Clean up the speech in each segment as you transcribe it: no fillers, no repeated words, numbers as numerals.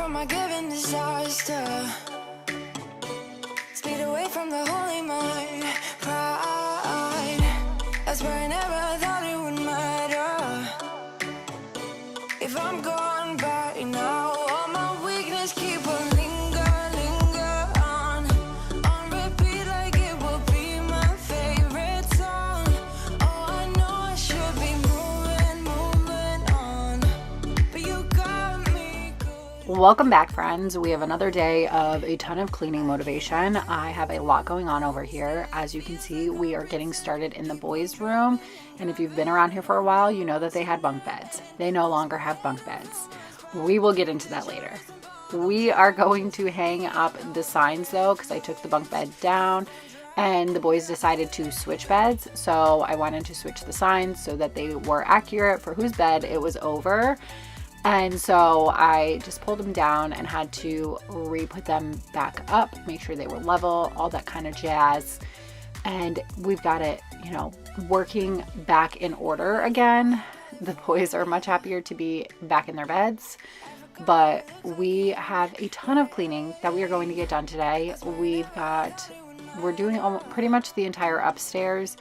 from my given disaster. Speed away from the holy mind. Pride, that's where I never thought it would matter. If I'm gone by now, all my weakness keep on linger on repeat like it will be my favorite song. Oh, I know I should be moving on, but you got me good. Welcome back, friends. We have another day of a ton of cleaning motivation. I have a lot going on over here. As you can see, we are getting started in the boys' room. And if you've been around here for a while, you know that they had bunk beds. They no longer have bunk beds. We will get into that later. We are going to hang up the signs though, because I took the bunk bed down and the boys decided to switch beds. So I wanted to switch the signs so that they were accurate for whose bed it was over. And so I just pulled them down and had to re-put them back up, make sure they were level, all that kind of jazz. And we've got it, working back in order again. The boys are much happier to be back in their beds, but we have a ton of cleaning that we are going to get done today. We're doing pretty much the entire upstairs.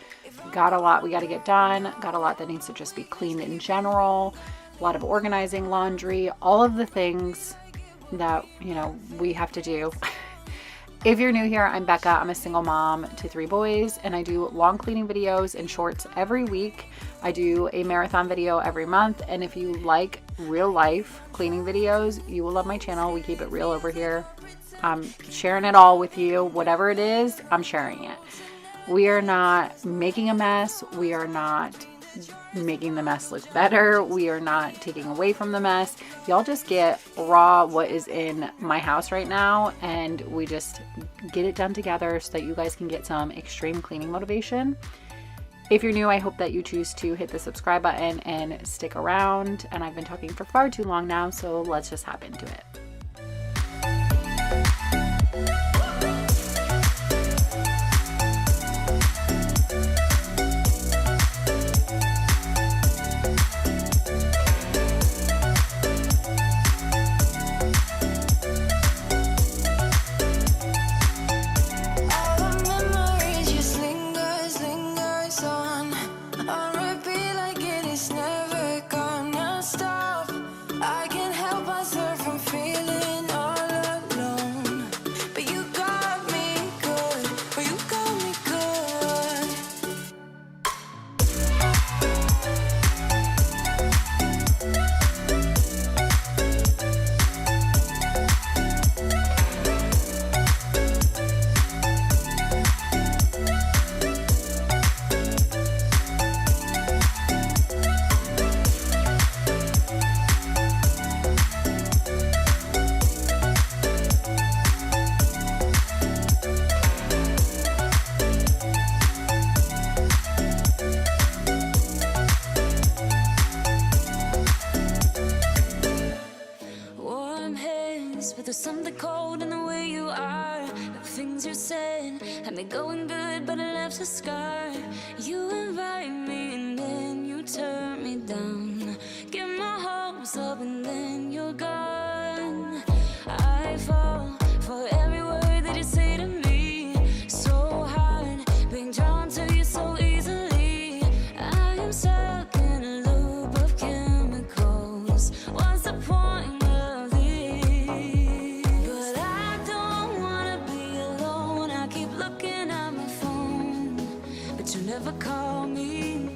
Got a lot we got to get done, got a lot that needs to just be cleaned in general, a lot of organizing, laundry, all of the things that, we have to do. If you're new here, I'm Becca. I'm a single mom to 3 boys, and I do long cleaning videos and shorts every week. I do a marathon video every month, and if you like real life cleaning videos, you will love my channel. We keep it real over here. I'm sharing it all with you. Whatever it is, I'm sharing it. We are not making a mess. We are not making the mess look better. We are not taking away from the mess. Y'all just get raw what is in my house right now, and we just get it done together so that you guys can get some extreme cleaning motivation. If you're new, I hope that you choose to hit the subscribe button and stick around. And I've been talking for far too long now, so let's just hop into it. There's something cold in the way you are. The things you said had me going good, but it left a scar. You invite me and then you turn me down. Get my hopes up and then you're gone. I fall for every word that you say to me. So hard being drawn to you so easily. I am stuck in a loop of chemicals. What's the point? Never call me,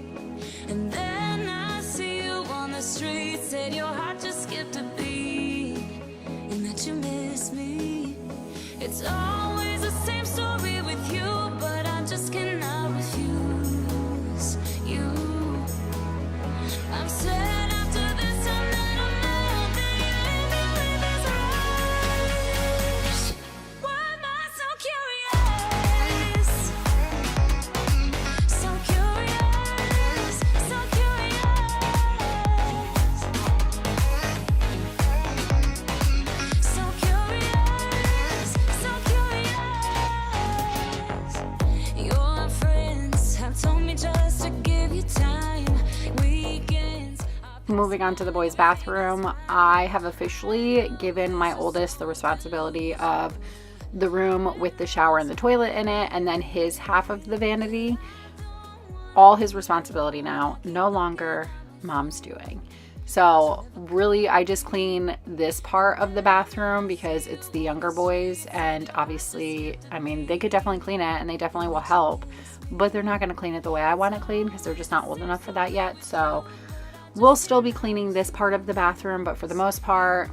and then I see you on the street. Said your heart just skipped a beat, and that you miss me. It's always the same story with you, but I just cannot refuse you. I'm sad after this time that I'm out that you leave me with this rush. Why am I so curious? So curious, so curious. So curious, so curious. moving on to the boys' bathroom, I have officially given my oldest the responsibility of the room with the shower and the toilet in it, and then his half of the vanity. All his responsibility now, no longer mom's doing. So really, I just clean this part of the bathroom because it's the younger boys, and obviously, I mean, they could definitely clean it and they definitely will help, but they're not going to clean it the way I want it clean because they're just not old enough for that yet. So we'll still be cleaning this part of the bathroom, but for the most part,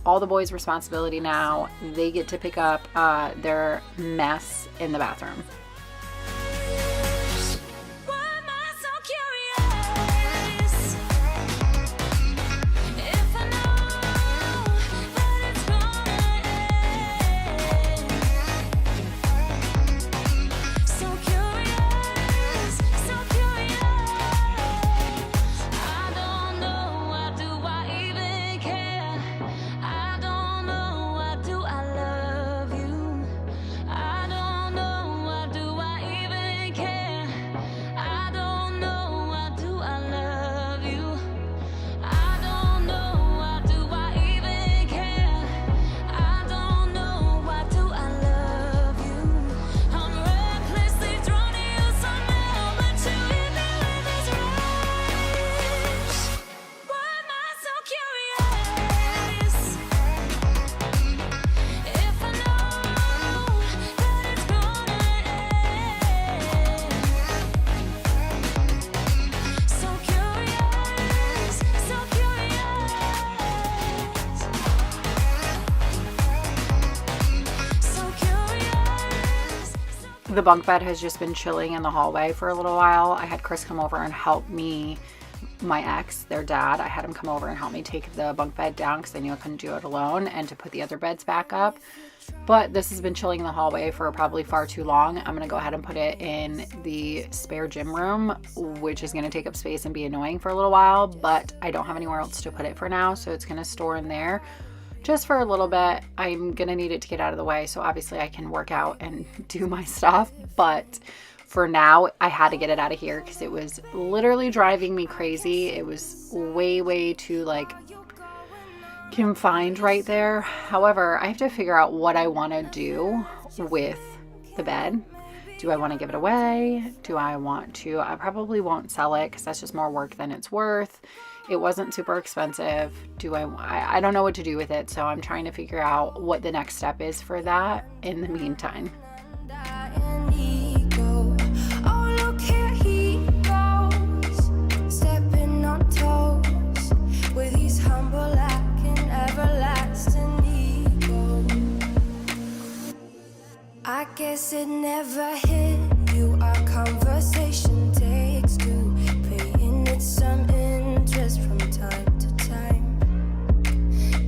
all the boys' responsibility now. They get to pick up their mess in the bathroom. The bunk bed has just been chilling in the hallway for a little while. I had Chris come over and help me, my ex, their dad, I had him come over and help me take the bunk bed down because I knew I couldn't do it alone, and to put the other beds back up. But this has been chilling in the hallway for probably far too long. I'm going to go ahead and put it in the spare gym room, which is going to take up space and be annoying for a little while, but I don't have anywhere else to put it for now, so it's going to store in there just for a little bit. I'm gonna need it to get out of the way so obviously I can work out and do my stuff, but for now I had to get it out of here because it was literally driving me crazy. It was way too like confined right there. However, I have to figure out what I want to do with the bed. Do I want to give it away? Do I want to? I probably won't sell it because that's just more work than it's worth. It wasn't super expensive. I don't know what to do with it, so I'm trying to figure out what the next step is for that in the meantime. I guess it never hit you. Our conversation takes two, paying it some interest from time to time.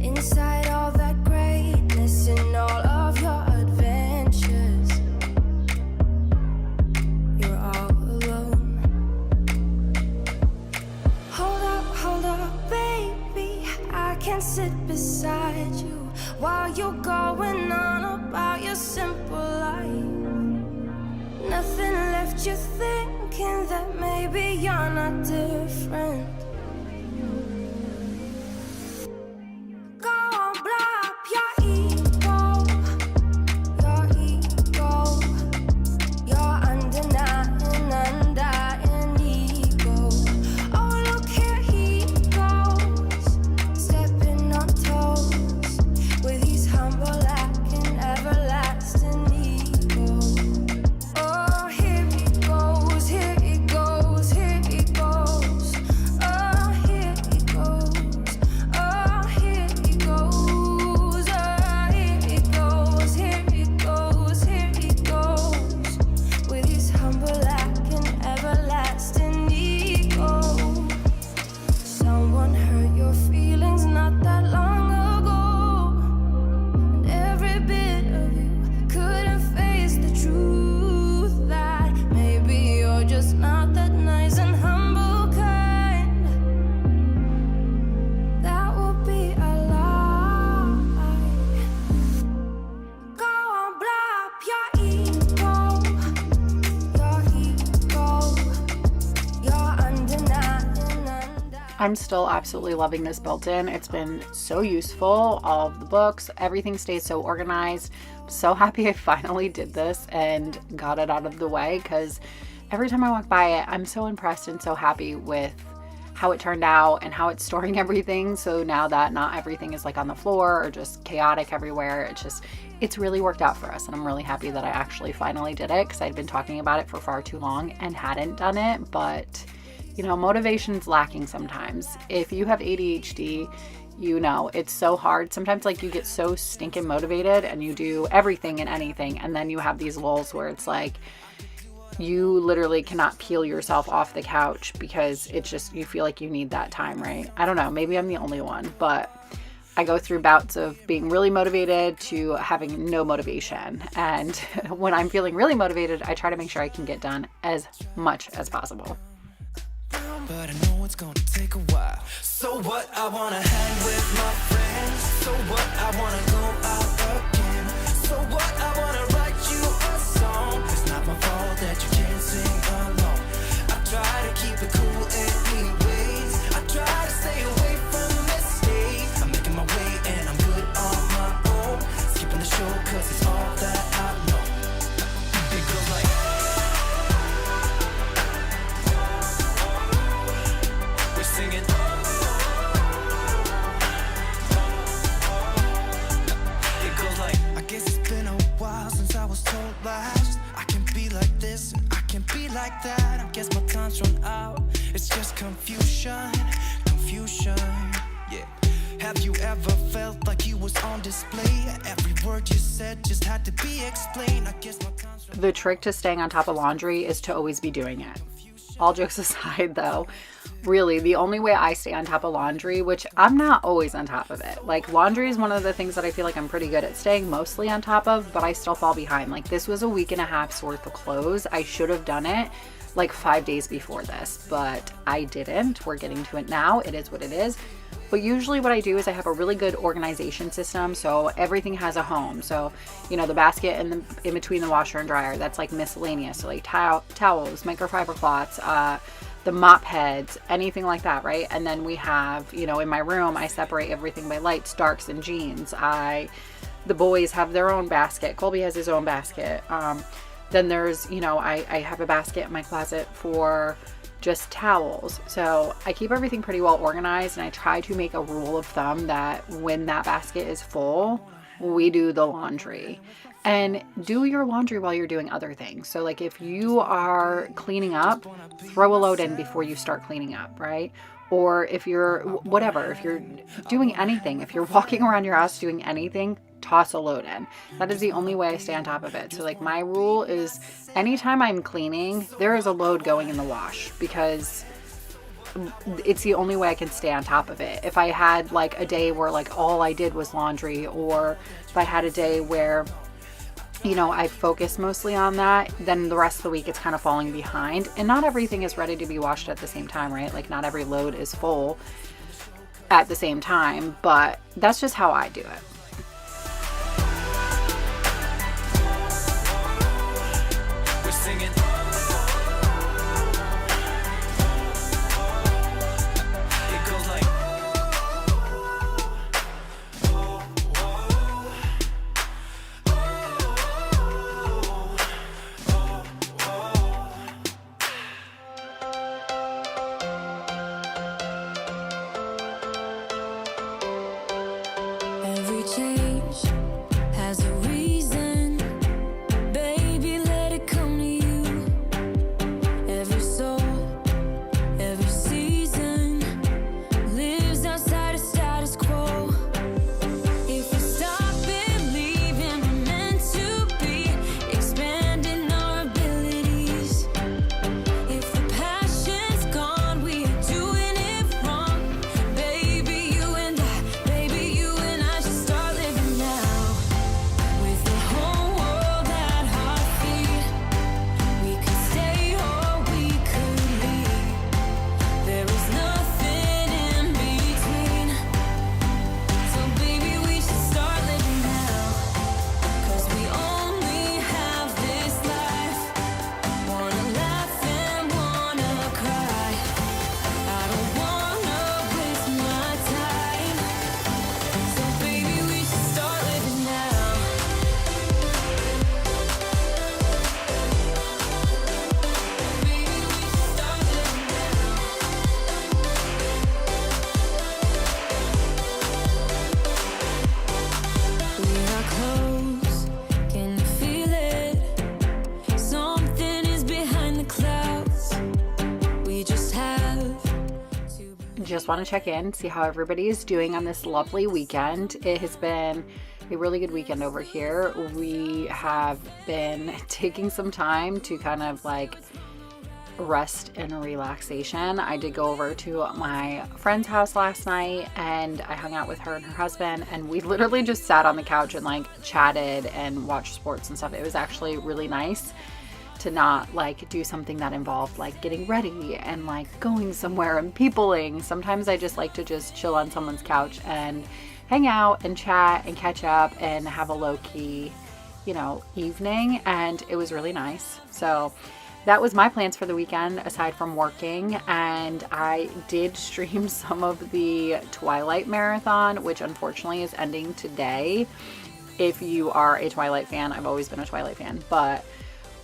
Inside all that greatness and all of your adventures, you're all alone. Hold up, baby. I can sit beside you while you're going on about your simple life. Nothing left you thinking that maybe you're not different. Go on, blow up your ego, your undying ego. Oh, look here he goes, stepping on toes with his humble acting, everlasting ego. Oh, here he goes, here he goes, here he goes. Oh. I'm still absolutely loving this built-in. It's been so useful. All of the books, everything stays so organized. I'm so happy I finally did this and got it out of the way, because every time I walk by it, I'm so impressed and so happy with how it turned out and how it's storing everything. So now that not everything is like on the floor or just chaotic everywhere, it's really worked out for us. And I'm really happy that I actually finally did it, because I'd been talking about it for far too long and hadn't done it. But you know, motivation's lacking sometimes. If you have ADHD, you know, it's so hard. Sometimes like you get so stinking motivated and you do everything and anything, and then you have these lulls where it's like you literally cannot peel yourself off the couch because it's just, you feel like you need that time, right? I don't know, maybe I'm the only one, but I go through bouts of being really motivated to having no motivation. And when I'm feeling really motivated, I try to make sure I can get done as much as possible. But I know it's gonna take a while. So what, I wanna hang with my friends. So what, I wanna go out again. So what, I wanna write you a song. It's not my fault that you can't sing along. I try to keep it cool anyways. I try to stay away from mistakes. I'm making my way and I'm good on my own. Skipping the show cause it's all that I know. It goes like singing. It goes like, I guess it's been a while since I was told last. I can be like this and I can be like that. I guess my time's run out. It's just confusion, yeah. Have you ever felt like you was on display? Every word you said just had to be explained. I guess my time's run out. The trick to staying on top of laundry is to always be doing it. All jokes aside though, really the only way I stay on top of laundry, which I'm not always on top of it. Like laundry is one of the things that I feel like I'm pretty good at staying mostly on top of, but I still fall behind. Like this was a week and a half's worth of clothes. I should have done it like 5 days before this, but I didn't. We're getting to it now. It is what it is. But usually what I do is I have a really good organization system. So everything has a home. So, you know, the basket in between the washer and dryer, that's like miscellaneous. So like towels, microfiber cloths, the mop heads, anything like that, right? And then we have, you know, in my room, I separate everything by lights, darks, and jeans. The boys have their own basket. Colby has his own basket. Then there's, you know, I have a basket in my closet for just towels. So I keep everything pretty well organized, and I try to make a rule of thumb that when that basket is full, we do the laundry. And do your laundry while you're doing other things. So like if you are cleaning up, throw a load in before you start cleaning up, right? Or if you're doing anything, if you're walking around your house doing anything, toss a load in. That is the only way I stay on top of it. So like my rule is anytime I'm cleaning, there is a load going in the wash, because it's the only way I can stay on top of it. If I had like a day where like all I did was laundry, or if I had a day where, you know, I focus mostly on that, then the rest of the week it's kind of falling behind. And not everything is ready to be washed at the same time, right? Like not every load is full at the same time, but that's just how I do it. We're singing. It goes like Every change has a reason. Baby, let it come to you. Every soul, every season lives outside of status quo. If we stop believing we're meant to be, expanding our abilities. If the passion's gone, we are doing it wrong. Baby, you and I should start living just want to check in, see how everybody is doing on this lovely weekend. It has been a really good weekend over here. We have been taking some time to kind of like rest and relaxation. I did go over to my friend's house last night and I hung out with her and her husband, and we literally just sat on the couch and like chatted and watched sports and stuff. It was actually really nice to not like do something that involved like getting ready and like going somewhere and peopling. Sometimes I just like to just chill on someone's couch and hang out and chat and catch up and have a low-key, evening, and it was really nice. So that was my plans for the weekend aside from working, and I did stream some of the Twilight marathon, which unfortunately is ending today. If you are a Twilight fan, I've always been a Twilight fan, but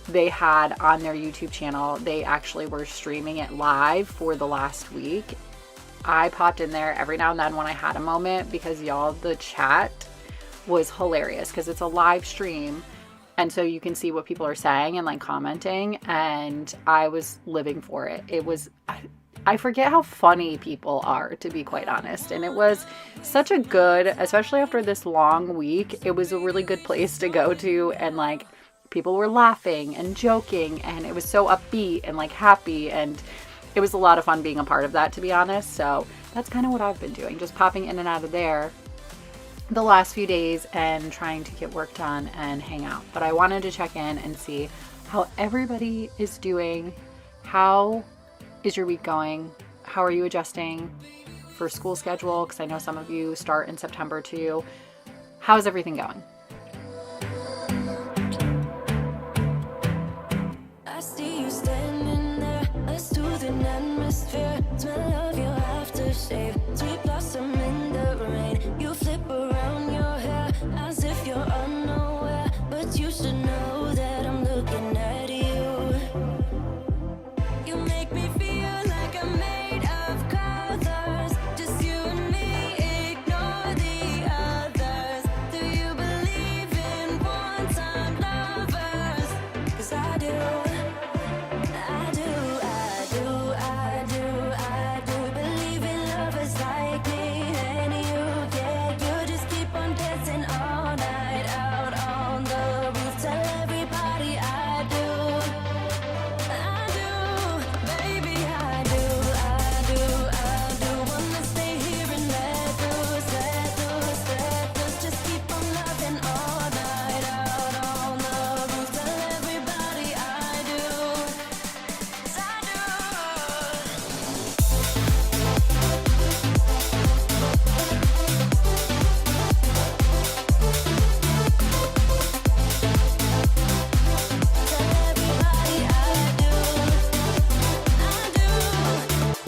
they had on their YouTube channel, they actually were streaming it live for the last week. I popped in there every now and then when I had a moment because y'all, the chat was hilarious because it's a live stream. And so you can see what people are saying and like commenting, and I was living for it. It was, I forget how funny people are, to be quite honest. And it was such a good, especially after this long week, it was a really good place to go to. And like people were laughing and joking, and it was so upbeat and like happy. And it was a lot of fun being a part of that, to be honest. So that's kind of what I've been doing, just popping in and out of there the last few days and trying to get work done and hang out. But I wanted to check in and see how everybody is doing. How is your week going? How are you adjusting for school schedule? Because I know some of you start in September too. How's everything going? I see you standing there, a soothing atmosphere. Smell of your aftershave, sweet blossom in the rain. You flip around your hair as if you're unaware, but you should know that I'm looking at you. You make me feel like I'm made of colors, just you and me, ignore the others. Do you believe in one-time lovers? 'Cause I do. Believe in lovers like me and you, yeah. You just keep on dancing all night out on the roof. Tell everybody I do, baby, I do. Wanna stay here and let loose. Just keep on loving all night out on the roof. Tell everybody I do.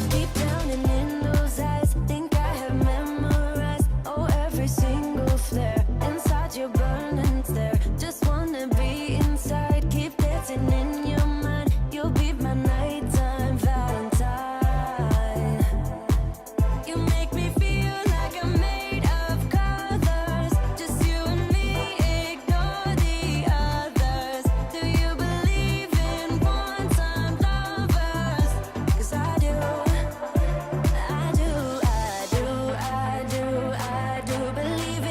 Deep down and in those eyes, think I have memorized, every single flare inside your burning stare. Just wanna be inside, keep dancing in your mind. You'll be my nighttime Valentine. You make me feel like I'm made of colors, just you and me, ignore the others. Do you believe in one-time lovers? 'Cause I do. Believe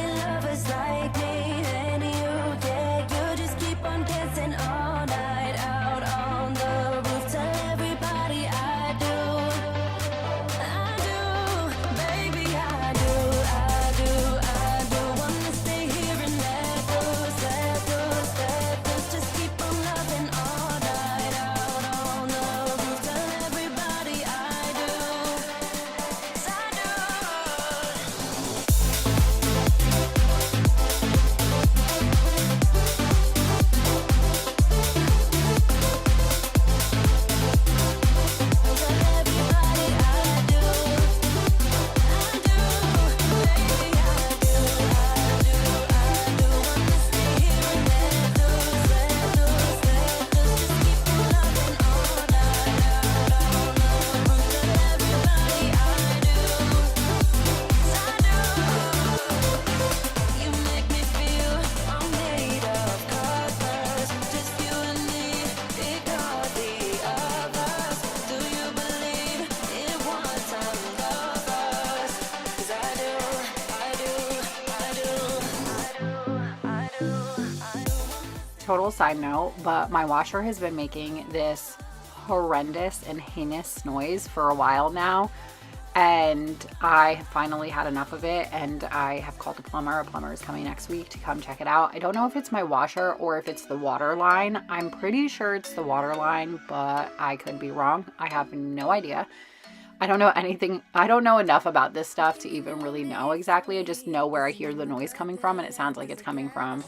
total side note, but my washer has been making this horrendous and heinous noise for a while now, and I have finally had enough of it, and I have called a plumber. A plumber is coming next week to come check it out. I don't know if it's my washer or if it's the water line. I'm pretty sure it's the water line, but I could be wrong. I have no idea. I don't know anything. I don't know enough about this stuff to even really know exactly. I just know where I hear the noise coming from, and it sounds like it's coming from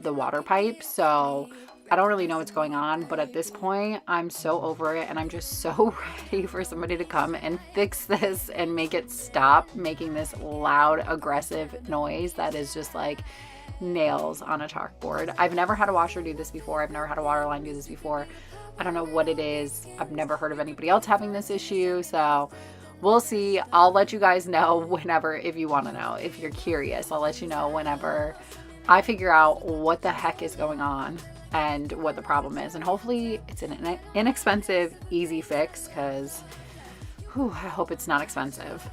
the water pipe. So I don't really know what's going on, but at this point, I'm so over it, and I'm just so ready for somebody to come and fix this and make it stop making this loud, aggressive noise that is just like nails on a chalkboard. I've never had a washer do this before. I've never had a water line do this before. I don't know what it is. I've never heard of anybody else having this issue, so we'll see. I'll let you guys know whenever, if you want to know, if you're curious, I'll let you know whenever I figure out what the heck is going on and what the problem is. And hopefully it's an inexpensive, easy fix, because I hope it's not expensive.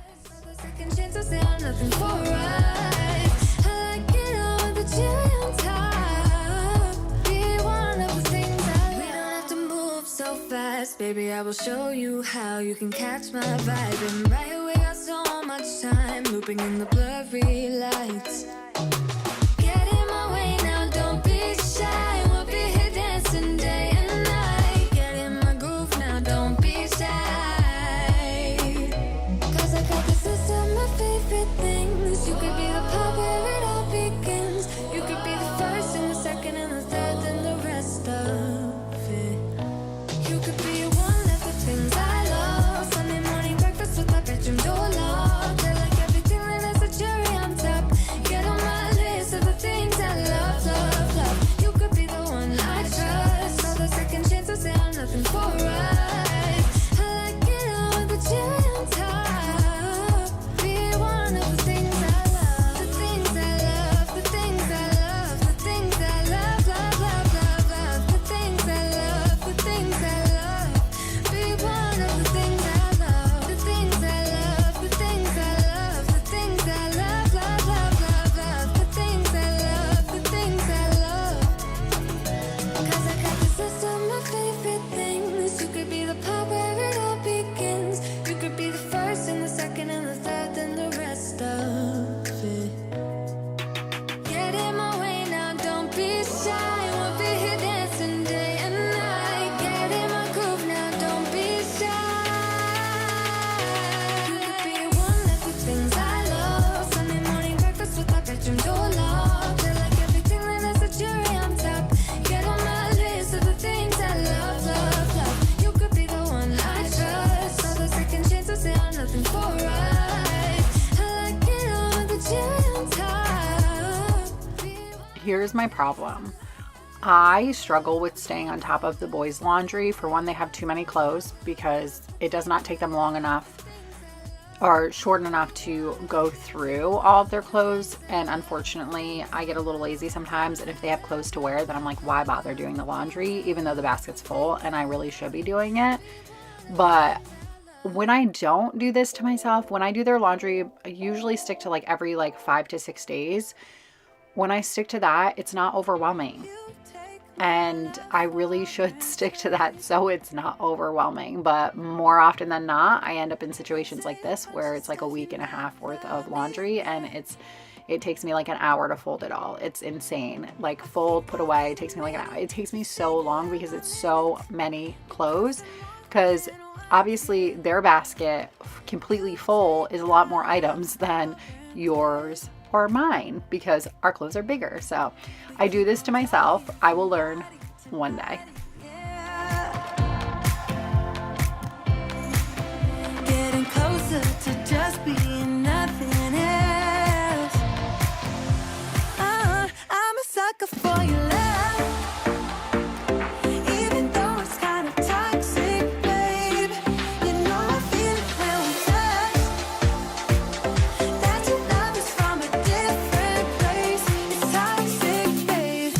So fast, baby, I will show you how you can catch my vibe. And right away, got so much time looping in the blurry lights. Get in my way now, don't be shy. We'll be here dancing day and night. Get in my groove now, don't be shy. Cause I got this list of my favorite things. You could be the part where it all begins. You could be the first and the second and the third and the rest of it. You could be one of the things I love. Sunday morning breakfast with my bedroom door locked. I like everything that has a cherry on top. Get on my list of the things I love, love, love. You could be the one I trust. All the second chances, they are nothing for us. I like it all with the cherry on top. Be one of the things I love. The things I love, the things I love, the things I love, love, love, love, love. The things I love, the things I love. Be one of the things I love. The things I love, the things I love, the things I love, love, love, love, love. The things I love, the things I love. Cause I got this list of my favorite things. You could be the part where it all begins. You could be the first and the second and the third and the rest of it. Get in my way now, don't be shy. We'll be here dancing day and night. Get in my groove now, don't be shy. You could be one of the things I love. Sunday morning breakfast with my bedroom door locked. I like everything that has a cherry on top. Get on my list of the things I love, love, love. You could be the one I trust. All the second chances, they are nothing for us. I like it all with the cherry on top. Here's my problem. I struggle with staying on top of the boys' laundry. For one, they have too many clothes because it does not take them long enough or short enough to go through all of their clothes. And unfortunately, I get a little lazy sometimes. And if they have clothes to wear, then I'm like, why bother doing the laundry, even though the basket's full and I really should be doing it. But when I don't do this to myself, when I do their laundry, I usually stick to like every 5 to 6 days. When I stick to that, it's not overwhelming. And I really should stick to that so it's not overwhelming. But more often than not, I end up in situations like this where it's like a week and a half worth of laundry, and it takes me like an hour to fold it all. It's insane. Like fold, put away, it takes me like an hour. It takes me so long because it's so many clothes. Because obviously their basket completely full is a lot more items than yours or mine because our clothes are bigger. So I do this to myself. I will learn one day. Getting closer to just being nothing else. I'm a sucker for your love. Even though it's kind of toxic, babe. You know I feel it when we touch. That your love is from a different place. It's toxic, babe.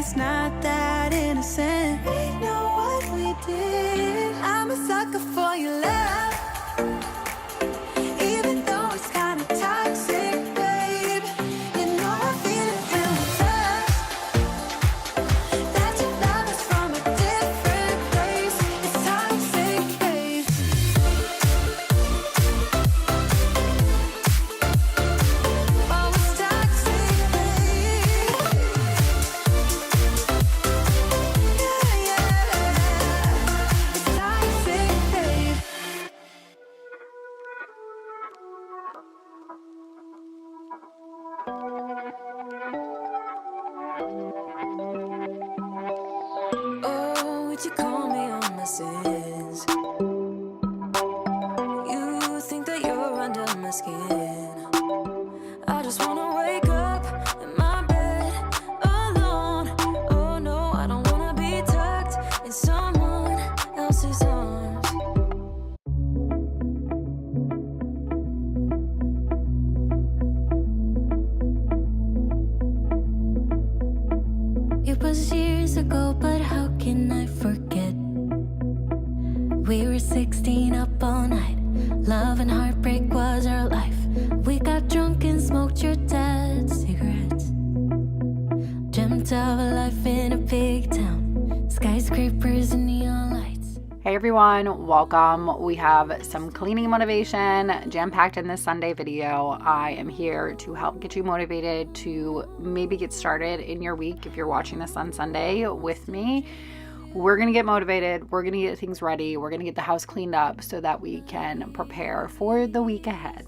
it's not that innocent. We know what we did. I'm a sucker for your love, even though it's kinda toxic, babe. You know I feel it when we touch. That your love is from a different place. It's toxic, babe. Oh, it's toxic, babe. Yeah, yeah. It's toxic, babe. Oh, would you call me on my sins? You think that you're under my skin. I just wanna wake up in my bed alone. Oh no, I don't wanna be tucked in someone else's arms. It was years ago, but how can I forget? We were 16 up all night. Love and heartbreak was our life. We got drunk and smoked your dad's cigarettes. Dreamt of a life in a big town. Skyscrapers and neon lights. Hey everyone, welcome. We have some cleaning motivation jam-packed in this Sunday video. I am here to help get you motivated to maybe get started in your week if you're watching this on Sunday with me. We're going to get motivated. We're going to get things ready. We're going to get the house cleaned up so that we can prepare for the week ahead.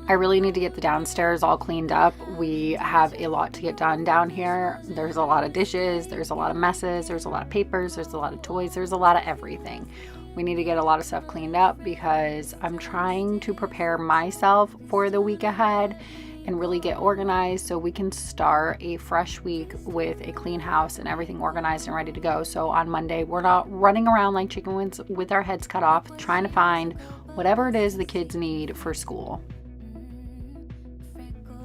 I really need to get the downstairs all cleaned up. We have a lot to get done down here. There's a lot of dishes, there's a lot of messes, there's a lot of papers, there's a lot of toys, there's a lot of everything. We need to get a lot of stuff cleaned up because I'm trying to prepare myself for the week ahead and really get organized so we can start a fresh week with a clean house and everything organized and ready to go. So on Monday, we're not running around like chickens with our heads cut off, trying to find whatever it is the kids need for school.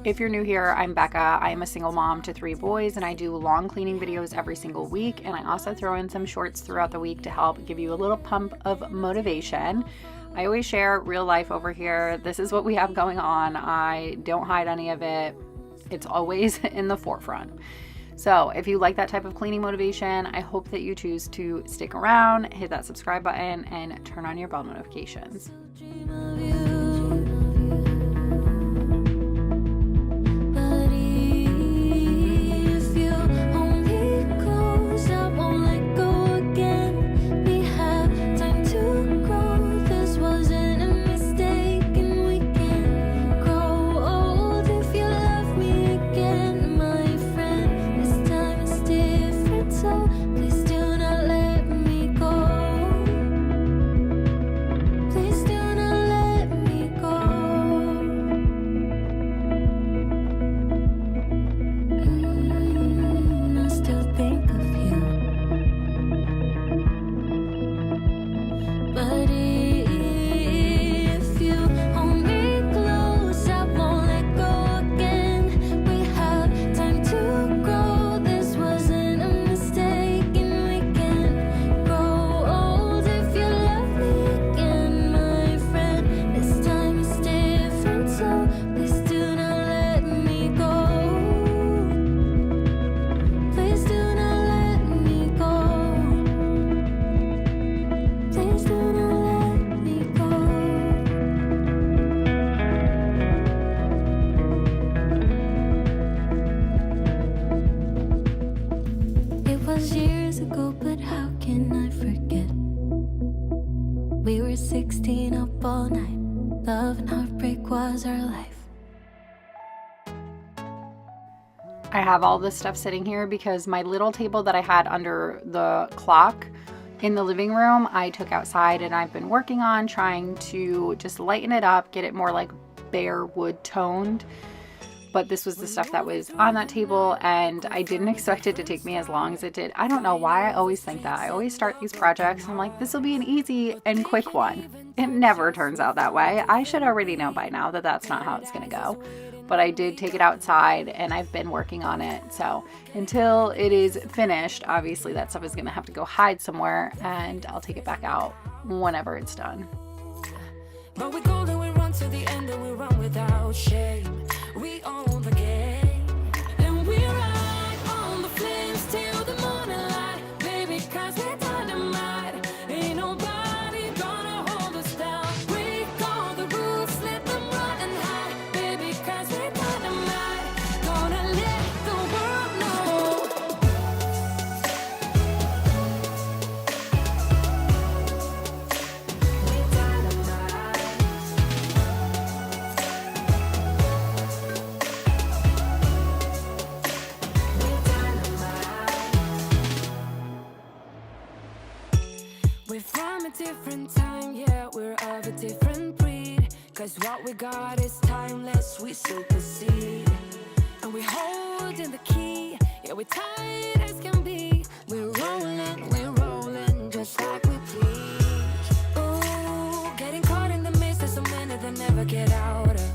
If you're new here, I'm Becca. I am a single mom to 3 boys and I do long cleaning videos every single week, and I also throw in some shorts throughout the week to help give you a little pump of motivation. I always share real life over here. This is what we have going on. I don't hide any of it. It's always in the forefront. So if you like that type of cleaning motivation, I hope that you choose to stick around, hit that subscribe button, and turn on your bell notifications. Dream of you. Years ago, but how can I forget? We were 16 up all night. Love and heartbreak was our life. I have all this stuff sitting here because my little table that I had under the clock in the living room, I took outside and I've been working on trying to just lighten it up, get it more like bare wood toned. But this was the stuff that was on that table and I didn't expect it to take me as long as it did. I don't know why I always think that. I always start these projects and I'm like, this will be an easy and quick one. It never turns out that way. I should already know by now that that's not how it's going to go. but I did take it outside and I've been working on it. So until it is finished, obviously that stuff is gonna have to go hide somewhere, and I'll take it back out whenever it's done. But we go and we run to the end and we run without shame. We own the game. And we ride on the flames till the morning light. Baby, cause we're dynamite. Ain't nobody gonna hold us down. Break all the rules, let them run and hide. Baby, cause we're dynamite. Gonna let the world know. We're dynamite. We're dynamite. We're from a different time, yeah, we're of a different breed. Cause what we got is timeless, we supersede. And we hold in the key, yeah, we're tight as can be. We're rolling, just like we please. Ooh, getting caught in the mist, there's so many that never get out of.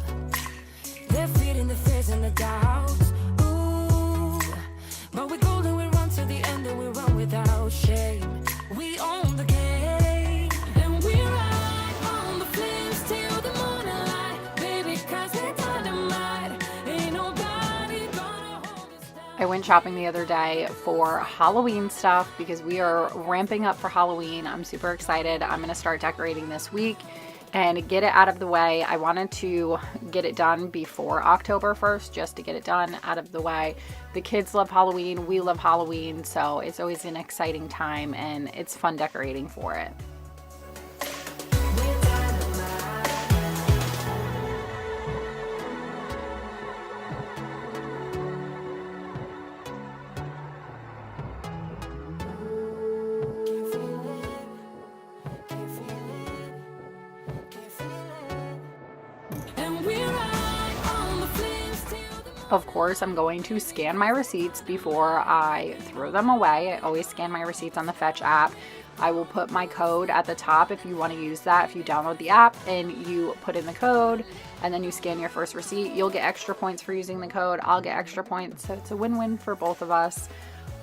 They're feeding the fears and the doubts. Ooh, but we go and we run to the end and we run without shame. We own the game, and we ride on the flames till the morning light. Baby, cause we're dynamite. Ain't nobody gonna hold us down. I went shopping the other day for Halloween stuff because we are ramping up for Halloween. I'm super excited. I'm gonna start decorating this week and get it out of the way. I wanted to get it done before October 1st just to get it done out of the way. The kids love Halloween, we love Halloween, so it's always an exciting time and it's fun decorating for it. We're dynamite. Can't feel it. Can't feel it. Can't feel it. And we ride on the flames till the Of course, I'm going to scan my receipts before I throw them away. I always scan my receipts on the Fetch app. I will put my code at the top if you want to use that. If you download the app and you put in the code and then you scan your first receipt, you'll get extra points for using the code. I'll get extra points. So it's a win-win for both of us.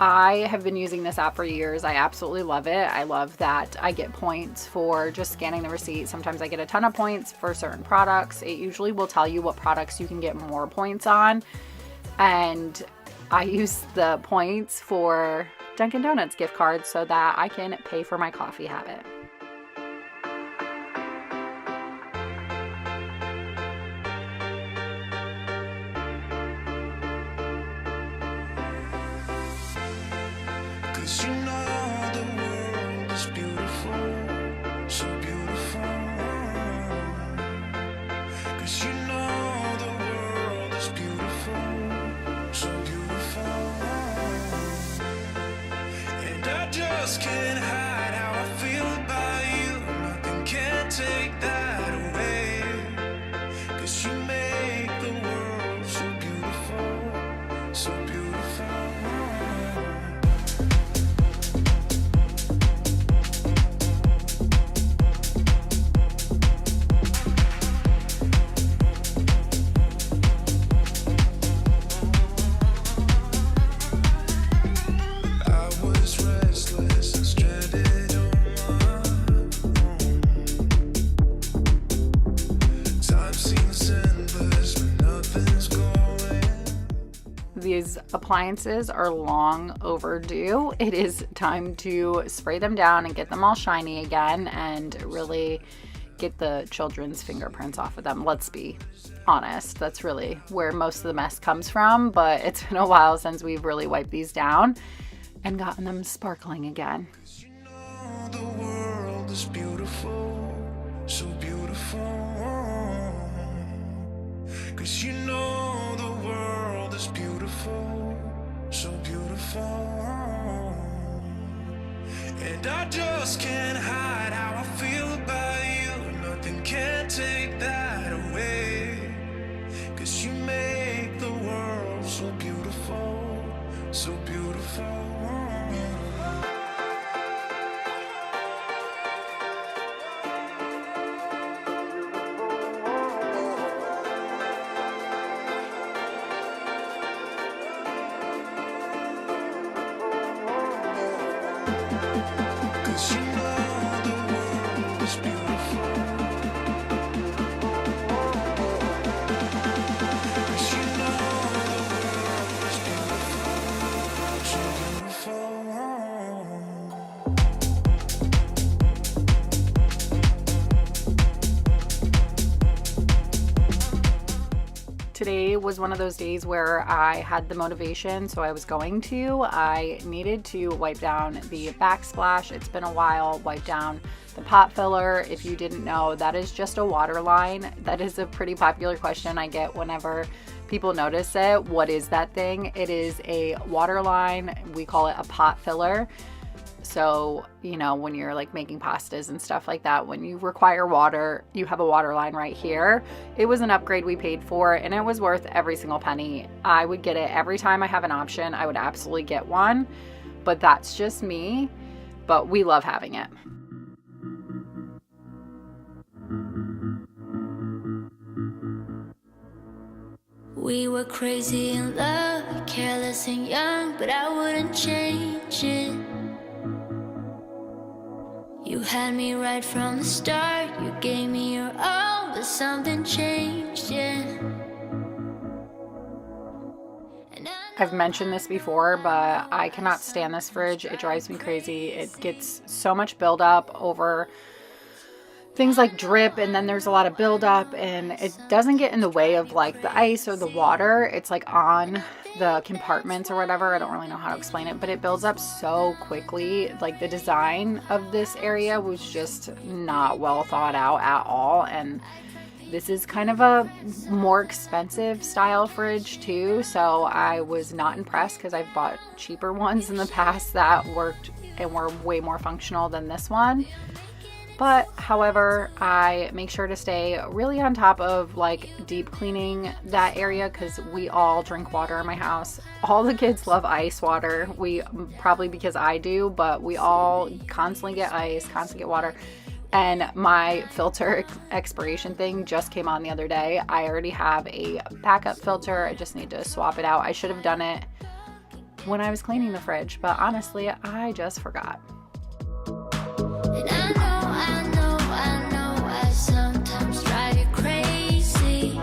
I have been using this app for years. I absolutely love it. I love that I get points for just scanning the receipt. Sometimes I get a ton of points for certain products. It usually will tell you what products you can get more points on. And I use the points for Dunkin' Donuts gift cards so that I can pay for my coffee habit. Cause you know the world is beautiful, so beautiful. Cause you know the world is beautiful, so beautiful. And I just can't hide how I feel about you. Nothing can take that away. Cause you make the world so beautiful, so beautiful. These appliances are long overdue. It is time to spray them down and get them all shiny again and really get the children's fingerprints off of them. Let's be honest, that's really where most of the mess comes from, but it's been a while since we've really wiped these down and gotten them sparkling again. You know the world is beautiful, so beautiful. Cause you know the world is beautiful, so beautiful. And I just can't hide how I feel about you. Nothing can take that away. Cause you make the world so beautiful, so beautiful. Today was one of those days where I had the motivation, so I was going to. I needed to wipe down the backsplash. It's been a while. Wipe down the pot filler. If you didn't know, that is just a water line. That is a pretty popular question I get whenever people notice it. What is that thing? It is a water line. We call it a pot filler. So, you know, when you're like making pastas and stuff like that, when you require water, you have a water line right here. It was an upgrade we paid for, and it was worth every single penny. I would get it every time I have an option. I would absolutely get one, but that's just me. But we love having it. We were crazy in love, careless and young, but I wouldn't change it. You had me right from the start, you gave me your all, but something changed, yeah. I've mentioned this before, but I cannot stand this fridge. It drives me crazy. It gets so much buildup over things like drip, and then there's a lot of buildup, and it doesn't get in the way of like the ice or the water. It's like on the compartments or whatever. I don't really know how to explain it, but it builds up so quickly. Like the design of this area was just not well thought out at all, and this is kind of a more expensive style fridge too, so I was not impressed because I've bought cheaper ones in the past that worked and were way more functional than this one. But however, I make sure to stay really on top of like deep cleaning that area because we all drink water in my house. All the kids love ice water. We probably because I do, but we all constantly get ice, constantly get water. And my filter expiration thing just came on the other day. I already have a backup filter. I just need to swap it out. I should have done it when I was cleaning the fridge, but honestly, I just forgot. Sometimes drive you crazy.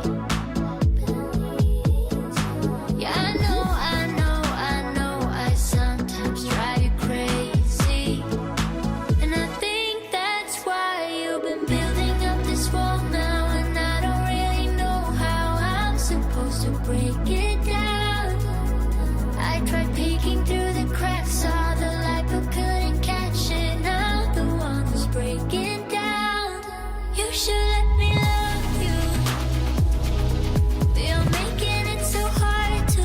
Yeah, I know, I sometimes drive you crazy. And I think that's why you've been building up this wall now. And I don't really know how I'm supposed to break it down. I tried peeking through the cracks, saw the light but couldn't catch it. Now the one who's breaking down. You should let me love you. You're making it so hard to.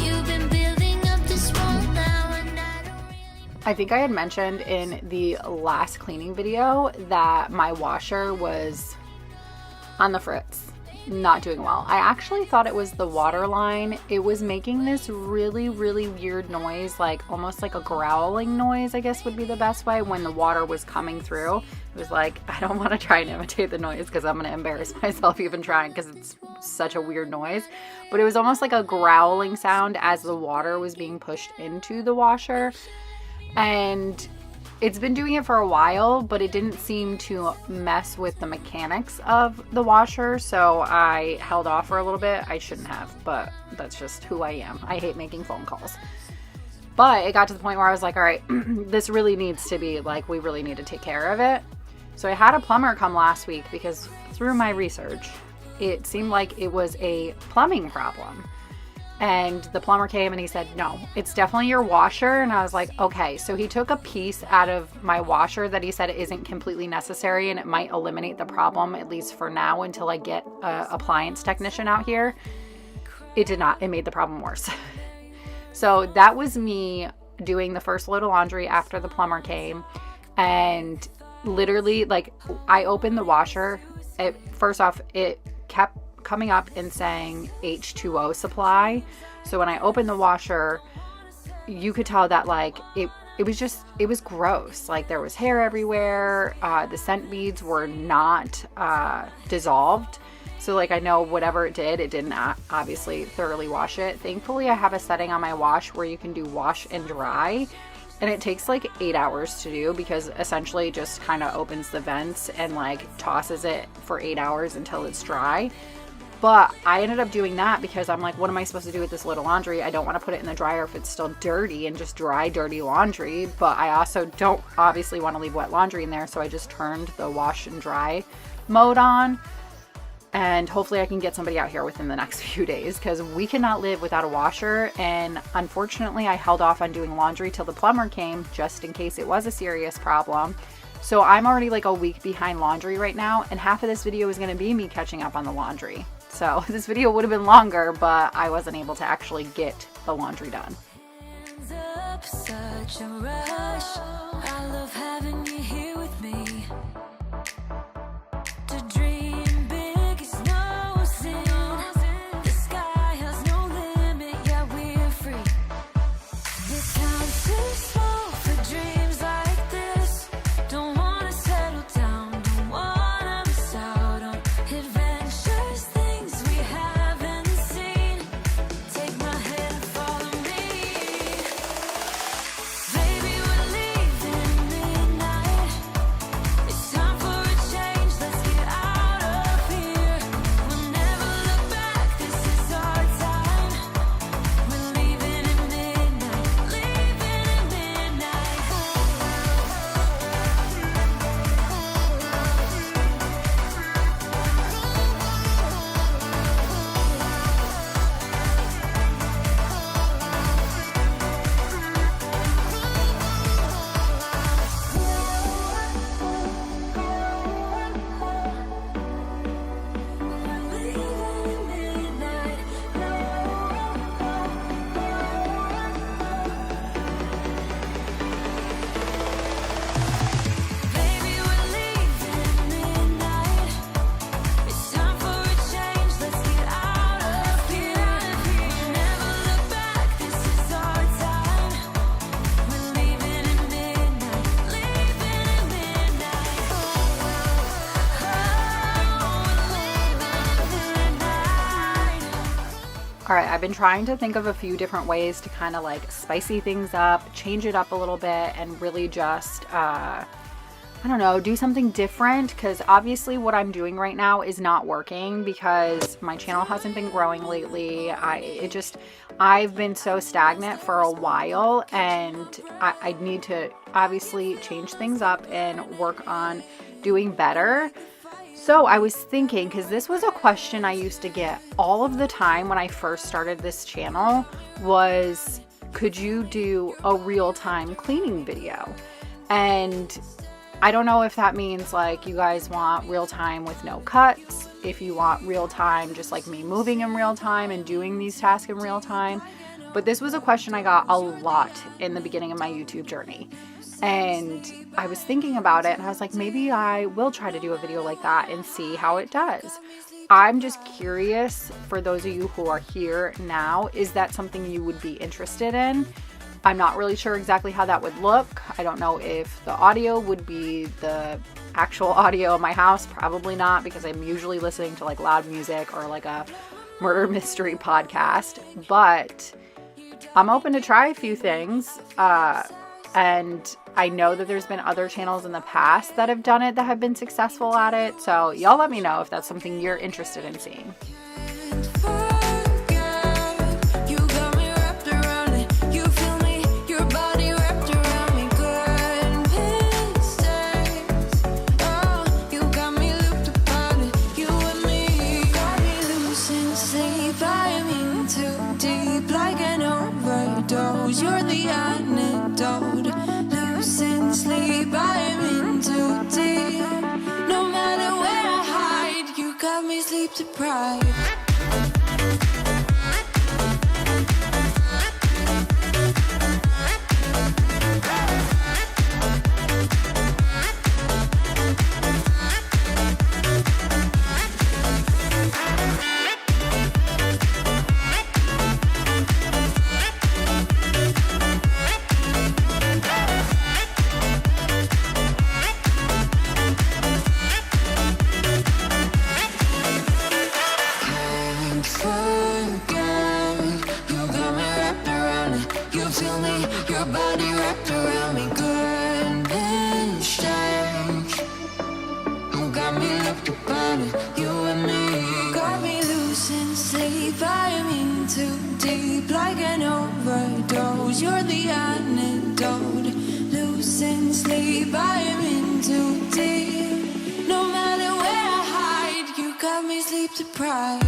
You've been building up this wall now, and I don't really. I think I had mentioned in the last cleaning video that my washer was on the fritz, not doing well. I actually thought it was the water line. It was making this really, really weird noise, like almost like a growling noise, I guess would be the best way, when the water was coming through. It was like, I don't want to try and imitate the noise because I'm going to embarrass myself even trying because it's such a weird noise. But it was almost like a growling sound as the water was being pushed into the washer. And it's been doing it for a while, but it didn't seem to mess with the mechanics of the washer, so I held off for a little bit. I shouldn't have, but that's just who I am. I hate making phone calls. But it got to the point where I was like, all right, this really needs to be, like, we really need to take care of it. So I had a plumber come last week because through my research, it seemed like it was a plumbing problem. And the plumber came and he said, no, it's definitely your washer. And I was like, okay. So he took a piece out of my washer that he said isn't completely necessary and it might eliminate the problem, at least for now, until I get an appliance technician out here. It did not. It made the problem worse. So that was me doing the first load of laundry after the plumber came. And literally, like, I opened the washer. First off, it kept coming up and saying H2O supply. So when I opened the washer, you could tell that like it was gross. Like there was hair everywhere. The scent beads were not dissolved. So like I know whatever it didn't obviously thoroughly wash it. Thankfully I have a setting on my wash where you can do wash and dry. and it takes like 8 hours to do because essentially it just kind of opens the vents and like tosses it for 8 hours until it's dry. But I ended up doing that because I'm like, what am I supposed to do with this load of laundry? I don't want to put it in the dryer if it's still dirty and just dry, dirty laundry. But I also don't obviously want to leave wet laundry in there. So I just turned the wash and dry mode on. And hopefully I can get somebody out here within the next few days because we cannot live without a washer. And unfortunately, I held off on doing laundry till the plumber came just in case it was a serious problem. So I'm already like a week behind laundry right now. And half of this video is going to be me catching up on the laundry. So this video would have been longer, but I wasn't able to actually get the laundry done. Hands up, such a rush. I love having you here with me. To dream big is no sin. The sky has no limit, yeah, we're free. This town's too small for dreams like this. Don't wanna settle down, don't wanna miss out on adventures, things we haven't seen. Take my hand and follow me. Baby, we're leaving midnight. It's time for a change, let's get out of here. We'll never look back, this is our time. We're leaving at midnight, leaving at midnight. Baby, we're leaving midnight. It's time for a change, let's get out of here. We'll never look back, this is our time. We're leaving at midnight, leaving at midnight. Oh, we're leaving at midnight. All right, I've been trying to think of a few different ways to kind of like spicy things up, change it up a little bit, and really just, I don't know, do something different because obviously what I'm doing right now is not working because my channel hasn't been growing lately. I've been so stagnant for a while and I need to obviously change things up and work on doing better. So I was thinking, because this was a question I used to get all of the time when I first started this channel, was could you do a real-time cleaning video? And I don't know if that means like you guys want real time with no cuts, if you want real time just like me moving in real time and doing these tasks in real time. But this was a question I got a lot in the beginning of my YouTube journey. And I was thinking about it and I was like, maybe I will try to do a video like that and see how it does. I'm just curious, for those of you who are here now, is that something you would be interested in? I'm not really sure exactly how that would look. I don't know if the audio would be the actual audio of my house. Probably not, because I'm usually listening to like loud music or like a murder mystery podcast. But I'm open to try a few things. And I know that there's been other channels in the past that have done it that have been successful at it. So y'all let me know if that's something you're interested in seeing. You got me wrapped around it. You feel me, your body wrapped around me. Good mistakes. Oh, you got me looped upon it. You and me. You got me losing sleep. I'm in too deep, like an overdose. You're the antidote. Losing sleep. I'm in too deep. No matter where I hide, you got me sleep deprived. you feel me? Your body wrapped around me, good instinct. You got me looked upon it, you and me. Got me loose in sleep, I am in too deep, like an overdose. You're the antidote. Loose in sleep, I am in too deep. No matter where I hide, you got me sleep deprived.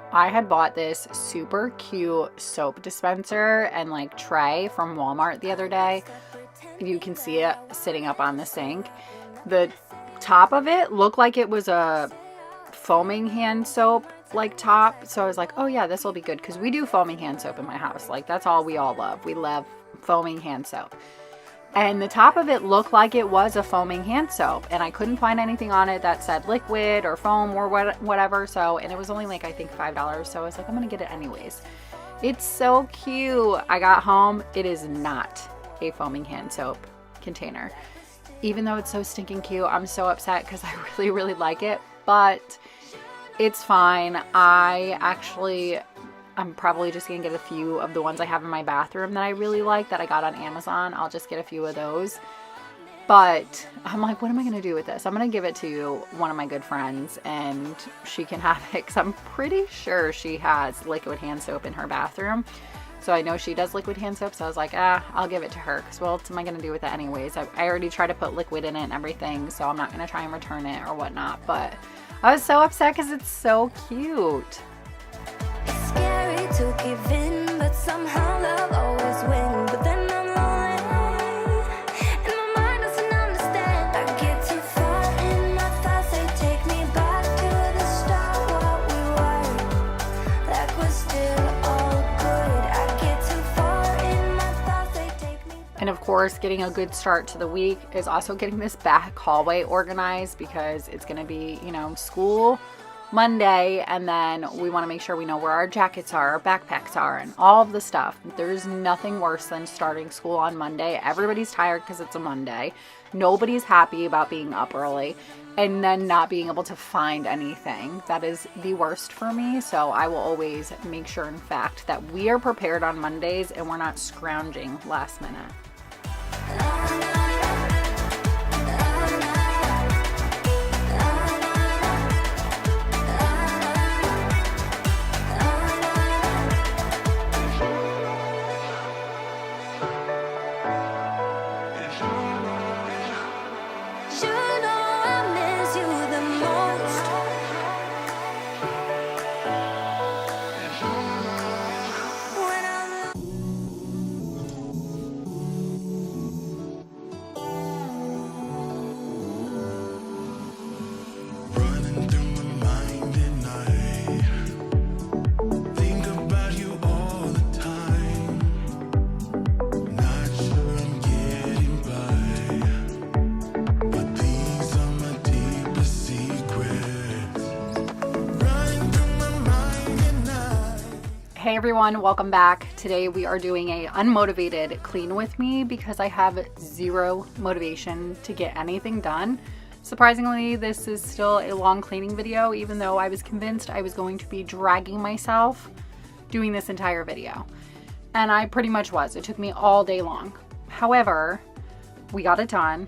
I had bought this super cute soap dispenser and like tray from Walmart the other day. You can see it sitting up on the sink. The top of it looked like it was a foaming hand soap like top. So I was like, oh yeah, this will be good, because we do foaming hand soap in my house. Like that's all we all love. We love foaming hand soap. And the top of it looked like it was a foaming hand soap, and I couldn't find anything on it that said liquid or foam or whatever. So, and it was only like, I think $5. So I was like, I'm gonna get it anyways. It's so cute. I got home. It is not a foaming hand soap container. Even though it's so stinking cute, I'm so upset because I really, really like it, but it's fine. I'm probably just gonna get a few of the ones I have in my bathroom that I really like that I got on Amazon. I'll just get a few of those. But I'm like, what am I gonna do with this? I'm gonna give it to one of my good friends and she can have it, because I'm pretty sure she has liquid hand soap in her bathroom. So I know she does liquid hand soap, so I was like, I'll give it to her, because what am I gonna do with it anyways? I already tried to put liquid in it and everything, so I'm not gonna try and return it or whatnot. But I was so upset because it's so cute. Scary to give in, but somehow love always wins. But then I'm lonely, and my mind doesn't understand. I get too far in my thoughts, they take me back to the start. What we were, like we're still all good. I get too far in my thoughts, they take me back. And of course, getting a good start to the week is also getting this back hallway organized, because it's gonna be, school Monday, and then we want to make sure we know where our jackets are, our backpacks are, and all of the stuff. There's nothing worse than starting school on Monday. Everybody's tired because it's a Monday. Nobody's happy about being up early and then not being able to find anything. That is the worst for me. So I will always make sure, in fact, that we are prepared on Mondays and we're not scrounging last minute. Hey everyone, welcome back. Today we are doing a unmotivated clean with me because I have zero motivation to get anything done. Surprisingly, this is still a long cleaning video, even though I was convinced I was going to be dragging myself doing this entire video. And I pretty much was. It took me all day long. However, we got it done,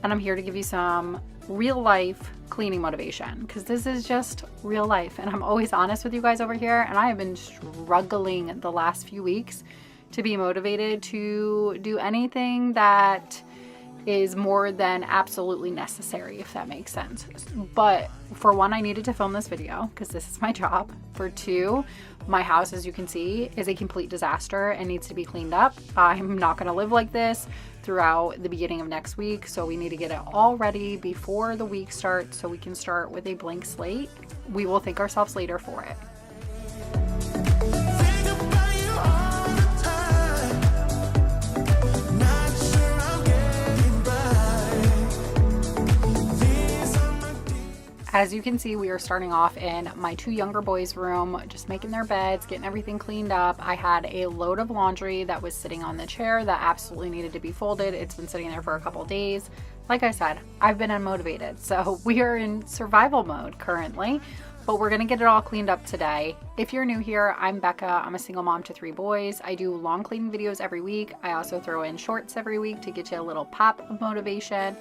and I'm here to give you some real life cleaning motivation, because this is just real life, and I'm always honest with you guys over here, and I have been struggling the last few weeks to be motivated to do anything that is more than absolutely necessary, if that makes sense. But for one, I needed to film this video because this is my job. For two, my house, as you can see, is a complete disaster and needs to be cleaned up. I'm not going to live like this throughout the beginning of next week, so we need to get it all ready before the week starts so we can start with a blank slate. We will thank ourselves later for it. As you can see, we are starting off in my 2 younger boys' room, just making their beds, getting everything cleaned up. I had a load of laundry that was sitting on the chair that absolutely needed to be folded. It's been sitting there for a couple days. Like I said, I've been unmotivated, so we are in survival mode currently, but we're gonna get it all cleaned up today. If you're new here, I'm Becca. I'm a single mom to 3 boys. I do long cleaning videos every week. I also throw in shorts every week to get you a little pop of motivation.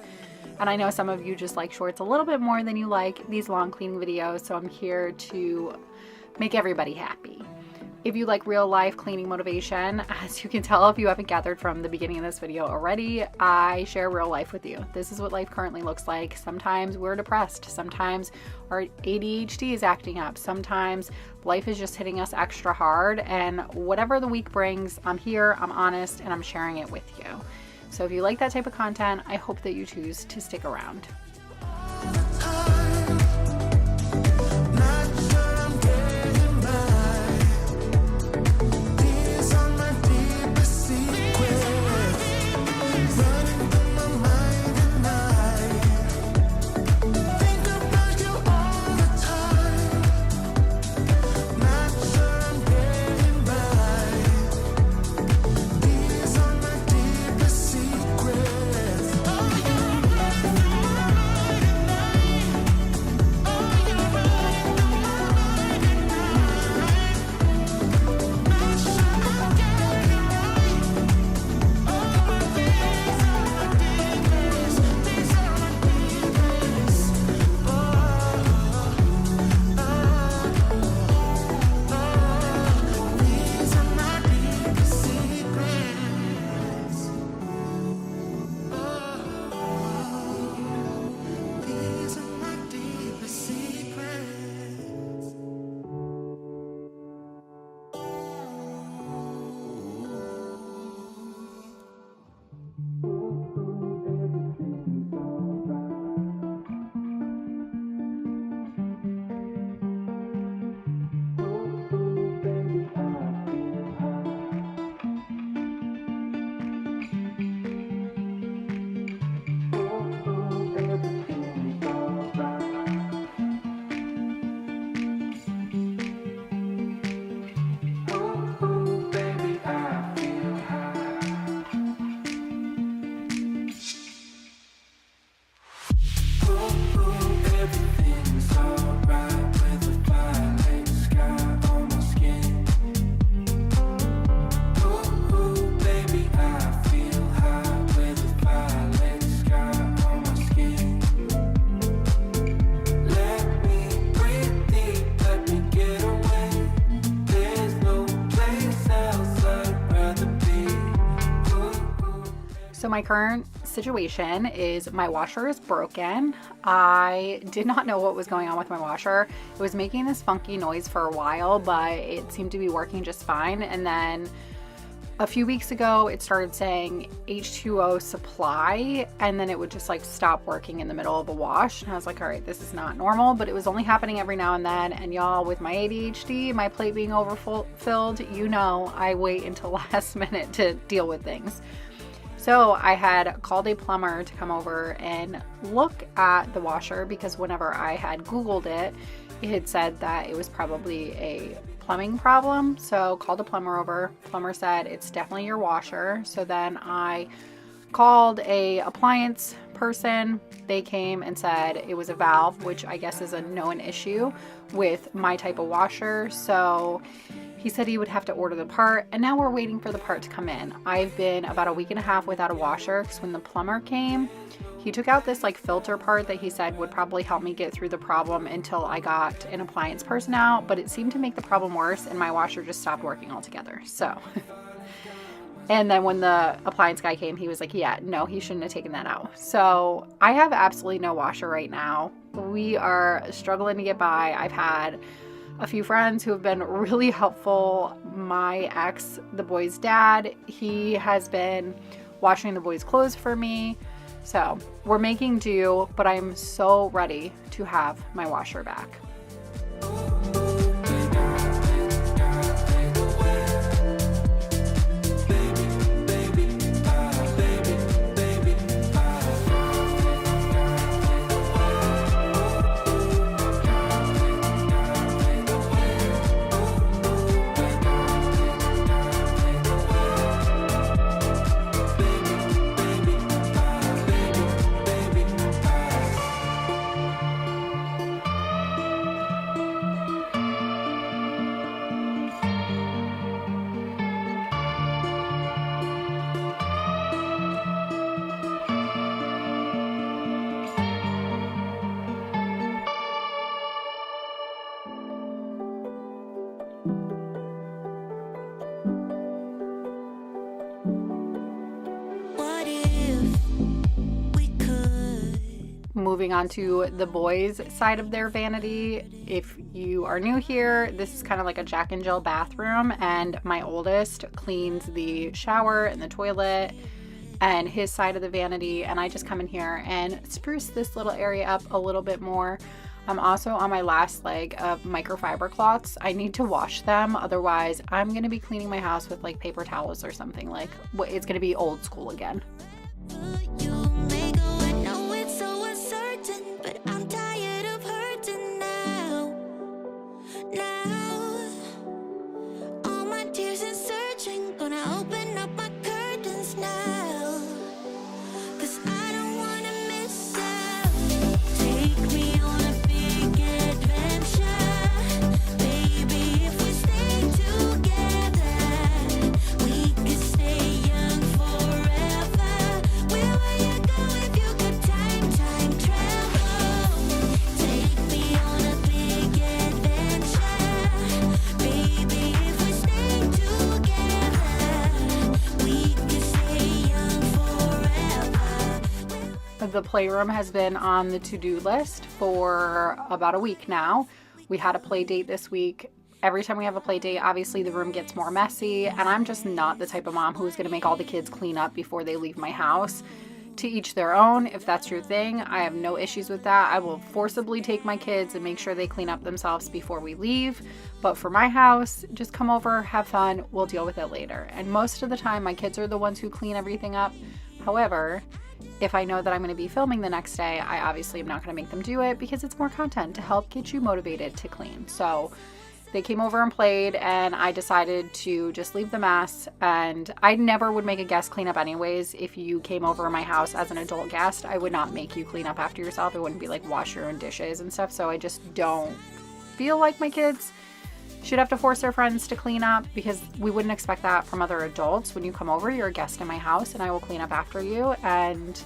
And I know some of you just like shorts a little bit more than you like these long cleaning videos, so I'm here to make everybody happy. If you like real life cleaning motivation, as you can tell if you haven't gathered from the beginning of this video already, I share real life with you. This is what life currently looks like. Sometimes we're depressed, sometimes our ADHD is acting up, sometimes life is just hitting us extra hard, and whatever the week brings, I'm here, I'm honest, and I'm sharing it with you. So if you like that type of content, I hope that you choose to stick around. So my current situation is my washer is broken. I did not know what was going on with my washer. It was making this funky noise for a while, but it seemed to be working just fine. And then a few weeks ago, it started saying H2O supply, and then it would just like stop working in the middle of a wash. And I was like, all right, this is not normal, but it was only happening every now and then. And y'all, with my ADHD, my plate being overfilled, you know, I wait until last minute to deal with things. So I had called a plumber to come over and look at the washer, because whenever I had Googled it, it had said that it was probably a plumbing problem. So called a plumber over. Plumber said it's definitely your washer. So then I called a appliance person. They came and said it was a valve, which I guess is a known issue with my type of washer. So he said he would have to order the part, and now we're waiting for the part to come in. I've been about a week and a half without a washer, because when the plumber came, he took out this like filter part that he said would probably help me get through the problem until I got an appliance person out, but it seemed to make the problem worse, and my washer just stopped working altogether. So and then when the appliance guy came, he was like, yeah, no, he shouldn't have taken that out. So I have absolutely no washer right now. We are struggling to get by. I've had a few friends who have been really helpful. My ex, the boys' dad, he has been washing the boys' clothes for me. So we're making do, but I'm so ready to have my washer back. moving on to the boys' side of their vanity. If you are new here, this is kind of like a Jack and Jill bathroom, and my oldest cleans the shower and the toilet and his side of the vanity, and I just come in here and spruce this little area up a little bit more. I'm also on my last leg of microfiber cloths. I need to wash them, otherwise I'm gonna be cleaning my house with like paper towels or something. Like, it's gonna be old school again. The playroom has been on the to-do list for about a week now. We had a play date this week. Every time we have a play date, obviously the room gets more messy, and I'm just not the type of mom who's going to make all the kids clean up before they leave my house. To each their own. If that's your thing, I have no issues with that. I will forcibly take my kids and make sure they clean up themselves before we leave. But for my house, just come over, have fun, we'll deal with it later. And most of the time, my kids are the ones who clean everything up. However, if I know that I'm going to be filming the next day, I obviously am not going to make them do it because it's more content to help get you motivated to clean. So they came over and played, and I decided to just leave the mess. And I never would make a guest clean up anyways. If you came over to my house as an adult guest, I would not make you clean up after yourself. It wouldn't be like wash your own dishes and stuff. So I just don't feel like my kids should have to force their friends to clean up, because we wouldn't expect that from other adults. When you come over, you're a guest in my house and I will clean up after you, and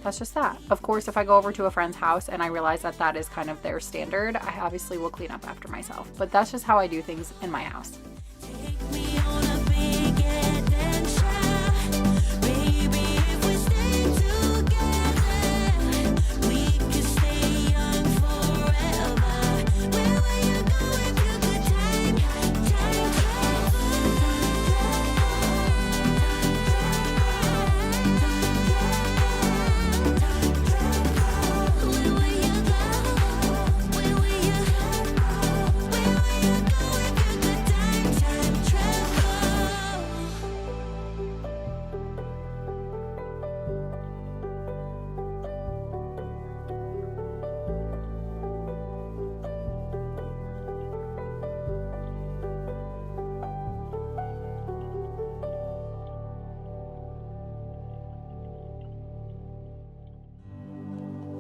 that's just that. Of course, if I go over to a friend's house and I realize that that is kind of their standard, I obviously will clean up after myself. But that's just how I do things in my house. Take me on a big adventure. Baby, if we stay together, we could stay young forever. Where will you go if you could time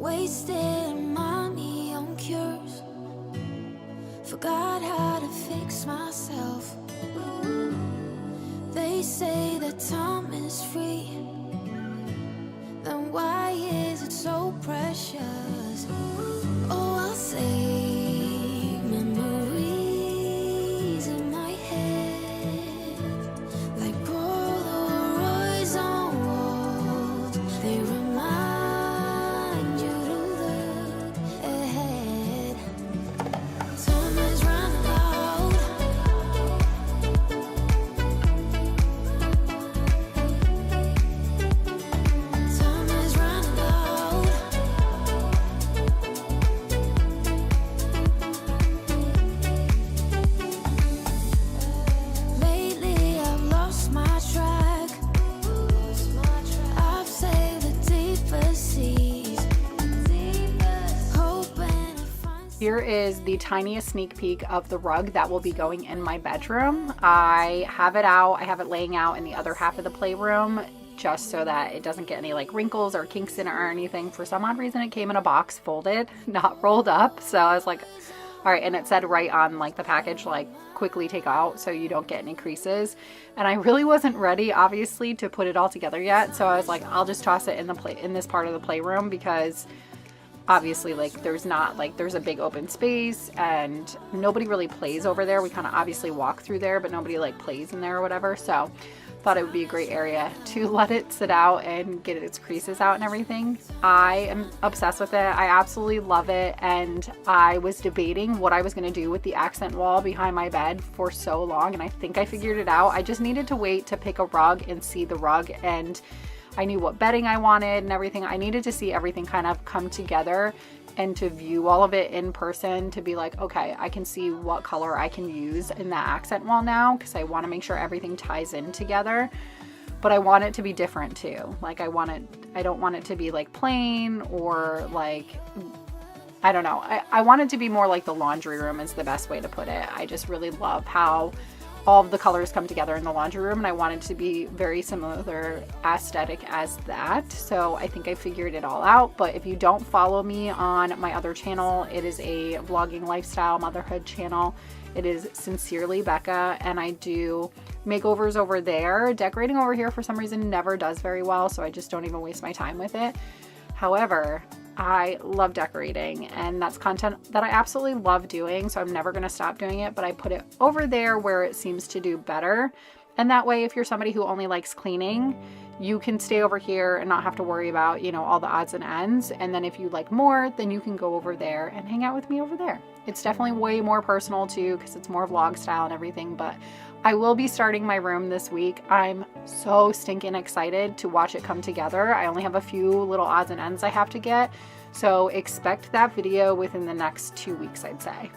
wasted money on cures. Forgot how to fix myself. They say that time is free. Then why is it so precious? Oh, I'll say memories in my head, like Polaroids on walls. They remind you to look ahead. Time is running out. Time is running out. Lately I've lost my track. I've sailed the deepest seas, hoping to find. Here is the tiniest sneak peek of the rug that will be going in my bedroom. I have it out. I have it laying out in the other half of the playroom just so that it doesn't get any like wrinkles or kinks in it or anything. For some odd reason, it came in a box folded, not rolled up. So I was like, all right. And it said right on like the package, like quickly take out so you don't get any creases. And I really wasn't ready, obviously, to put it all together yet. So I was like, I'll just toss it in this part of the playroom, because obviously like there's a big open space and nobody really plays over there. We kind of obviously walk through there, but nobody like plays in there or whatever. So thought it would be a great area to let it sit out and get its creases out and everything. I am obsessed with it. I absolutely love it. And I was debating what I was going to do with the accent wall behind my bed for so long, and I think I figured it out. I just needed to wait to pick a rug and see the rug, and I knew what bedding I wanted and everything. I needed to see everything kind of come together and to view all of it in person to be like, okay, I can see what color I can use in that accent wall now, because I want to make sure everything ties in together. But I want it to be different too. Like I don't want it to be like plain or like, I don't know. I want it to be more like the laundry room is the best way to put it. I just really love how all of the colors come together in the laundry room, and I wanted to be very similar aesthetic as that. So I think I figured it all out. But if you don't follow me on my other channel, it is a vlogging lifestyle motherhood channel. It is Sincerely Becka, and I do makeovers over there. Decorating over here for some reason never does very well, so I just don't even waste my time with it. However, I love decorating, and that's content that I absolutely love doing, so I'm never going to stop doing it, but I put it over there where it seems to do better. And that way, if you're somebody who only likes cleaning, you can stay over here and not have to worry about, you know, all the odds and ends. And then if you like more, then you can go over there and hang out with me over there. It's definitely way more personal too, because it's more vlog style and everything, but I will be starting my room this week. I'm so stinking excited to watch it come together. I only have a few little odds and ends I have to get, so expect that video within the next 2 weeks, I'd say.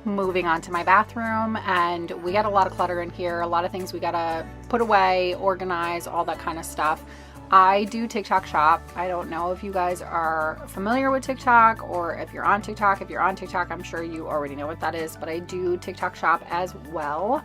Moving on to my bathroom, and we got a lot of clutter in here, a lot of things we gotta put away, organize, all that kind of stuff. I do TikTok shop. I don't know if you guys are familiar with TikTok or if you're on TikTok. If you're on TikTok, I'm sure you already know what that is, but I do TikTok shop as well.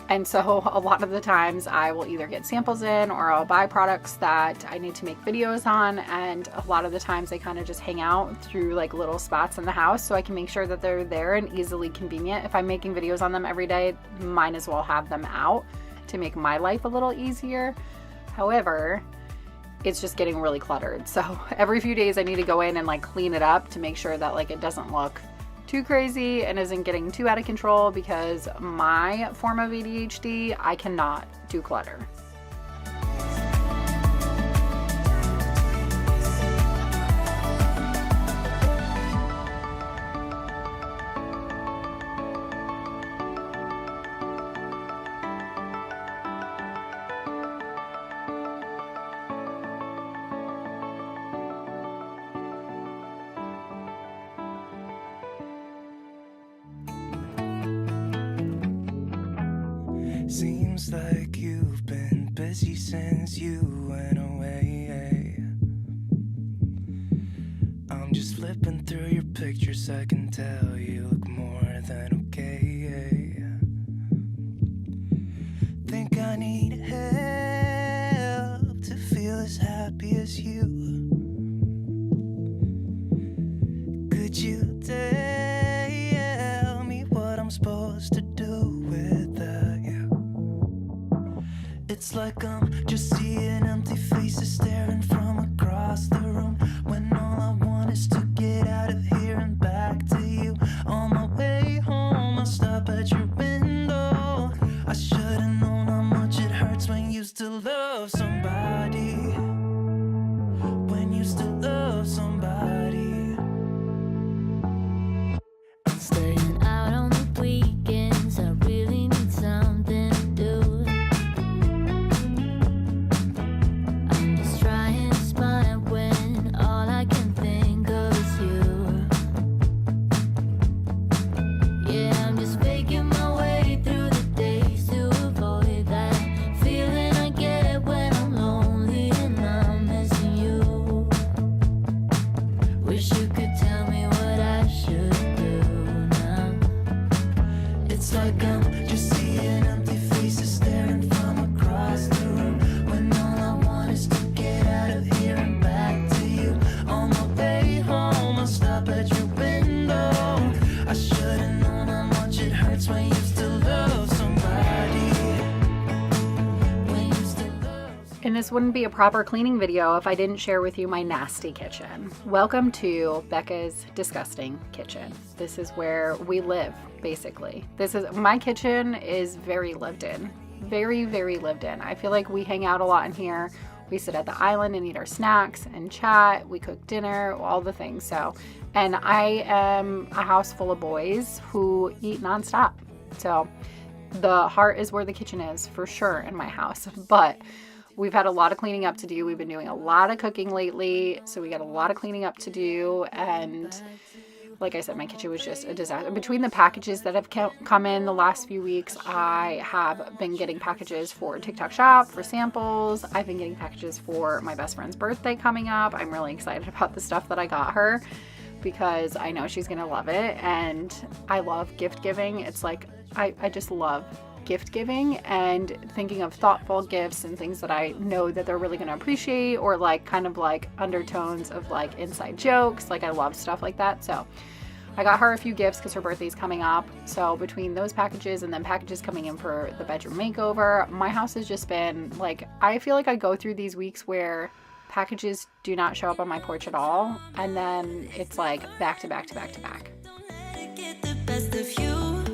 And so a lot of the times I will either get samples in or I'll buy products that I need to make videos on. And a lot of the times they kind of just hang out through like little spots in the house, so I can make sure that they're there and easily convenient. If I'm making videos on them every day, might as well have them out to make my life a little easier. However, it's just getting really cluttered. So every few days I need to go in and like clean it up to make sure that like it doesn't look too crazy and isn't getting too out of control, because my form of ADHD, I cannot do clutter. Seems like you've been busy since you went away. I'm just flipping through your pictures, I can tell you look more than okay. Think I need help to feel as happy as you. Could you tell me what I'm supposed to do without you? It's like I'm just seeing empty faces staring from across the room, when all I want is to get out of here and back to you. On my way home, I'll stop at your window. I should've known how much it hurts when you still love somebody. When you still love somebody. Staying out Wish you could tell me what I should do now. It's like I'm just seeing empty faces staring from across the room, when all I want is to get out of here and back to you. On my way home, I'll stop at your window. I should've known how much it hurts when you still love somebody. When you still love. And this wouldn't be a proper cleaning video if I didn't share with you my nasty kitchen. Welcome to Becca's Disgusting Kitchen. This is where we live, basically. My kitchen is very lived in. Very, very lived in. I feel like we hang out a lot in here. We sit at the island and eat our snacks and chat. We cook dinner, all the things. So, and I am a house full of boys who eat nonstop. So the heart is where the kitchen is for sure in my house. But we've had a lot of cleaning up to do. We've been doing a lot of cooking lately. So we got a lot of cleaning up to do. And like I said, my kitchen was just a disaster. Between the packages that have come in the last few weeks, I have been getting packages for TikTok Shop, for samples. I've been getting packages for my best friend's birthday coming up. I'm really excited about the stuff that I got her because I know she's going to love it. And I love gift giving. It's like, I just love gift giving and thinking of thoughtful gifts and things that I know that they're really going to appreciate, or like kind of like undertones of like inside jokes. Like I love stuff like that. So I got her a few gifts because her birthday's coming up. So between those packages and then packages coming in for the bedroom makeover, my house has just been like, I feel like I go through these weeks where packages do not show up on my porch at all. And then it's like back to back to back to back. Don't let it get the best of you.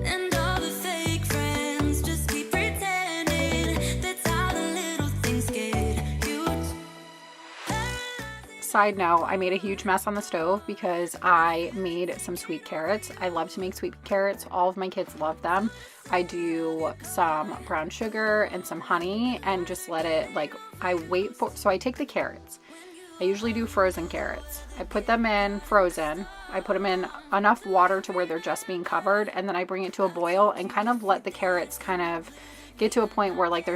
And all the fake friends just keep pretending. That's how the little things get huge. Side note, I made a huge mess on the stove because I made some sweet carrots. I love to make sweet carrots. All of my kids love them. I do some brown sugar and some honey and just let it so I take the carrots. I usually do frozen carrots. I put them in frozen. I put them in enough water to where they're just being covered, and then I bring it to a boil and kind of let the carrots kind of get to a point where like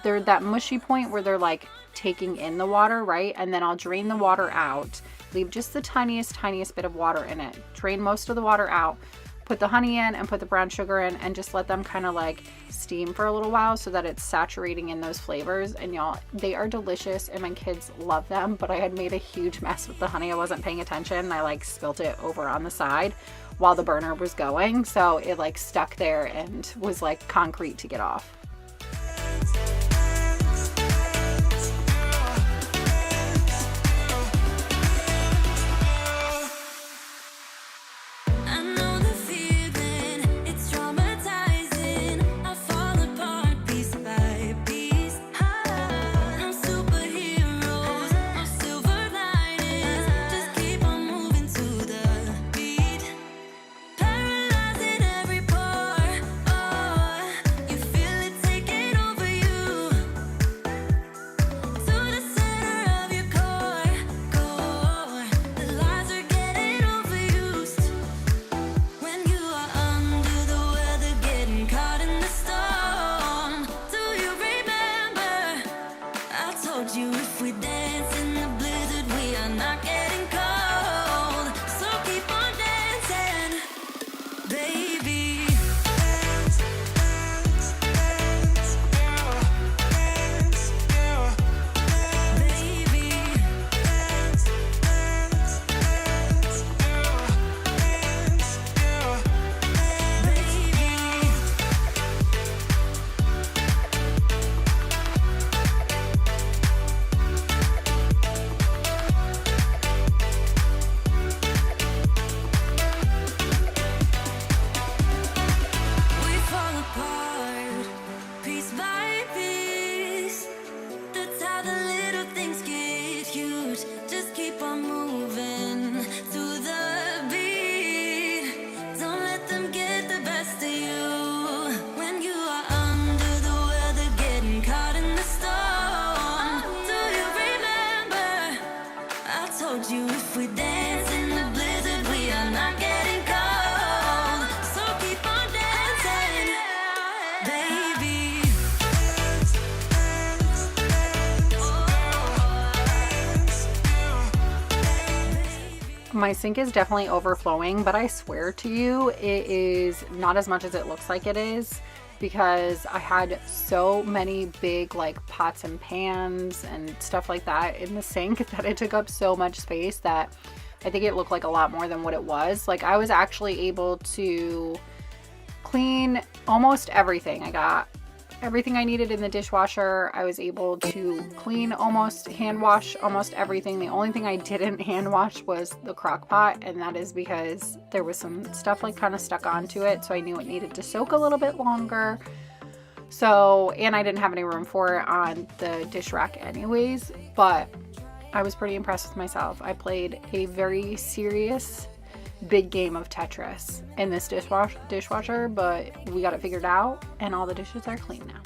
they're that mushy point where they're like taking in the water, right? And then I'll drain the water out, leave just the tiniest bit of water in it, drain most of the water out, put the honey in and put the brown sugar in, and just let them kind of like steam for a little while so that it's saturating in those flavors. And y'all, they are delicious and my kids love them. But I had made a huge mess with the honey. I wasn't paying attention and I like spilt it over on the side while the burner was going, so it like stuck there and was like concrete to get off. I know the feeling, it's traumatizing. I fall apart piece by piece. No superheroes, no silver linings. Just keep on moving to the beat. Paralyzing every pore. Oh, you feel it taking over you. To the center of your core. The lies are getting overused. When you are under the weather, getting caught in the storm. Do you remember? I told you if we dance in the blizzard, we are not getting cold. So keep on dancing, baby. We fall apart, piece by piece. That's how the little things get huge. Just keep on moving to the beat. Don't let them get the best of you. When you are under the weather, getting caught in the storm. Do you remember? I told you if we dance in the blizzard, we are not getting cold. So keep on dancing, baby. My sink is definitely overflowing, but I swear to you, it is not as much as it looks like it is, because I had so many big like pots and pans and stuff like that in the sink that it took up so much space that I think it looked like a lot more than what it was. Like, I was actually able to clean almost everything. I got everything I needed in the dishwasher. I was able to clean hand wash almost everything. The only thing I didn't hand wash was the crock pot, and that is because there was some stuff like kind of stuck onto it, so I knew it needed to soak a little bit longer. So, and I didn't have any room for it on the dish rack anyways, but I was pretty impressed with myself. I played a very serious big game of Tetris in this dishwasher, but we got it figured out and all the dishes are clean now.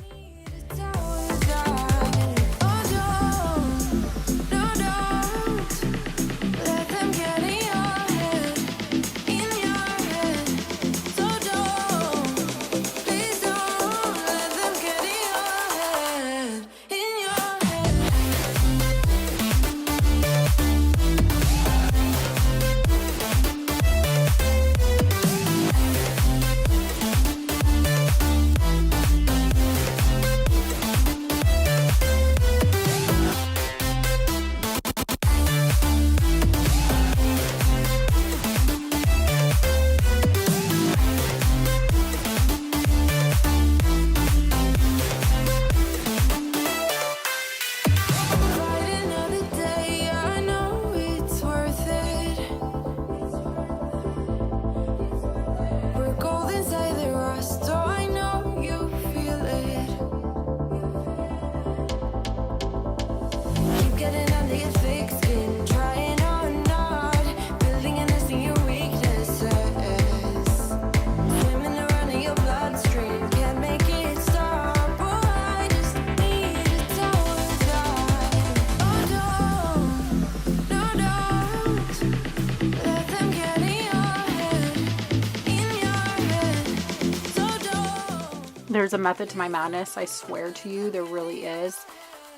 There's a method to my madness, I swear to you, there really is.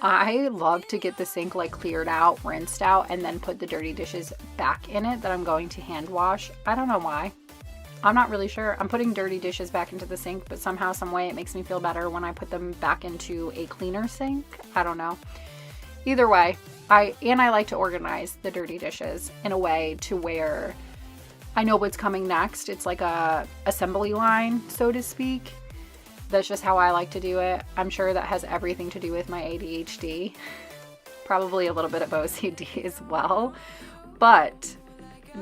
I love to get the sink like cleared out, rinsed out, and then put the dirty dishes back in it that I'm going to hand wash. I don't know why. I'm not really sure. I'm putting dirty dishes back into the sink, but somehow, some way, it makes me feel better when I put them back into a cleaner sink. I don't know. Either way, I like to organize the dirty dishes in a way to where I know what's coming next. It's like a assembly line, so to speak. That's just how I like to do it. I'm sure that has everything to do with my ADHD. Probably a little bit of OCD as well. But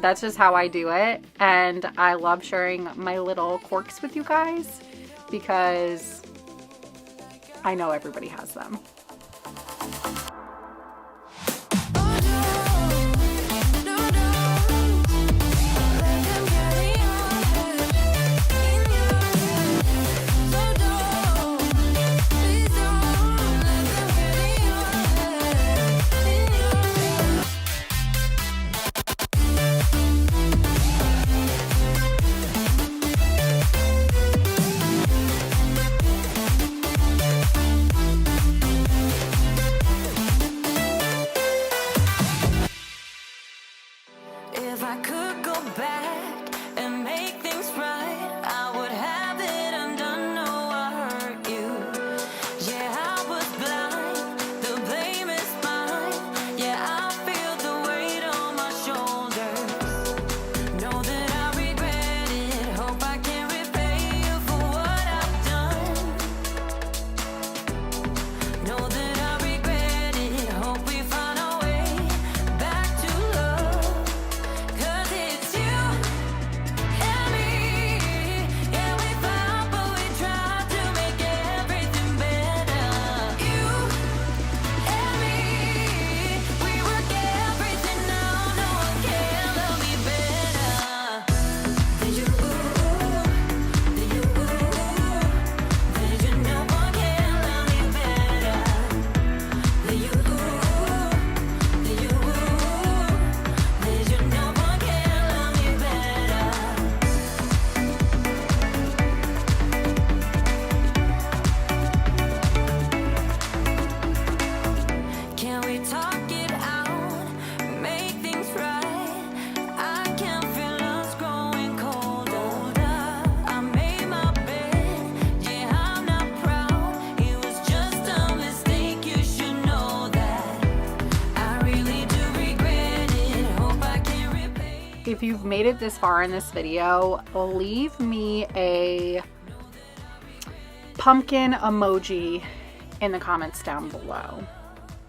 that's just how I do it. And I love sharing my little quirks with you guys because I know everybody has them. if you've made it this far in this video, leave me a pumpkin emoji in the comments down below.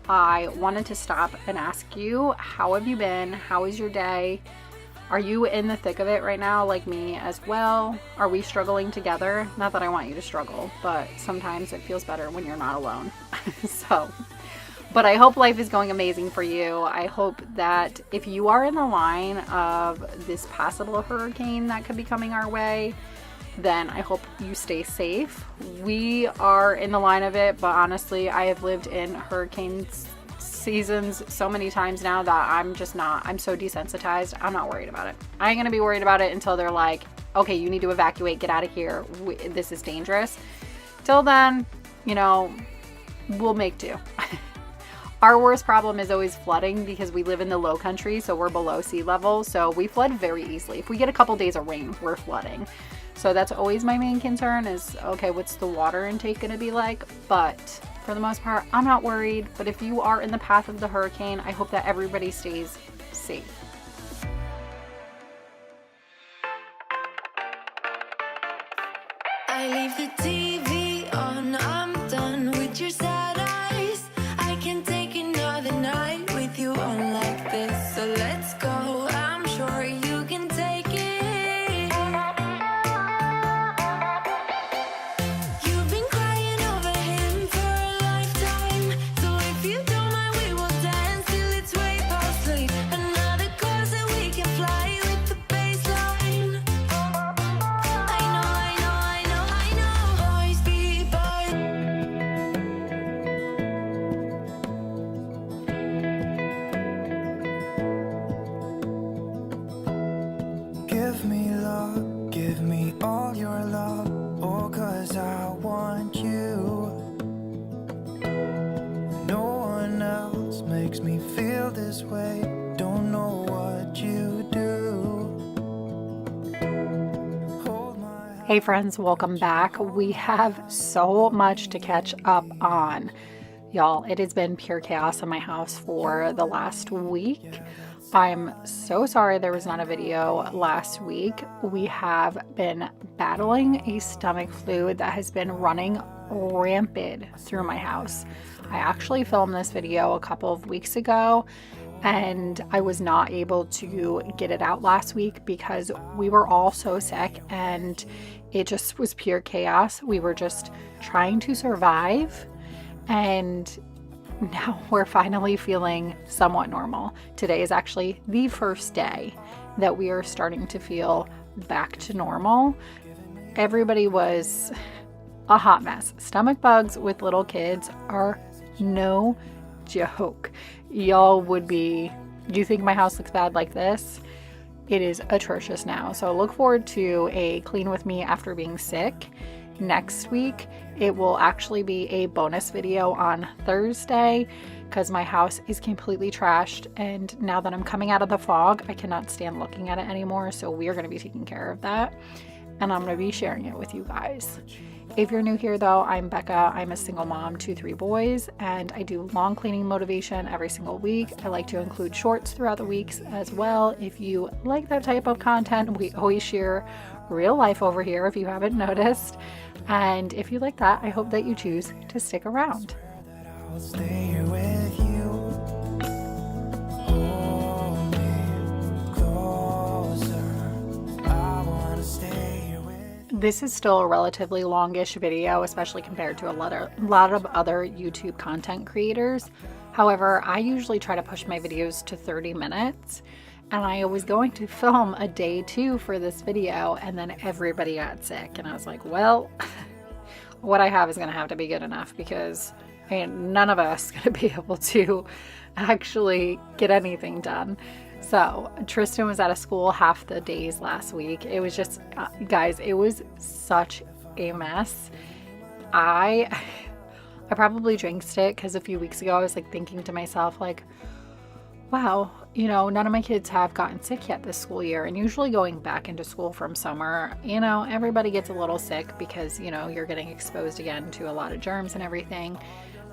I wanted to stop and ask you, how have you been? How is your day? Are you in the thick of it right now like me as well? Are we struggling together? Not that I want you to struggle, but sometimes it feels better when you're not alone. But I hope life is going amazing for you. I hope that if you are in the line of this possible hurricane that could be coming our way, then I hope you stay safe. We are in the line of it, but honestly, I have lived in hurricane seasons so many times now that I'm so desensitized. I'm not worried about it. I ain't gonna be worried about it until they're like, okay, you need to evacuate, get out of here. This is dangerous. Till then, you know, we'll make do. Our worst problem is always flooding because we live in the low country, so we're below sea level, so we flood very easily. If we get a couple days of rain, we're flooding. So that's always my main concern is, okay, what's the water intake gonna be like? But for the most part, I'm not worried. But if you are in the path of the hurricane, I hope that everybody stays safe. I leave the TV on, I'm done with your sad eyes. I can take another night with you on like this. So let's go, I'm sure you can take it. You've been crying over him for a lifetime. So if you don't mind, we will dance till it's way past sleep. Another course that we can fly with the baseline. I know, boys be boys. Give me love, give me all your love, oh, 'cause I want you. No one else makes me feel this way, don't know what you do. Hold my Hey friends, welcome back. We have so much to catch up on. Y'all, it has been pure chaos in my house for the last week. I'm so sorry there was not a video last week. We have been battling a stomach flu that has been running rampant through my house. I actually filmed this video a couple of weeks ago and I was not able to get it out last week because we were all so sick and it just was pure chaos. We were just trying to survive, and now we're finally feeling somewhat normal. Today is actually the first day that we are starting to feel back to normal. Everybody was a hot mess. Stomach bugs with little kids are no joke. Y'all would be, do you think my house looks bad like this? It is atrocious now. So look forward to a clean with me after being sick next week. It will actually be a bonus video on Thursday because my house is completely trashed, and now that I'm coming out of the fog, I cannot stand looking at it anymore. So we are going to be taking care of that, and I'm going to be sharing it with you guys. If you're new here though, I'm Becca. I'm a single mom to 3 boys, and I do long cleaning motivation every single week. I like to include shorts throughout the weeks as well. If you like that type of content, we always share real life over here if you haven't noticed. And if you like that, I hope that you choose to stick around. I'll stay here with you. Hold me closer. I wanna stay here with you. This is still a relatively longish video, especially compared to a lot of other YouTube content creators. However, I usually try to push my videos to 30 minutes. And I was going to film a day 2 for this video, and then everybody got sick. And I was like, well, what I have is going to have to be good enough because none of us going to be able to actually get anything done. So Tristan was out of school half the days last week. It was just, guys, it was such a mess. I probably jinxed it because a few weeks ago I was like thinking to myself like, wow, you know, none of my kids have gotten sick yet this school year. And usually going back into school from summer, you know, everybody gets a little sick because, you know, you're getting exposed again to a lot of germs and everything.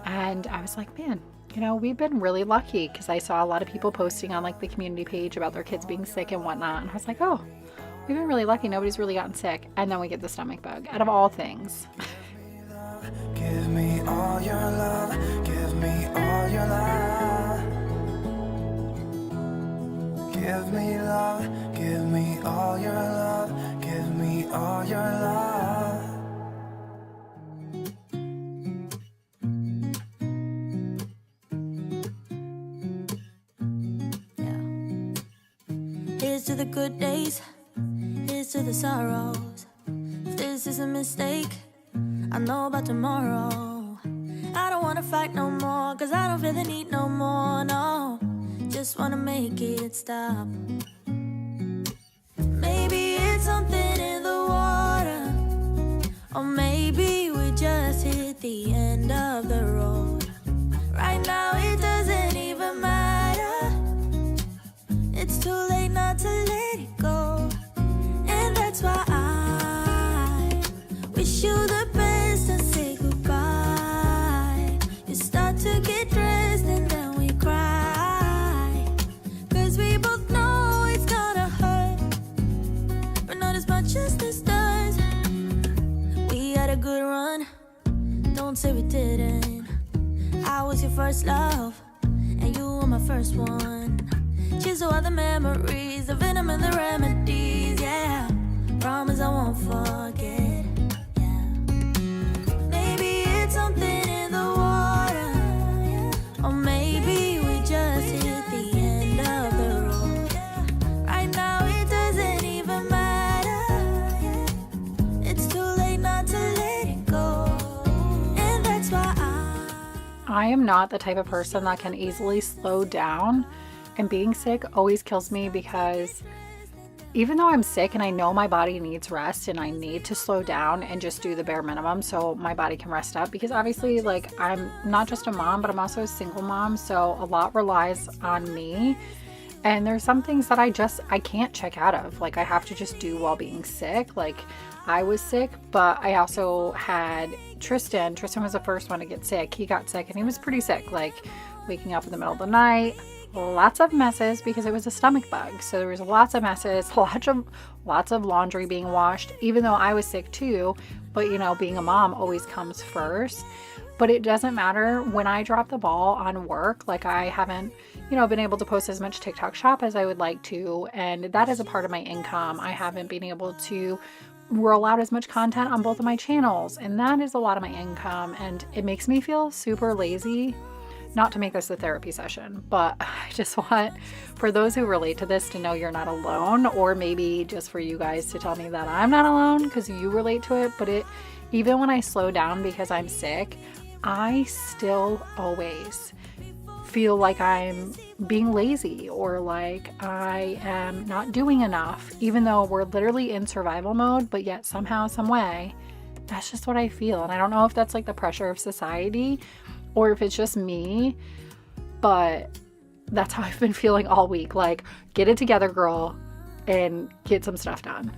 And I was like, man, You know, we've been really lucky because I saw a lot of people posting on like the community page about their kids being sick and whatnot. And I was like, oh, we've been really lucky. Nobody's really gotten sick. And then we get the stomach bug out of all things. Give me all your love, give me all your love. Give me love, give me all your love, give me all your love. Here's to the good days, here's to the sorrows. If this is a mistake, I know about tomorrow. I don't wanna fight no more, cause I don't feel the need no more, no. Just wanna make it stop. Maybe it's something in the water, or maybe we just hit the end of the road. Right now it doesn't even matter. It's too late not to let it go. And that's why I wish you the best and say goodbye. You start to get dressed and then we cry, cause we both know it's gonna hurt, but not as much as this does. We had a good run, don't say we didn't. I was your first love, and you were my first one. Cheers to all the memories, the venom and the remedies, yeah. Promise I won't forget, yeah. Maybe it's something in the water, yeah. Or maybe we just hit the end of the road. Right now it doesn't even matter, yeah. It's too late not to let it go. And that's why I am not the type of person that can easily slow down, and being sick always kills me because even though I'm sick and I know my body needs rest and I need to slow down and just do the bare minimum so my body can rest up, because obviously like I'm not just a mom, but I'm also a single mom, so a lot relies on me. And there's some things that I can't check out of. Like I have to just do while being sick. Like I was sick, but I also had Tristan. Tristan was the first one to get sick. He got sick and he was pretty sick, like waking up in the middle of the night, lots of messes because it was a stomach bug. So there was lots of messes, lots of laundry being washed, even though I was sick too. But you know, being a mom always comes first. But it doesn't matter when I drop the ball on work. Like I haven't, been able to post as much TikTok shop as I would like to. And that is a part of my income. I haven't been able to roll out as much content on both of my channels. And that is a lot of my income. And it makes me feel super lazy. Not to make this a therapy session, but I just want for those who relate to this to know you're not alone, or maybe just for you guys to tell me that I'm not alone because you relate to it. But even when I slow down because I'm sick, I still always feel like I'm being lazy or like I am not doing enough, even though we're literally in survival mode, but yet somehow, some way, that's just what I feel. And I don't know if that's like the pressure of society or if it's just me, but that's how I've been feeling all week. Like, get it together, girl, and get some stuff done.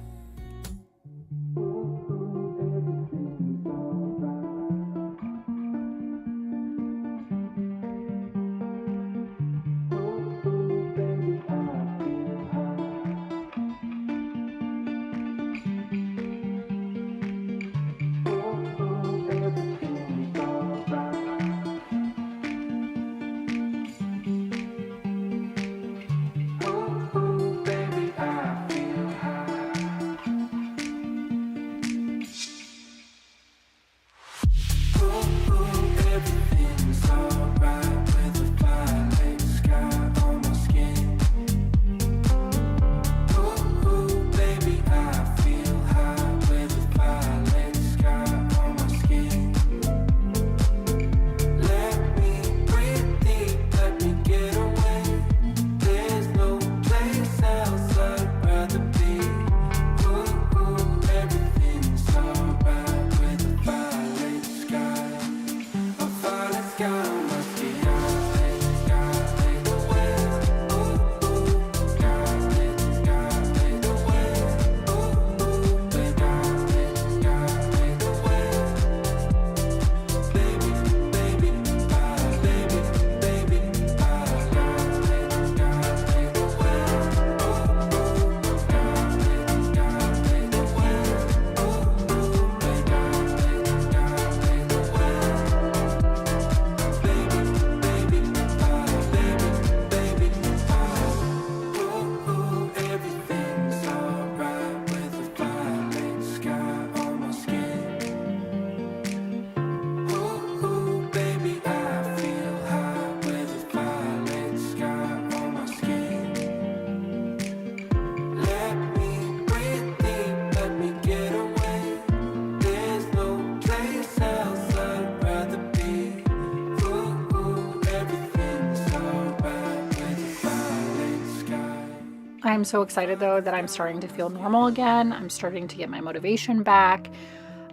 I'm so excited though that I'm starting to feel normal again. I'm starting to get my motivation back.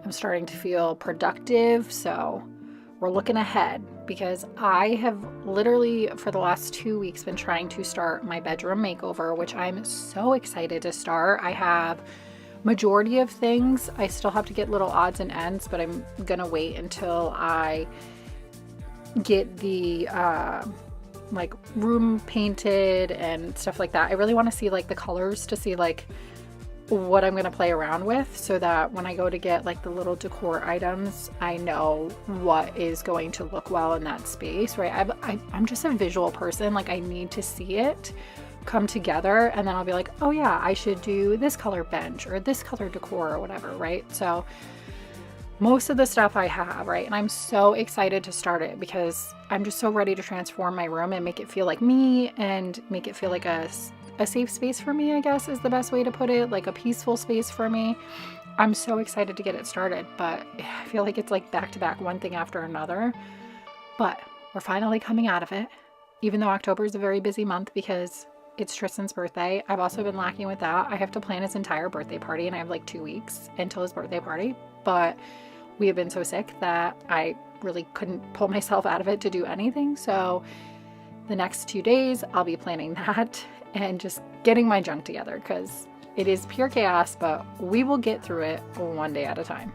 I'm starting to feel productive. So we're looking ahead, because I have literally for the last 2 weeks been trying to start my bedroom makeover, which I'm so excited to start. I have majority of things. I still have to get little odds and ends, but I'm gonna wait until I get the like room painted and stuff like that. I really want to see like the colors to see like what I'm gonna play around with, so that when I go to get like the little decor items, I know what is going to look well in that space, right? I'm just a visual person. Like I need to see it come together, and then I'll be like, oh yeah, I should do this color bench or this color decor or whatever, right? So most of the stuff I have, right? And I'm so excited to start it because I'm just so ready to transform my room and make it feel like me, and make it feel like a safe space for me, I guess is the best way to put it, like a peaceful space for me. I'm so excited to get it started, but I feel like it's like back to back, one thing after another. But we're finally coming out of it, even though October is a very busy month because it's Tristan's birthday. I've also been lacking with that. I have to plan his entire birthday party, and I have like 2 weeks until his birthday party. But we have been so sick that I really couldn't pull myself out of it to do anything. So the next 2 days, I'll be planning that and just getting my junk together, because it is pure chaos, but we will get through it one day at a time.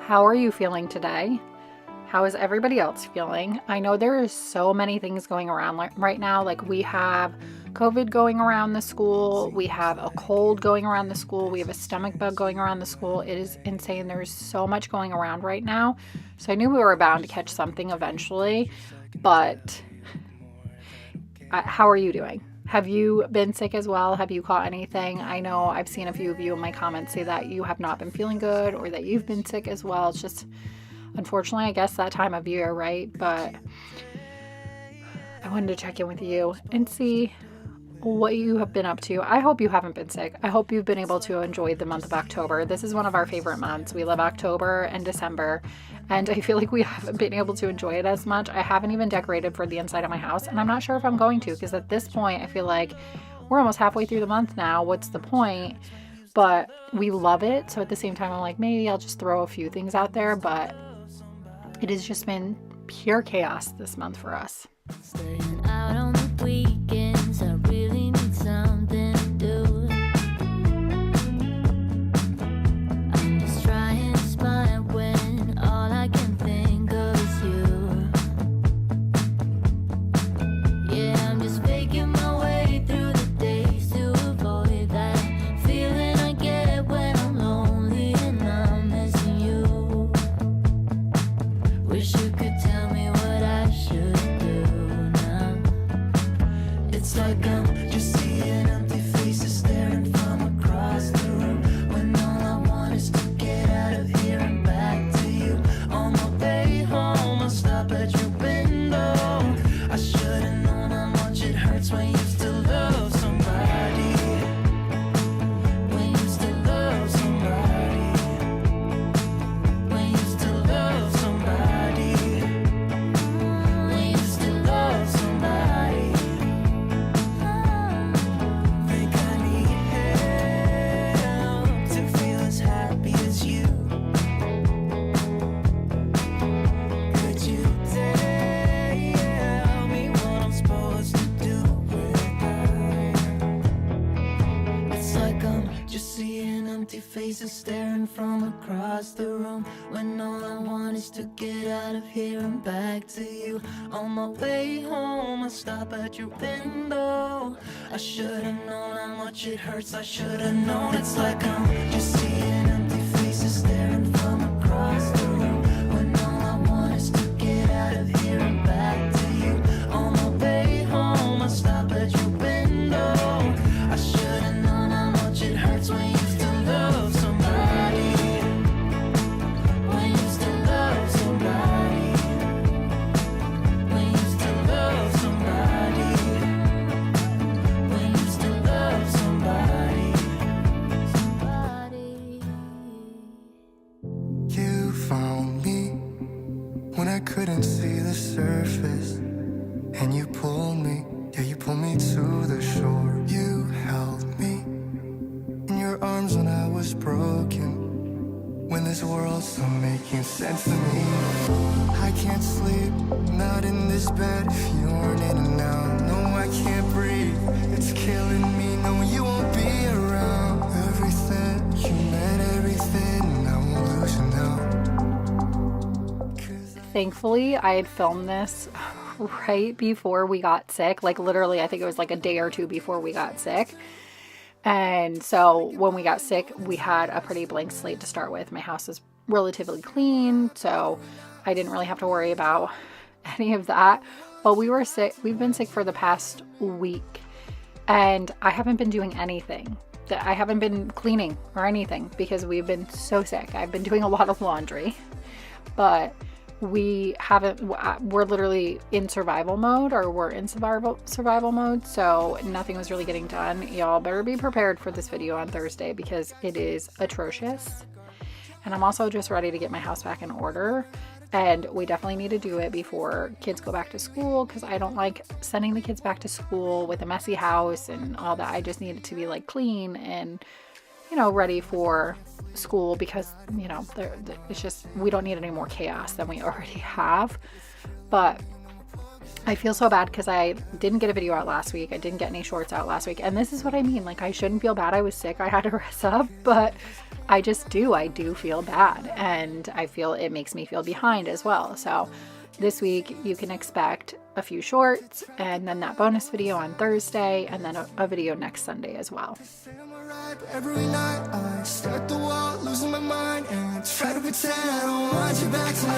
How are you feeling today? How is everybody else feeling? I know there is so many things going around right now. Like we have COVID going around the school. We have a cold going around the school. We have a stomach bug going around the school. It is insane. There's so much going around right now. So I knew we were bound to catch something eventually. But how are you doing? Have you been sick as well? Have you caught anything? I know I've seen a few of you in my comments say that you have not been feeling good or that you've been sick as well. It's just, unfortunately, I guess that time of year, right? But I wanted to check in with you and see what you have been up to. I hope you haven't been sick. I hope you've been able to enjoy the month of October. This is one of our favorite months. We love October and December, and I feel like we haven't been able to enjoy it as much. I haven't even decorated for the inside of my house, and I'm not sure if I'm going to, because at this point I feel like we're almost halfway through the month now. What's the point? But we love it. So at the same time, I'm like, maybe I'll just throw a few things out there, but it has just been pure chaos this month for us. Staying out on the weekends, I really need something to do. I'm just trying to smile when all I can think of is you. Yeah, I'm just faking my way through the days to avoid that feeling I get when I'm lonely and I'm missing you. Wish you could tell me what I should do now. It's like I'm just seeing empty faces staring from across the room, when all I want is to get out of here and back to you. On my way home, I'll stop at your window. I should've known how much it hurts when you still love somebody. When you still love somebody. When you still love somebody. When you still love somebody. Think I need help to feel as happy as you. Could you tell me what I'm supposed to do with that? It's like I'm just seeing empty faces staring from across the room, when all I want is to get out of here and back to you. On my way home, I stop at your window. I should've known how much it hurts. I should've known. It's like I'm just seeing empty faces staring from across the room, when all I want is to get out of here and back to you. On my way home, I stop at your window. I should've known how much it hurts when you still love somebody. When you still love somebody. When you still love somebody. When you still love somebody. You found me when I couldn't see the surface, and you pulled me, yeah, you pulled me to the shore. You held me in your arms when I was broken, when this world stopped making sense to me. I can't sleep, not in this bed if you aren't in and out. No, I can't breathe, it's killing me. No, you won't be around. Everything, you meant everything, I won't lose you now. Thankfully, I had filmed this right before we got sick. Like literally, I think it was like a day or two before we got sick. And so when we got sick, we had a pretty blank slate to start with. My house is relatively clean, so I didn't really have to worry about any of that. But we were sick. We've been sick for the past week, and I haven't been doing anything. I haven't been cleaning or anything because we've been so sick. I've been doing a lot of laundry, but we're literally in survival mode, or we're in survival mode, so nothing was really getting done. Y'all better be prepared for this video on Thursday because it is atrocious. And I'm also just ready to get my house back in order, and we definitely need to do it before kids go back to school, because I don't like sending the kids back to school with a messy house and all that. I just need it to be like clean and, you know, ready for school, because, you know, it's just, we don't need any more chaos than we already have. But I feel so bad because I didn't get a video out last week. I didn't get any shorts out last week. And this is what I mean. Like, I shouldn't feel bad. I was sick. I had to rest up, but I just do. I do feel bad. And I feel it makes me feel behind as well. So this week you can expect a few shorts, and then that bonus video on Thursday, and then a video next Sunday as well. Every night I stare at the wall, losing my mind, and try to pretend I don't want you back to me.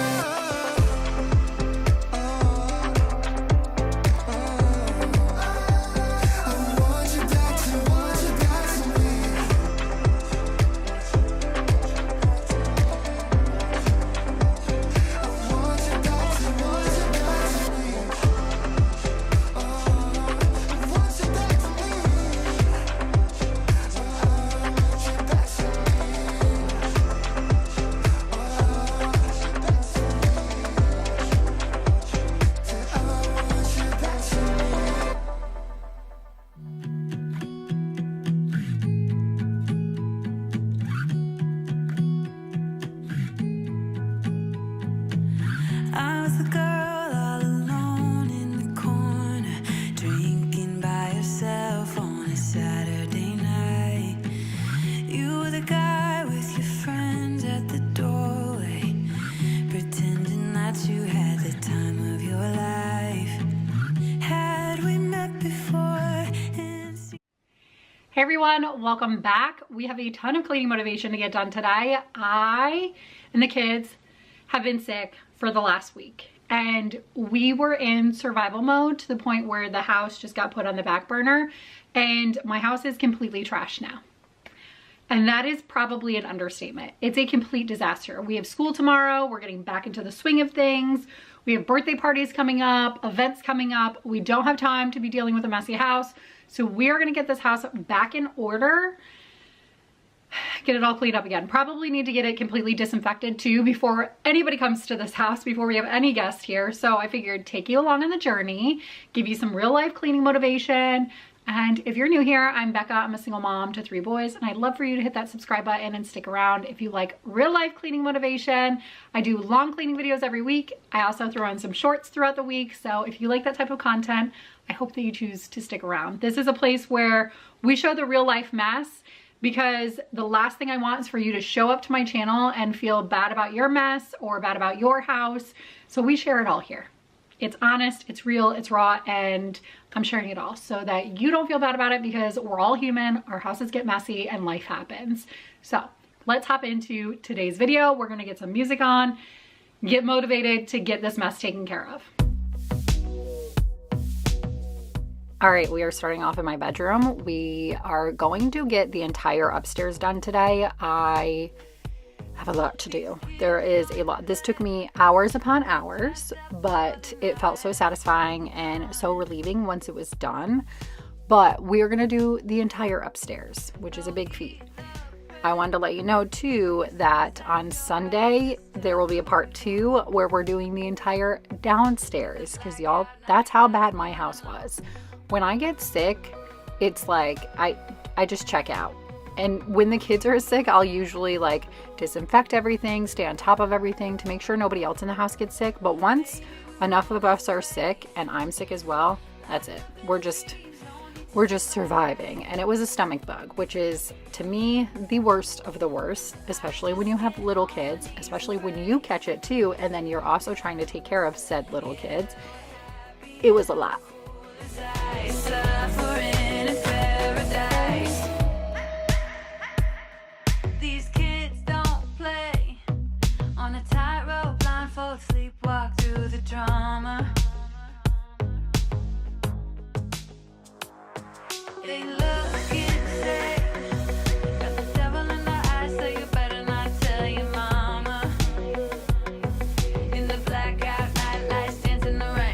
everyone, welcome back. We have a ton of cleaning motivation to get done today. I and the kids have been sick for the last week, and we were in survival mode to the point where the house just got put on the back burner, and my house is completely trashed now. And that is probably an understatement. It's a complete disaster. We have school tomorrow. We're getting back into the swing of things. We have birthday parties coming up, events coming up. We don't have time to be dealing with a messy house. So we are gonna get this house back in order, get it all cleaned up again. Probably need to get it completely disinfected too before anybody comes to this house, before we have any guests here. So I figured take you along on the journey, give you some real life cleaning motivation. And if you're new here, I'm Becca. I'm a single mom to 3 boys, and I'd love for you to hit that subscribe button and stick around if you like real life cleaning motivation. I do long cleaning videos every week. I also throw in some shorts throughout the week. So if you like that type of content, I hope that you choose to stick around. This is a place where we show the real life mess, because the last thing I want is for you to show up to my channel and feel bad about your mess or bad about your house. So we share it all here. It's honest, it's real, it's raw, and I'm sharing it all so that you don't feel bad about it, because we're all human, our houses get messy, and life happens. So let's hop into today's video. We're gonna get some music on, get motivated to get this mess taken care of. All right, we are starting off in my bedroom. We are going to get the entire upstairs done today. I have a lot to do. There is a lot. This took me hours upon hours, but it felt so satisfying and so relieving once it was done. But we are gonna do the entire upstairs, which is a big feat. I wanted to let you know too that on Sunday there will be a part 2 where we're doing the entire downstairs, because y'all, that's how bad my house was. When I get sick, it's like I just check out. And when the kids are sick, I'll usually like disinfect everything, stay on top of everything to make sure nobody else in the house gets sick. But once enough of us are sick and I'm sick as well, that's it. We're just surviving. And it was a stomach bug, which is to me the worst of the worst, especially when you have little kids, especially when you catch it too, and then you're also trying to take care of said little kids. It was a lot. These kids don't play on a tightrope, blindfold, sleepwalk through the drama. They look insane, got the devil in their eyes, so you better not tell your mama. In the blackout night lights, dance in the rain.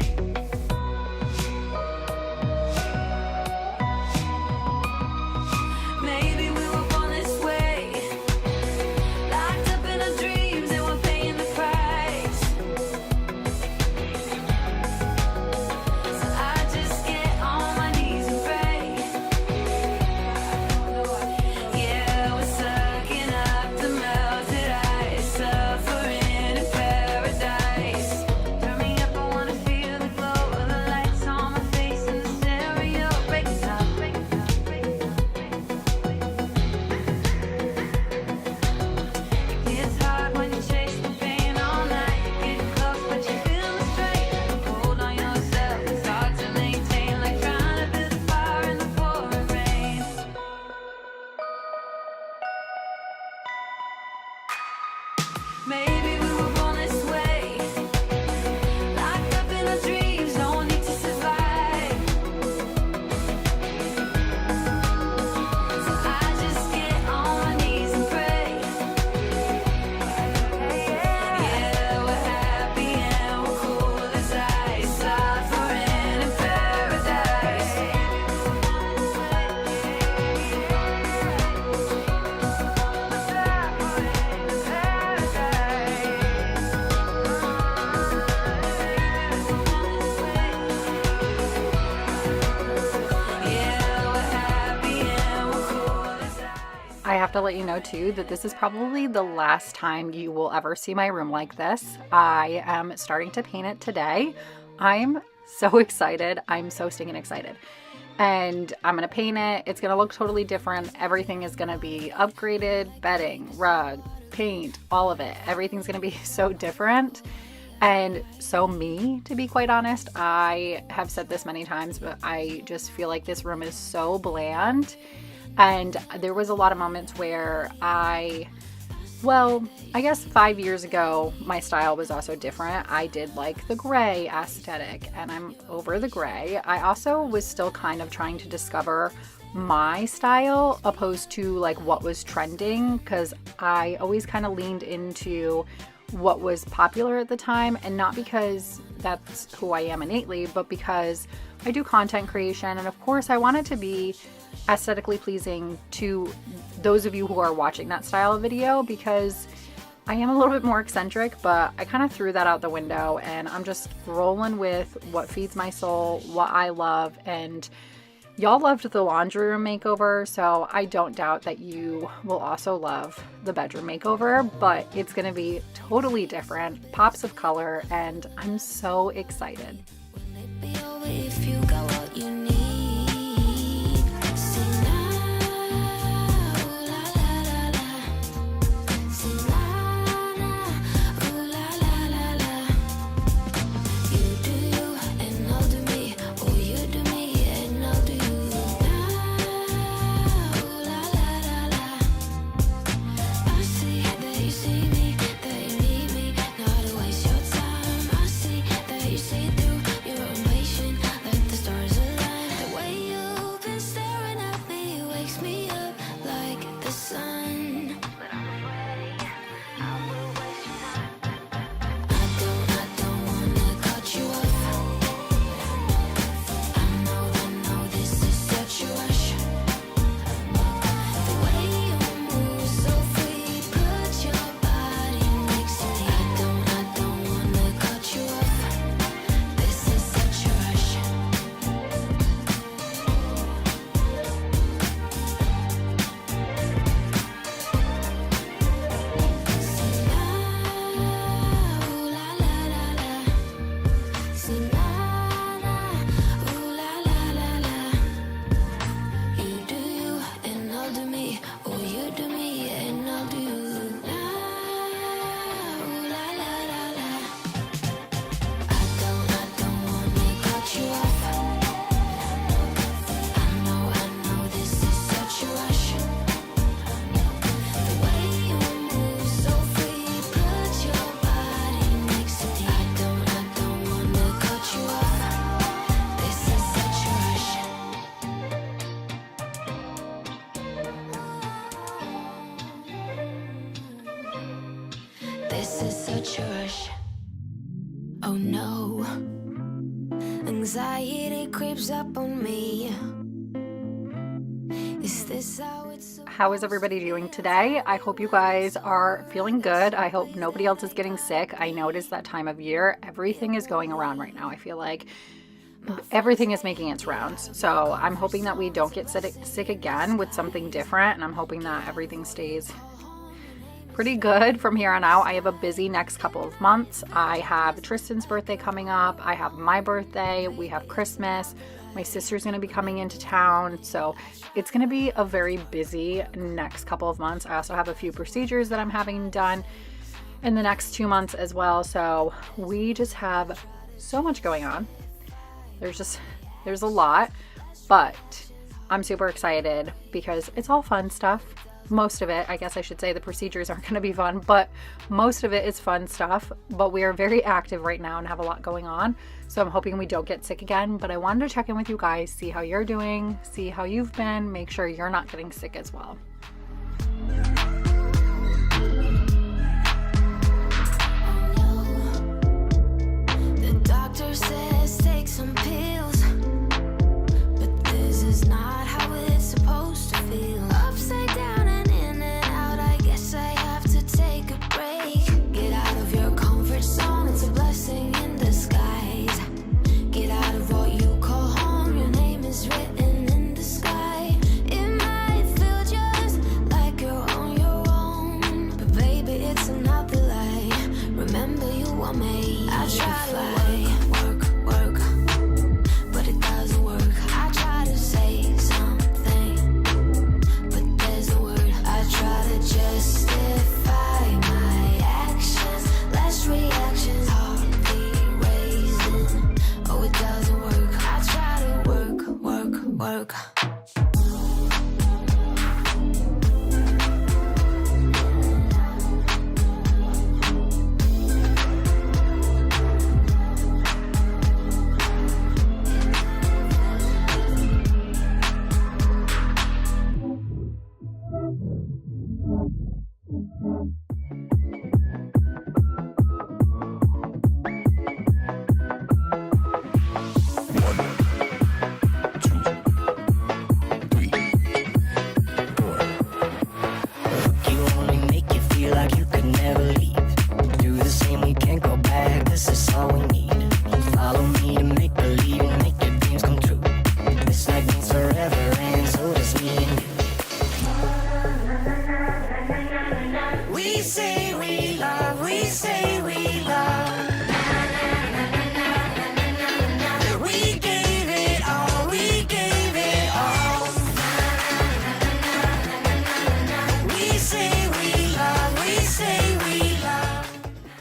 Maybe we were born this way, locked up in our dreams and we're paying the price. So I just get on my knees and pray. Yeah, we're sucking up the melted ice, suffering in paradise. Turn me up, I wanna feel the glow of the lights on my face and the stereo. Break it up, break it up, break it up. It's hard when you chase the pain all night. You're getting close, but you feel the strain. Hold on yourself, it's hard to maintain, like trying to build a fire in the pouring rain. Maybe we were born this way, locked up in our dreams, no need to survive. So I just get on my knees and pray. Yeah, we're happy and we're cool as ice, suffering in paradise. Yeah, we're happy and we're cool as ice. I have to let you know too that this is probably the last time you will ever see my room like this. I am starting to paint it today. I'm so excited. I'm so stinking excited. And I'm going to paint it. It's going to look totally different. Everything is going to be upgraded, bedding, rug, paint, all of it. Everything's going to be so different. And so me, to be quite honest. I have said this many times, but I just feel like this room is so bland And there was a lot of moments where I guess 5 years ago, my style was also different. I did like the gray aesthetic, and I'm over the gray. I also was still kind of trying to discover my style opposed to like what was trending, because I always kind of leaned into what was popular at the time, and not because that's who I am innately, but because I do content creation, and of course I want it to be aesthetically pleasing to those of you who are watching that style of video, because I am a little bit more eccentric, but I kind of threw that out the window and I'm just rolling with what feeds my soul, what I love. And y'all loved the laundry room makeover, so I don't doubt that you will also love the bedroom makeover, but it's going to be totally different, pops of color, and I'm so excited. If you got what you need. This is such a rush. Oh no, anxiety creeps up on me. Is this how it's? How is everybody doing today? I hope you guys are feeling good. I hope nobody else is getting sick. I know it is that time of year. Everything is going around right now. I feel like everything is making its rounds. So I'm hoping that we don't get sick again with something different. And I'm hoping that everything stays pretty good from here on out. I have a busy next couple of months. I have Tristan's birthday coming up. I have my birthday. We have Christmas. My sister's going to be coming into town. So it's going to be a very busy next couple of months. I also have a few procedures that I'm having done in the next 2 months as well. So we just have so much going on. There's a lot, but I'm super excited because it's all fun stuff. Most of it, I guess I should say, the procedures aren't going to be fun, but most of it is fun stuff. But we are very active right now and have a lot going on. So I'm hoping we don't get sick again. But I wanted to check in with you guys, see how you're doing, see how you've been, make sure you're not getting sick as well. The doctor says take some pills, but this is not how it's supposed to feel. Upside down and in and out, I guess I have to take a break. Get out of your comfort zone, it's a blessing in disguise. Get out of what you call home, your name is written in the sky. It might feel just like you're on your own, but baby, it's another lie. Remember, you were made. I try to work, but it doesn't work. I try to say something, but there's a word. I try to justify my actions. Less reactions, heartbeat raising. Oh, it doesn't work. I try to work.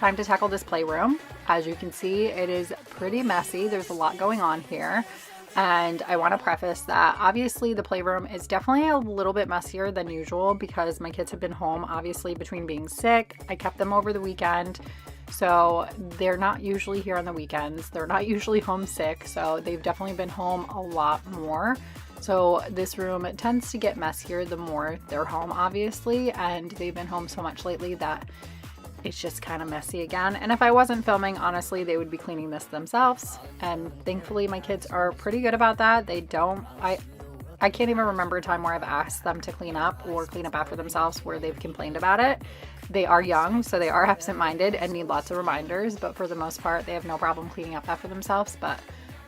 time to tackle this playroom. As you can see, it is pretty messy. There's a lot going on here. And I want to preface that obviously the playroom is definitely a little bit messier than usual because my kids have been home, obviously, between being sick. I kept them over the weekend. So they're not usually here on the weekends. They're not usually homesick. So they've definitely been home a lot more. So this room tends to get messier the more they're home, obviously. And they've been home so much lately that it's just kind of messy again. And if I wasn't filming, honestly, they would be cleaning this themselves. And thankfully my kids are pretty good about that. They don't, I can't even remember a time where I've asked them to clean up or clean up after themselves where they've complained about it. They are young, so they are absent-minded and need lots of reminders, but for the most part, they have no problem cleaning up after themselves. But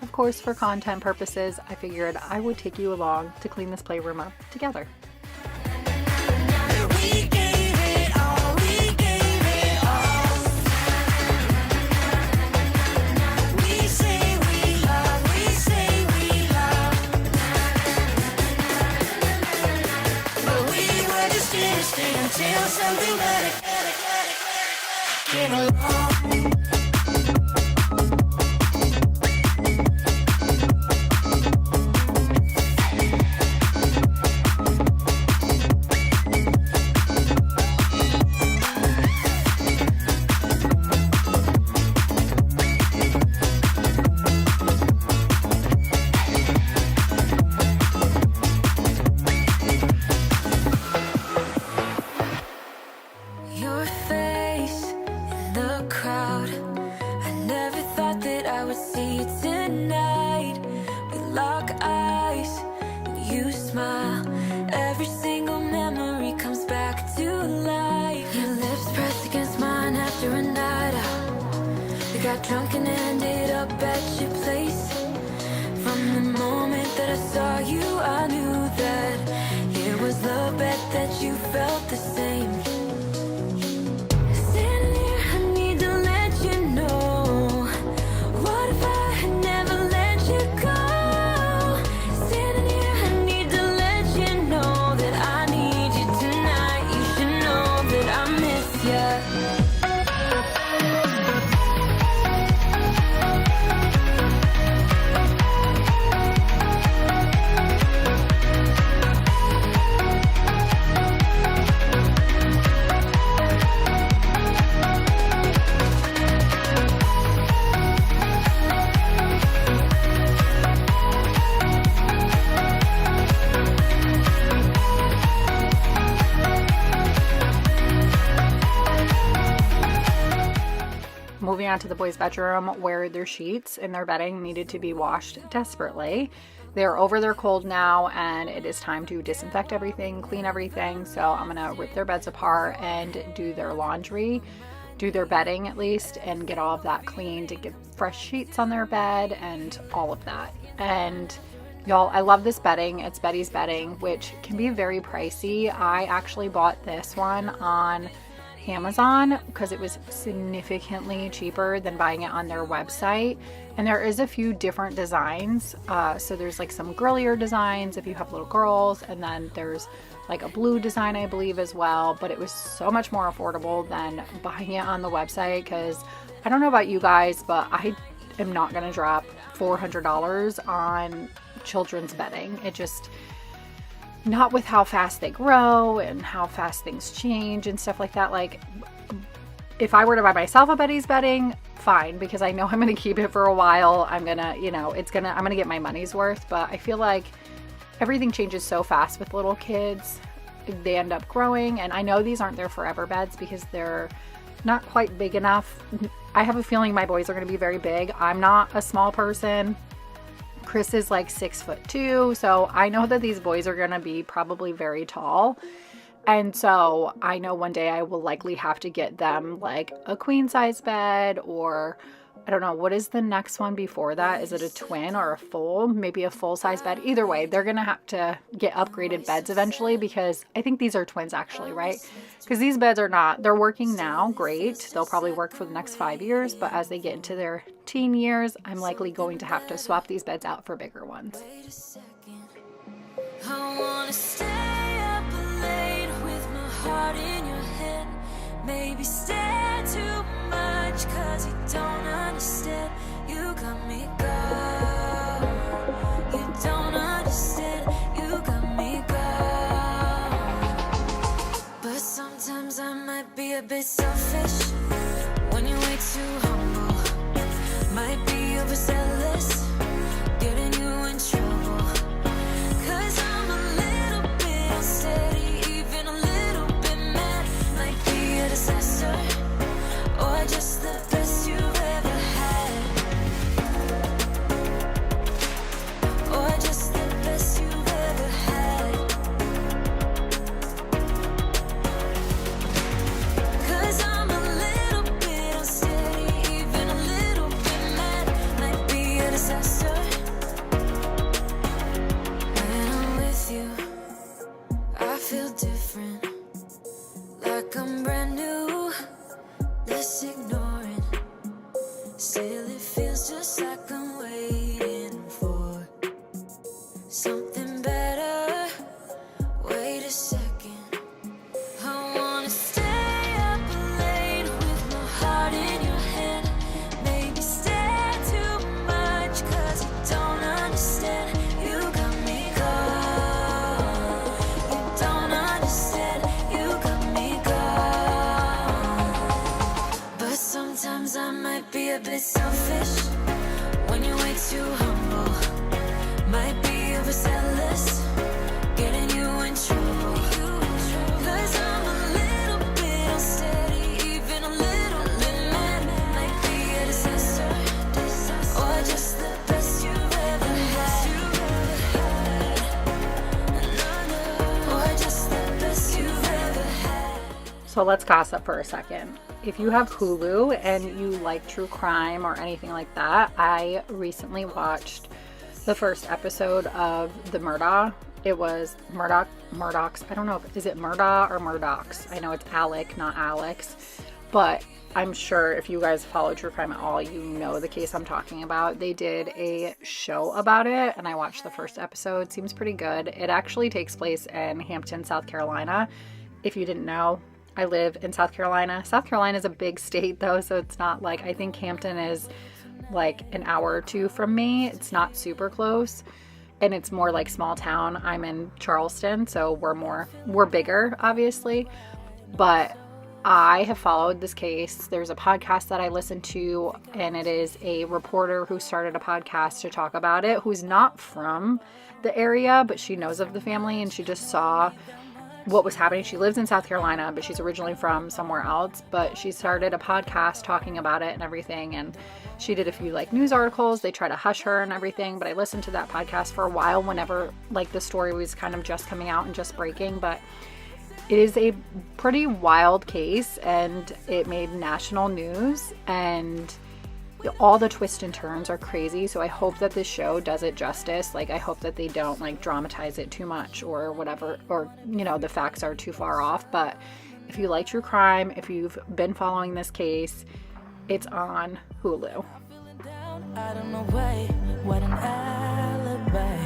of course, for content purposes, I figured I would take you along to clean this playroom up together. Until something better came along. Your face in the crowd. I never thought that I would see you tonight. We lock eyes and you smile. Every single memory comes back to life. Your lips pressed against mine after a night out. We got drunk and ended up at your place. From the moment that I saw you, I knew that it was love, bet that you felt the same. Moving on to the boys' bedroom where their sheets and their bedding needed to be washed desperately. They're over their cold now and it is time to disinfect everything, clean everything. So I'm gonna rip their beds apart and do their laundry, do their bedding at least, and get all of that cleaned to get fresh sheets on their bed and all of that. And y'all, I love this bedding. It's Betty's bedding, which can be very pricey. I actually bought this one on Amazon because it was significantly cheaper than buying it on their website. And there is a few different designs. So there's like some girlier designs if you have little girls, and then there's like a blue design, I believe, as well. But it was so much more affordable than buying it on the website because I don't know about you guys, but I am not going to drop $400 on children's bedding. It just, not with how fast they grow and how fast things change and stuff like that. Like, if I were to buy myself a Betty's bedding, fine, because I know I'm going to keep it for a while. I'm going to, I'm going to get my money's worth. But I feel like everything changes so fast with little kids. They end up growing. And I know these aren't their forever beds because they're not quite big enough. I have a feeling my boys are going to be very big. I'm not a small person. Chris is like 6'2", so I know that these boys are gonna be probably very tall, and so I know one day I will likely have to get them like a queen size bed, or I don't know, what is the next one before that? Is it a twin or a full? Maybe a full size bed. Either way, they're gonna have to get upgraded beds eventually, because I think these are twins actually, right? Because these beds are not, they're working now, great. They'll probably work for the next 5 years, but as they get into their teen years, I'm likely going to have to swap these beds out for bigger ones. Wait a second. I wanna stay up late with my heart in your head. Maybe stare too much, cause you don't understand. You got me gone. You don't understand. You got me gone. But sometimes I might be a bit selfish when you're way too humble. Might be overzealous, getting you in trouble. Cause I'm a little bit unsteady, even a little bit mad. Might be a disaster, or just the best you've ever had. Or just the best you've ever had. Cause I'm a little bit unsteady, even a little bit mad. Might be a disaster. When I'm with you, I feel different, like I'm brand new, less ignoring. Still it feels just like I'm waiting for something better. Wait a second, I wanna stay up late with my heart in your hand. Maybe stare too much, cause you don't understand. You got me gone. You don't understand. You got me gone. But sometimes I might be a bit selfish when you're way too humble. Might be overzealous, getting you in trouble. Cause I'm a little bit unsteady, even a little bit mad. Might be a disaster, or just the best you've ever had. Or just the best you've ever had. So let's gossip for a second. If you have Hulu and you like true crime or anything like that, I recently watched the first episode of The Murdaugh. It was Murdoch's. I don't know is it Murdaugh or Murdoch's. I know it's Alec, not Alex. But I'm sure if you guys follow true crime at all, you know the case I'm talking about. They did a show about it, and I watched the first episode. Seems pretty good. It actually takes place in Hampton, South Carolina. If you didn't know, I live in South Carolina. South Carolina is a big state, though, so it's not like, I think Hampton is like an hour or two from me. It's not super close, and it's more like small town. I'm in Charleston, so we're bigger, obviously, but I have followed this case. There's a podcast that I listen to, and it is a reporter who started a podcast to talk about it, who's not from the area, but she knows of the family, and she just saw what was happening. She lives in South Carolina, but she's originally from somewhere else, but she started a podcast talking about it and everything, and she did a few like news articles. They try to hush her and everything, but I listened to that podcast for a while whenever like the story was kind of just coming out and just breaking. But it is a pretty wild case, and it made national news, and all the twists and turns are crazy. So I hope that this show does it justice. Like, I hope that they don't like dramatize it too much or whatever, or, you know, the facts are too far off. But if you like true crime, if you've been following this case, it's on Hulu. I don't know why, what an alibi,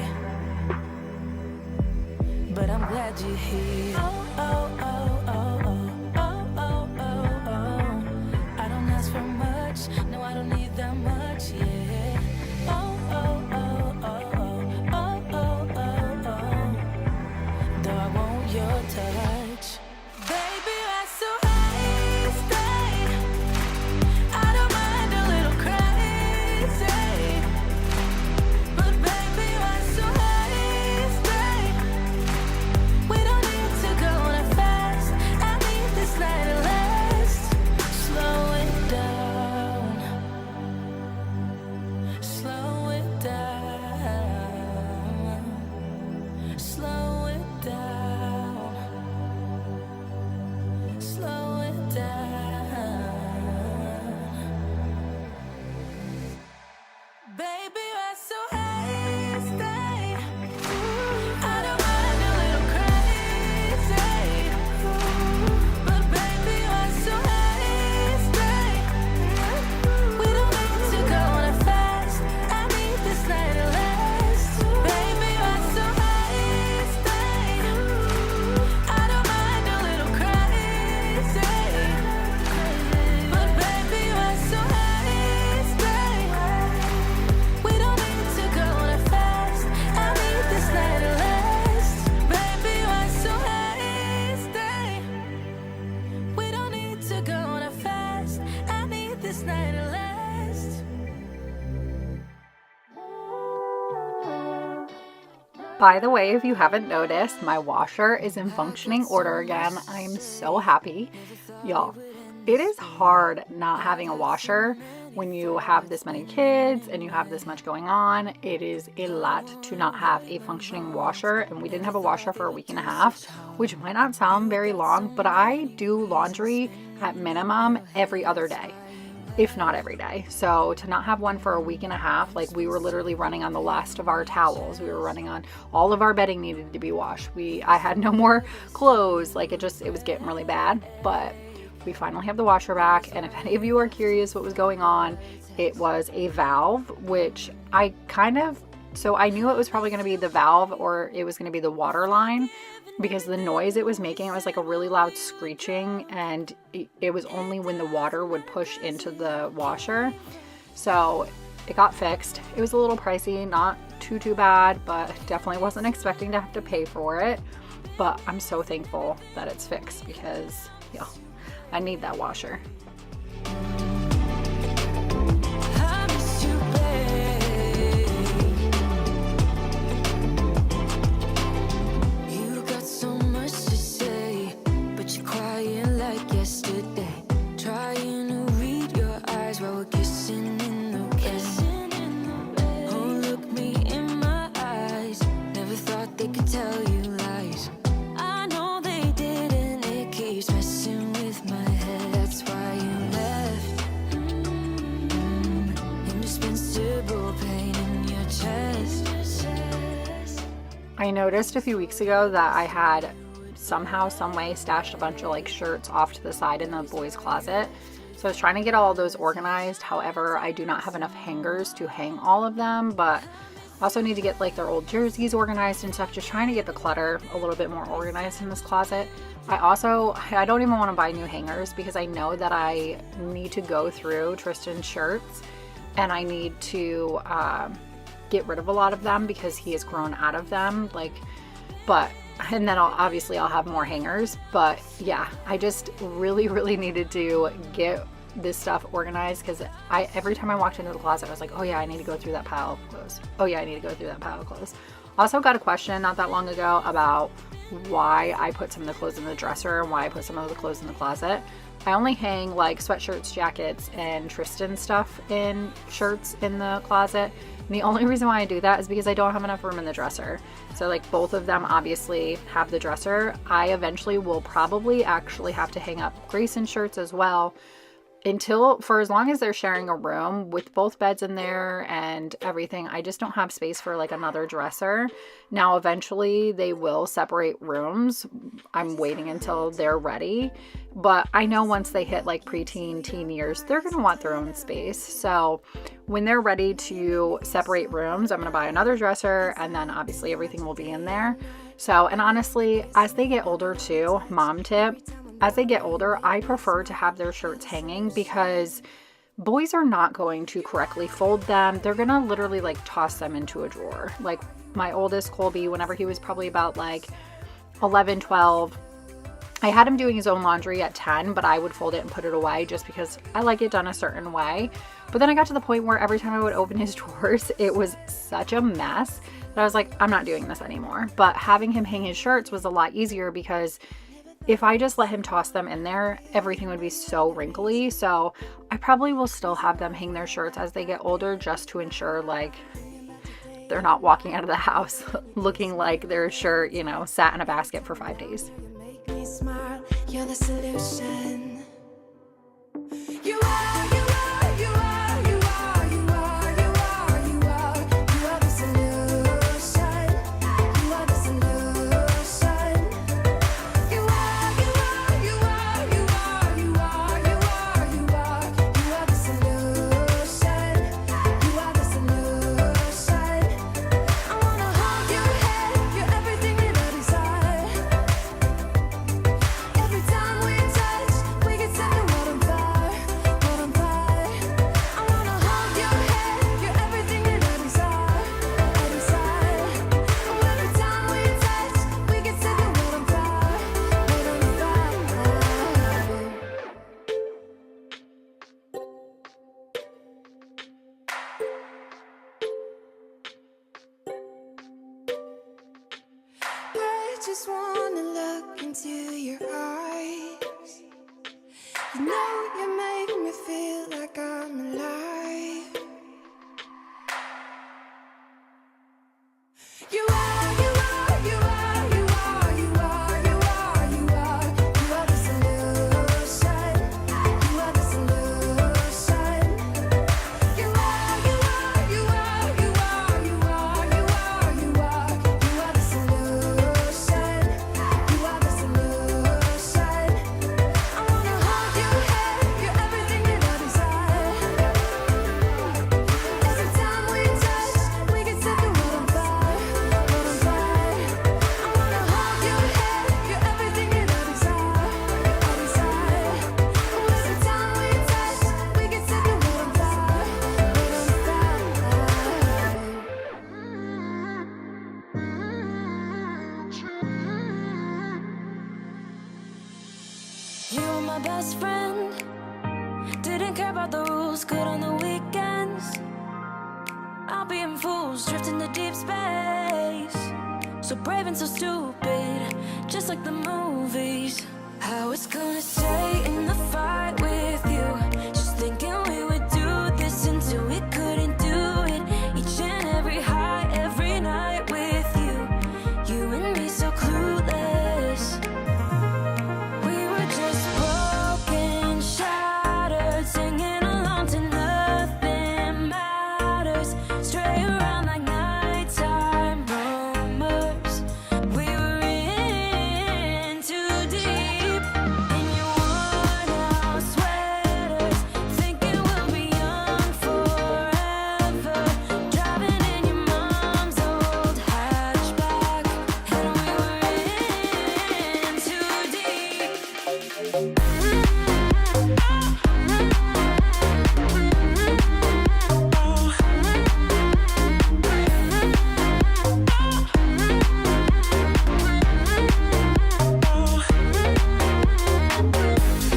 but I'm glad you're here. Oh, oh, oh, oh, oh, oh, oh, oh, oh. I don't ask for much, no, I don't need that much, yeah. Oh, oh, oh, oh, oh, oh, oh, oh, oh. Though I want your touch, baby, I'm so hasty. I don't mind a little crazy, but baby, I'm so hasty. We don't need to go that fast. By the way, if you haven't noticed, my washer is in functioning order again. I'm so happy. Y'all, it is hard not having a washer when you have this many kids and you have this much going on. It is a lot to not have a functioning washer, and we didn't have a washer for a week and a half, which might not sound very long, but I do laundry at minimum every other day, if not every day. So to not have one for a week and a half, like we were literally running on the last of our towels. We were running on all of our bedding needed to be washed. I had no more clothes. Like it was getting really bad, but we finally have the washer back. And if any of you are curious what was going on, it was a valve, which I knew it was probably going to be the valve or it was going to be the water line, because the noise it was making, it was like a really loud screeching, and it was only when the water would push into the washer. So it got fixed. It was a little pricey, not too bad, but definitely wasn't expecting to have to pay for it. But I'm so thankful that it's fixed, because I need that washer. I noticed a few weeks ago that I had somehow, some way stashed a bunch of like shirts off to the side in the boys' closet. So I was trying to get all of those organized. However, I do not have enough hangers to hang all of them, but I also need to get like their old jerseys organized and stuff. Just trying to get the clutter a little bit more organized in this closet. I don't even want to buy new hangers, because I know that I need to go through Tristan's shirts and I need to get rid of a lot of them because he has grown out of them. And then I'll have more hangers. But yeah, I just really needed to get this stuff organized, because every time I walked into the closet, I was like, oh yeah, I need to go through that pile of clothes. Oh yeah, I need to go through that pile of clothes. Also got a question not that long ago about why I put some of the clothes in the dresser and why I put some of the clothes in the closet. I only hang like sweatshirts, jackets, and Tristan stuff in shirts in the closet. And the only reason why I do that is because I don't have enough room in the dresser. So like both of them obviously have the dresser. I eventually will probably actually have to hang up Grayson's shirts as well, for as long as they're sharing a room with both beds in there and everything. I just don't have space for like another dresser. Now eventually they will separate rooms. I'm waiting until they're ready, but I know once they hit like preteen, teen years, they're going to want their own space. So when they're ready to separate rooms, I'm going to buy another dresser, and then obviously everything will be in there. So, and honestly, as they get older too, mom tip, as they get older, I prefer to have their shirts hanging, because boys are not going to correctly fold them. They're going to literally like toss them into a drawer. Like my oldest, Colby, whenever he was probably about like 11, 12, I had him doing his own laundry at 10, but I would fold it and put it away just because I like it done a certain way. But then I got to the point where every time I would open his drawers, it was such a mess that I was like, I'm not doing this anymore. But having him hang his shirts was a lot easier, because if I just let him toss them in there, everything would be so wrinkly. So I probably will still have them hang their shirts as they get older, just to ensure like they're not walking out of the house looking like their shirt, sat in a basket for 5 days. Make me smile, you're the solution. You are, you are, you are, you are, you are, you are, you are, you are the solution. You are the solution. You are, you are, you are, you are, you are, you are, you are, you are the solution. You are the solution. I wanna hold your head, you're everything that I desire. Every time we touch, just wanna look into your eyes. You know you make me feel like I'm alive. You are, you are, you are, you are, you are, you are, you are. You are the solution. You are the solution. You are, you are, you are, you are, you are, you are, you are. You are the solution. You are the solution. I wanna hold your hand. You're everything that I desire. Every time we touch, we can set the world on fire, world on fire. I wanna hold your hand. You're everything that I desire, I desire. Every time we touch, we can set the world on fire, You were my best friend. Didn't care about the rules, good on the weekends. I'll be in fools, drifting to deep space. So brave and so stupid, just like the movies. I was gonna stay in the fight with you, just thinking we would do this until we couldn't do it. Each and every high, every night with you. You and me so clueless. We were just broken, shattered, singing along to nothing matters. Stray around like nighttime rumors. We were in too deep. In your worn-out sweaters, thinking we'll be young forever. Driving in your mom's old hatchback, and we were in too deep.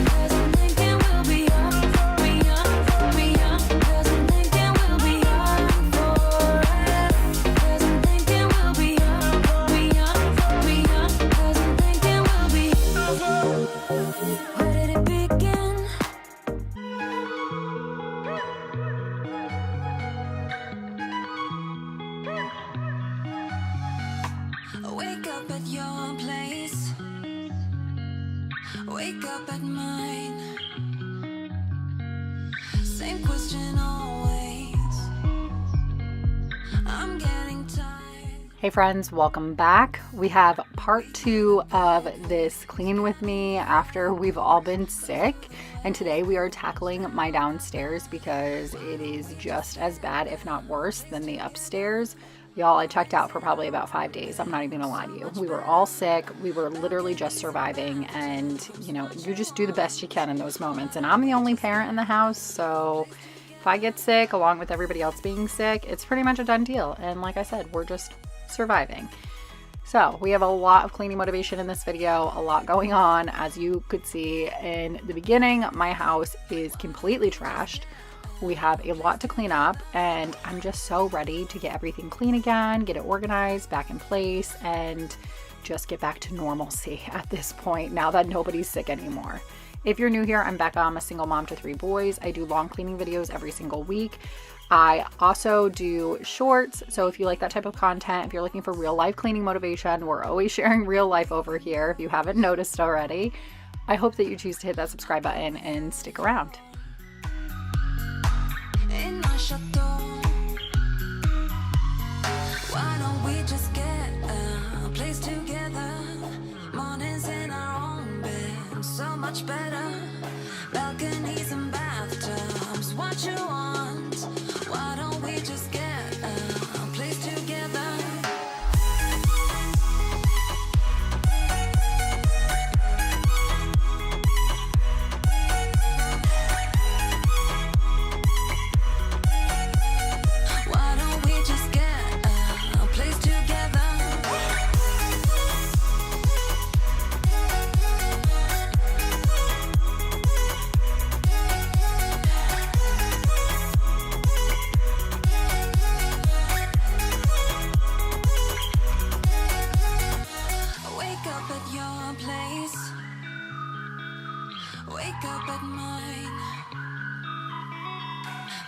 Cause I'm thinking we'll be young, be young, be young. Cause I'm thinking we'll be young forever. Cause I'm thinking we'll be young, be young, be young. Cause I'm thinking we'll be. Where did it begin? Wake up at your place. Wake up at mine. Same question always. I'm getting tired. Hey friends, welcome back. We have part 2 of this clean with me after we've all been sick. And today we are tackling my downstairs because it is just as bad, if not worse, than the upstairs. Y'all, I checked out for probably about 5 days. I'm not even gonna lie to you. We were all sick. We were literally just surviving. And, you know, you just do the best you can in those moments. And I'm the only parent in the house, so if I get sick along with everybody else being sick, it's pretty much a done deal. And like I said, we're just surviving. So we have a lot of cleaning motivation in this video, a lot going on. As you could see in the beginning, my house is completely trashed. We have a lot to clean up, and I'm just so ready to get everything clean again, get it organized, back in place, and just get back to normalcy at this point now that nobody's sick anymore. If you're new here, I'm Becca. I'm a single mom to 3 boys. I do long cleaning videos every single week. I also do shorts, so if you like that type of content, if you're looking for real life cleaning motivation, we're always sharing real life over here if you haven't noticed already. I hope that you choose to hit that subscribe button and stick around. In my chateau, why don't we just get a place together? Mornings in our own bed, so much better. Balconies and bathtubs, what you want? Why don't we just get a place together? Why don't we just get a place together? but mine.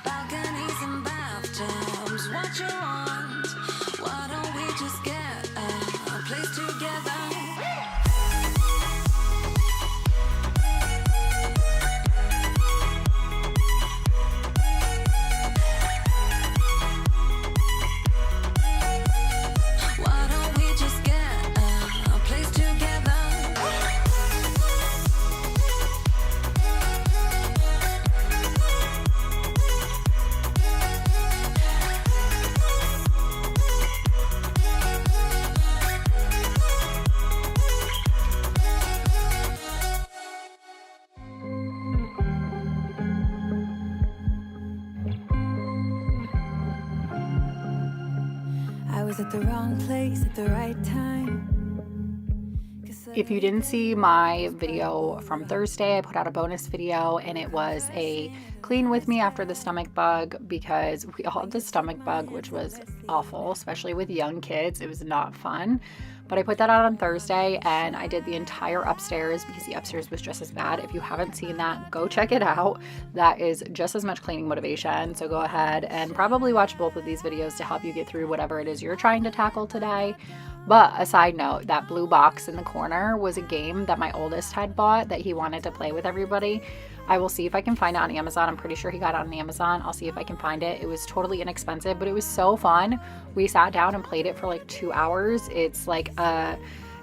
Balconies and bathtubs, what you want? Why don't we just get a place together? Why don't we just get a place together? I was at the wrong place at the right time. If you didn't see my video from Thursday, I put out a bonus video and it was a clean with me after the stomach bug, because we all had the stomach bug, which was awful, especially with young kids. It was not fun. But I put that out on Thursday and I did the entire upstairs because the upstairs was just as bad. If you haven't seen that, go check it out. That is just as much cleaning motivation. So go ahead and probably watch both of these videos to help you get through whatever it is you're trying to tackle today. But a side note, that blue box in the corner was a game that my oldest had bought that he wanted to play with everybody. I will see if I can find it on Amazon. I'm pretty sure he got it on Amazon. I'll see if I can find it. It was totally inexpensive, but it was so fun. We sat down and played it for like 2 hours. It's like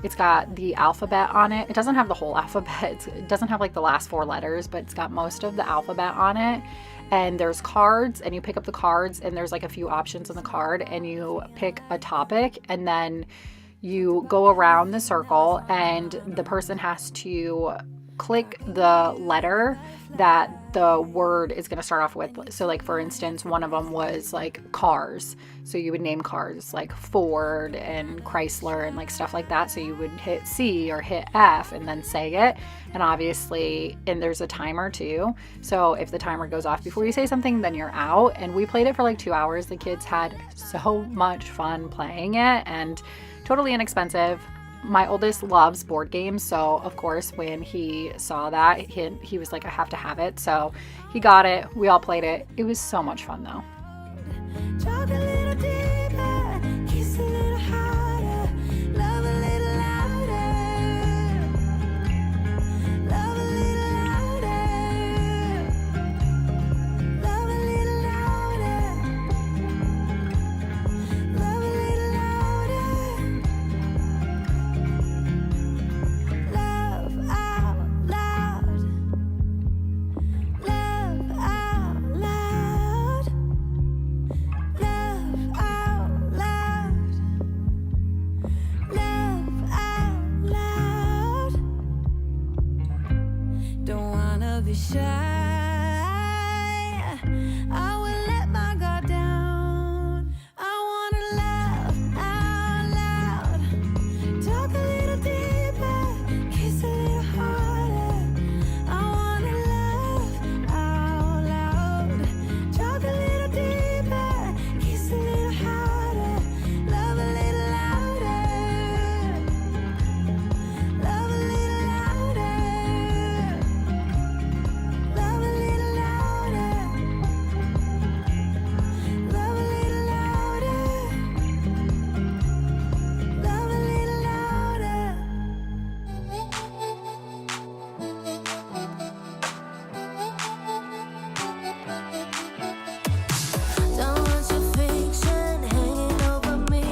it's got the alphabet on it. It doesn't have the whole alphabet. It doesn't have like the last 4 letters, but it's got most of the alphabet on it. And there's cards, and you pick up the cards, and there's like a few options on the card, and you pick a topic, and then you go around the circle, and the person has to click the letter that the word is going to start off with. So like, for instance, one of them was like cars. So you would name cars like Ford and Chrysler and like stuff like that. So you would hit C or hit F and then say it. And obviously, and there's a timer too. So if the timer goes off before you say something, then you're out. And we played it for like 2 hours. The kids had so much fun playing it and totally inexpensive. My oldest loves board games, so of course when he saw that, he was like, I have to have it. So he got it. We all played it. It was so much fun though. Talk a little deeper, kiss a little harder, love a little louder, love a little louder, love a little louder, love a little louder, love out loud, love out loud. Love out loud. Love out loud. Don't wanna be shy. I will let my guard down. I wanna laugh out loud. Talk a little deeper. Kiss a little harder. I wanna laugh out loud. Talk a little deeper. Kiss a little harder. Love a little louder. Love a little louder. Love a little louder. Love a little louder. Love a little louder. Don't want your fiction hanging over me.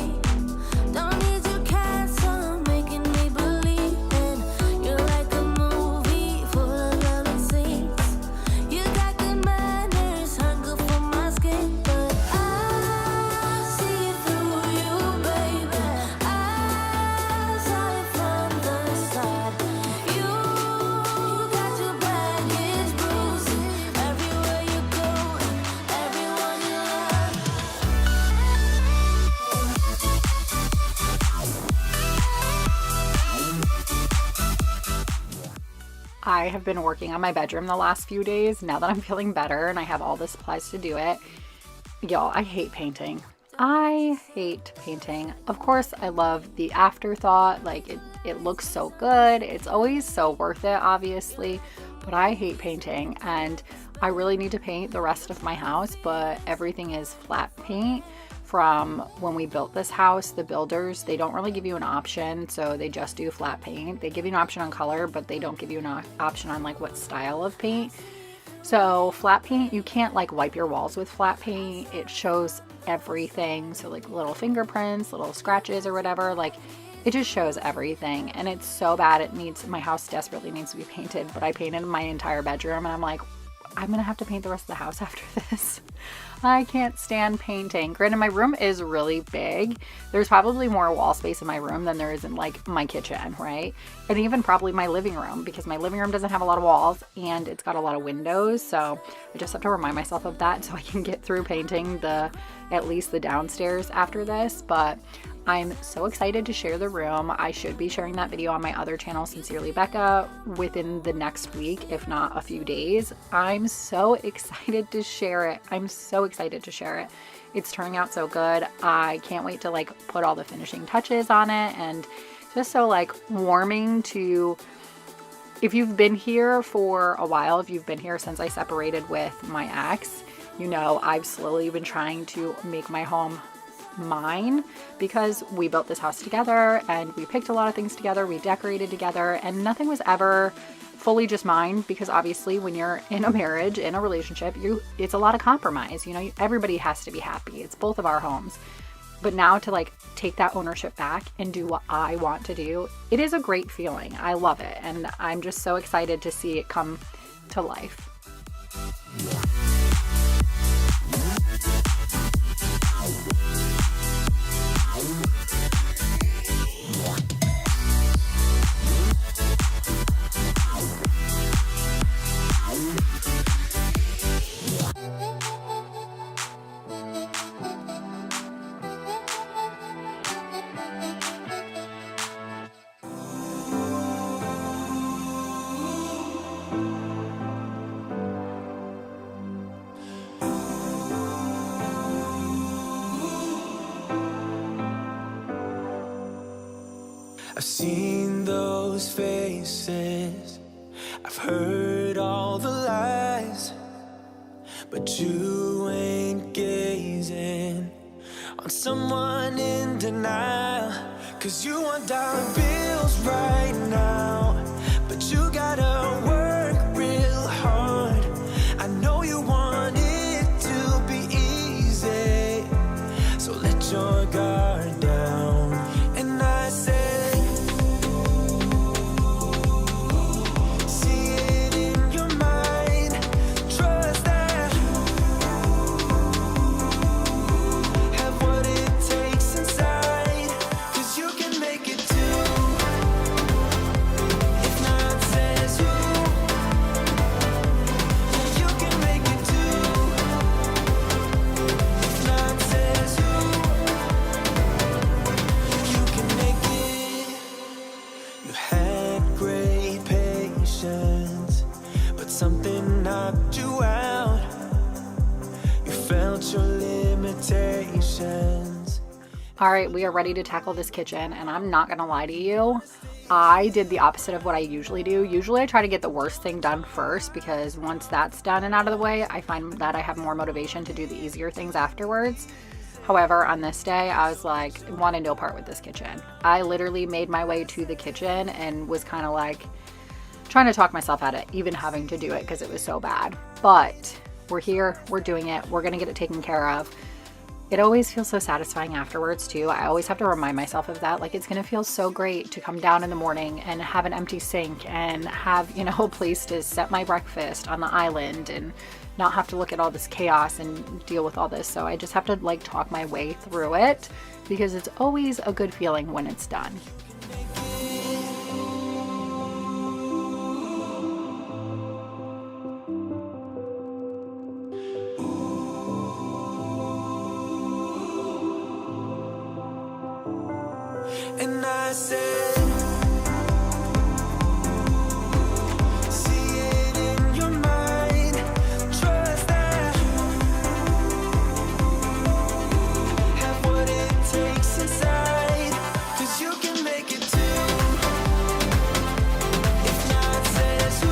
Don't need your castle making me believe in. You're like a movie full of lovely scenes. You got good manners, hunger for my skin, but I see through you, baby. I saw it from the side. You got your baggage bruising everywhere you go, everyone you love. I have been working on my bedroom the last few days now that I'm feeling better and I have all the supplies to do it. Y'all, I hate painting. I hate painting. Of course, I love the afterthought. Like it looks so good. It's always so worth it, obviously. but I hate painting, and I really need to paint the rest of my house, but everything is flat paint. From when we built this house, the builders, they don't really give you an option, so they just do flat paint. They give you an option on color, but they don't give you an option on like what style of paint. So flat paint, you can't like wipe your walls with flat paint. It shows everything, so like little fingerprints, little scratches or whatever, like it just shows everything, and it's so bad. It needs, my house desperately needs to be painted, but I painted my entire bedroom and I'm like, I'm gonna have to paint the rest of the house after this. I can't stand painting. Granted, my room is really big. There's probably more wall space in my room than there is in like my kitchen, right? And even probably my living room, because my living room doesn't have a lot of walls and it's got a lot of windows. So I just have to remind myself of that so I can get through painting at least the downstairs after this. But I'm so excited to share the room. I should be sharing that video on my other channel, Sincerely Becca, within the next week, if not a few days. I'm so excited to share it. I'm so excited to share it. It's turning out so good. I can't wait to like put all the finishing touches on it, and just so like warming to, if you've been here for a while, if you've been here since I separated with my ex, you know I've slowly been trying to make my home mine, because we built this house together and we picked a lot of things together, we decorated together, and nothing was ever fully just mine, because obviously when you're in a marriage, in a relationship, it's a lot of compromise, you know, everybody has to be happy. It's both of our homes. But now to like take that ownership back and do what I want to do, it is a great feeling. I love it, and I'm just so excited to see it come to life. I've seen those faces, I've heard all the lies, but you ain't gazing on someone in denial. 'Cause you want dollar bills right now, but you gotta work real hard. I know you want it to be easy, so let your guard down. And I say, something knocked you out. You felt your limitations. All right, we are ready to tackle this kitchen, and I'm not gonna lie to you, I did the opposite of what I usually do. Usually I try to get the worst thing done first, because once that's done and out of the way, I find that I have more motivation to do the easier things afterwards. However, on this day, I was like, wanted no part with this kitchen. I literally made my way to the kitchen and was kind of like trying to talk myself out of even having to do it because it was so bad. But we're here, we're doing it, we're gonna get it taken care of. It always feels so satisfying afterwards too. I always have to remind myself of that. Like, it's gonna feel so great to come down in the morning and have an empty sink and have, you know, a place to set my breakfast on the island and not have to look at all this chaos and deal with all this. So I just have to like talk my way through it, because it's always a good feeling when it's done. And I said, see it in your mind, trust that, have what it takes inside, 'cause you can make it too. If not says who,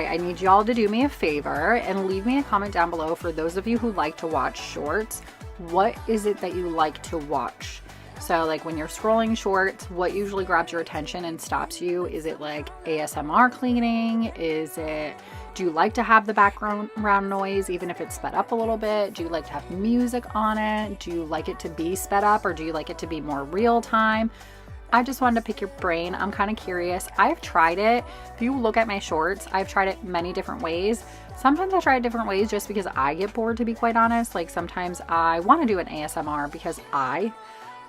right, I need y'all to do me a favor and leave me a comment down below for those of you who like to watch shorts. What is it that you like to watch? So like when you're scrolling shorts, what usually grabs your attention and stops you? Is it like ASMR cleaning? Do you like to have the background noise even if it's sped up a little bit? Do you like to have music on it? Do you like it to be sped up, or do you like it to be more real time? I just wanted to pick your brain. I'm kind of curious. I've tried it. If you look at my shorts, I've tried it many different ways. Sometimes I try it different ways just because I get bored, to be quite honest. Like sometimes I want to do an ASMR because I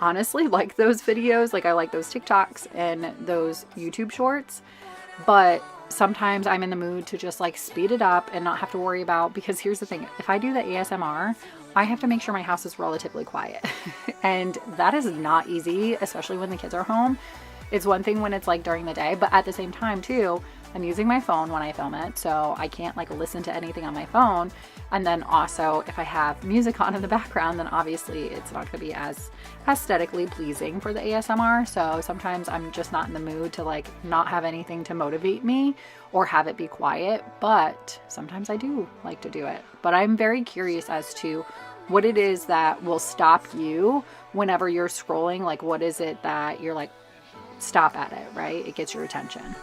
honestly like those videos. Like I like those TikToks and those YouTube shorts. But sometimes I'm in the mood to just like speed it up and not have to worry about, because here's the thing. If I do the ASMR, I have to make sure my house is relatively quiet. And that is not easy, especially when the kids are home. It's one thing when it's like during the day, but at the same time too, I'm using my phone when I film it, so I can't like listen to anything on my phone. And then also if I have music on in the background, then obviously it's not going to be as aesthetically pleasing for the ASMR. So sometimes I'm just not in the mood to like not have anything to motivate me or have it be quiet, but sometimes I do like to do it. But I'm very curious as to what it is that will stop you whenever you're scrolling. Like what is it that you're like, stop at it, right? It gets your attention.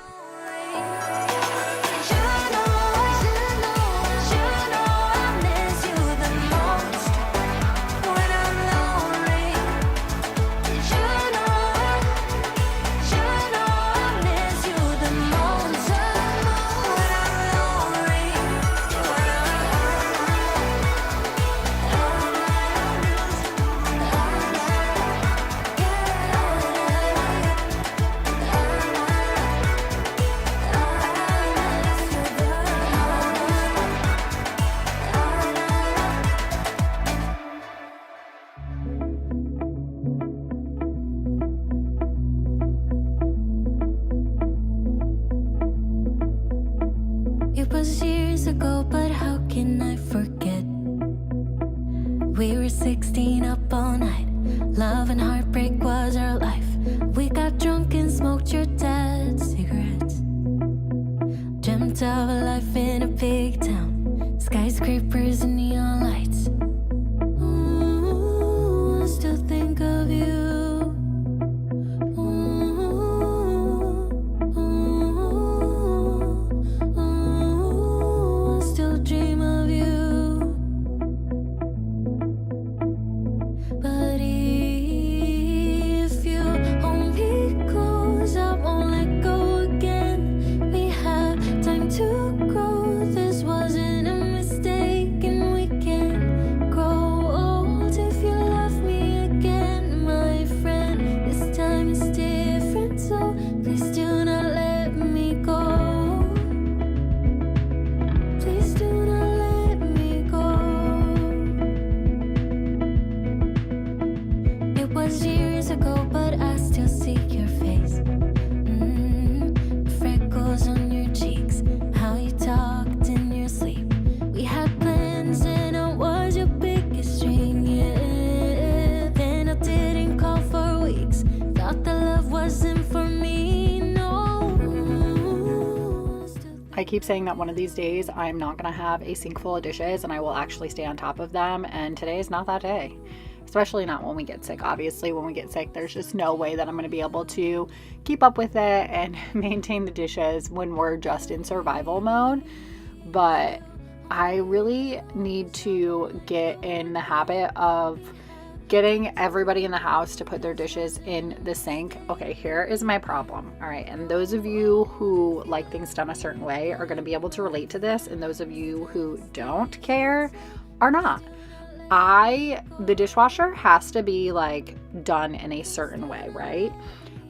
It was years ago, but how can I forget? We were 16 up all night. Love and heartbreak was our life. We got drunk and smoked your dad's cigarettes. Dreamt of a life in a big town. Skyscrapers and neon lights. Ooh, I still think of you. I keep saying that one of these days I'm not going to have a sink full of dishes and I will actually stay on top of them, and today is not that day. Especially not when we get sick. Obviously, when we get sick, there's just no way that I'm going to be able to keep up with it and maintain the dishes when we're just in survival mode. But I really need to get in the habit of getting everybody in the house to put their dishes in the sink. Okay, here is my problem. All right, and those of you who like things done a certain way are going to be able to relate to this, and those of you who don't care are not. The dishwasher has to be like done in a certain way, right?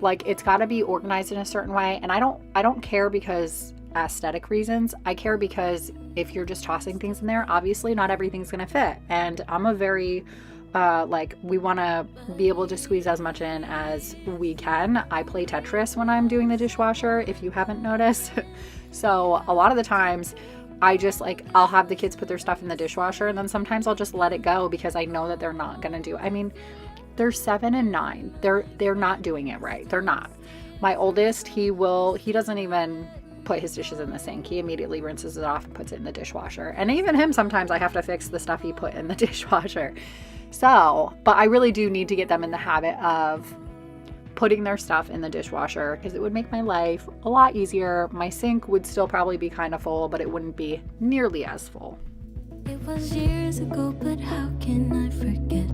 Like it's got to be organized in a certain way. And I don't care because aesthetic reasons. I care because if you're just tossing things in there, obviously not everything's going to fit. And I'm a very, we want to be able to squeeze as much in as we can. I play Tetris when I'm doing the dishwasher, if you haven't noticed. So a lot of the times I just I'll have the kids put their stuff in the dishwasher, and then sometimes I'll just let it go because I know that they're not going to do it. I mean, they're 7 and 9. They're not doing it right. They're not. My oldest, he doesn't even put his dishes in the sink. He immediately rinses it off and puts it in the dishwasher. And even him, sometimes I have to fix the stuff he put in the dishwasher. So, but I really do need to get them in the habit of putting their stuff in the dishwasher, because it would make my life a lot easier. My sink would still probably be kind of full, but it wouldn't be nearly as full. It was years ago, but how can I forget?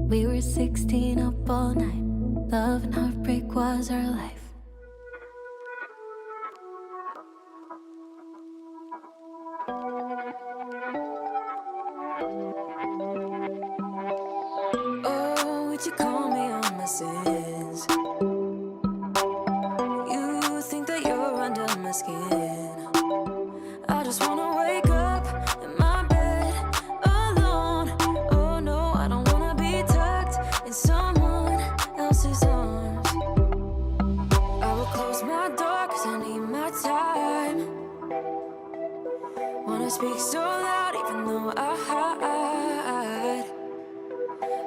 We were 16 up all night. Love and heartbreak was our life. Oh, would you call me on my sins? You think that you're under my skin. I just wanna wake up in my bed alone. Oh no, I don't wanna be tucked in someone else's arms. I will close my door 'cause I need my time. Wanna speak so loud even though I hide.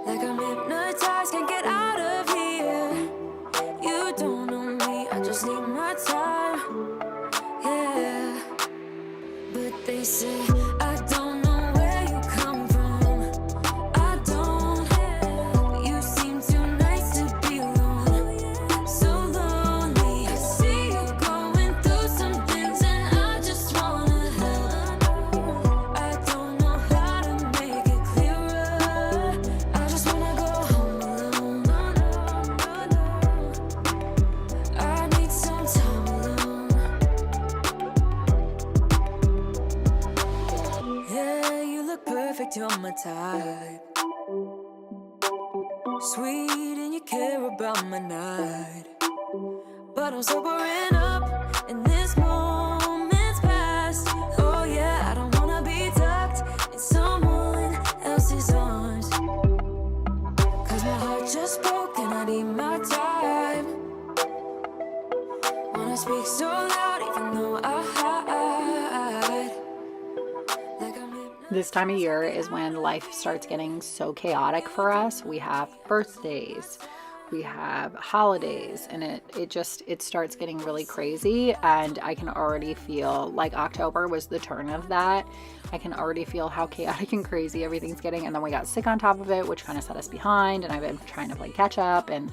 Like I'm hypnotized, can't get out of here. You don't know me, I just need my time. Yeah. But they say I don't know where you come from. I don't. You seem too nice to be alone. So lonely. I see you going through some things and I just wanna help. I don't know how to make it clearer. I just wanna go home alone. I need some time alone. Yeah, you look perfect, you're my type. Sweet and you care about my night. But I'm sobering up in this moment's past. Oh yeah, I don't wanna be tucked in someone else's arms. 'Cause my heart just broke and I need my time. Wanna speak so loud even though I hide. Like I'm hypnotized. This time of year is when life starts getting so chaotic for us. We have birthdays, we have holidays, and it starts getting really crazy. And I can already feel like October was the turn of that. I can already feel how chaotic and crazy everything's getting. And then we got sick on top of it, which kind of set us behind. And I've been trying to play catch up and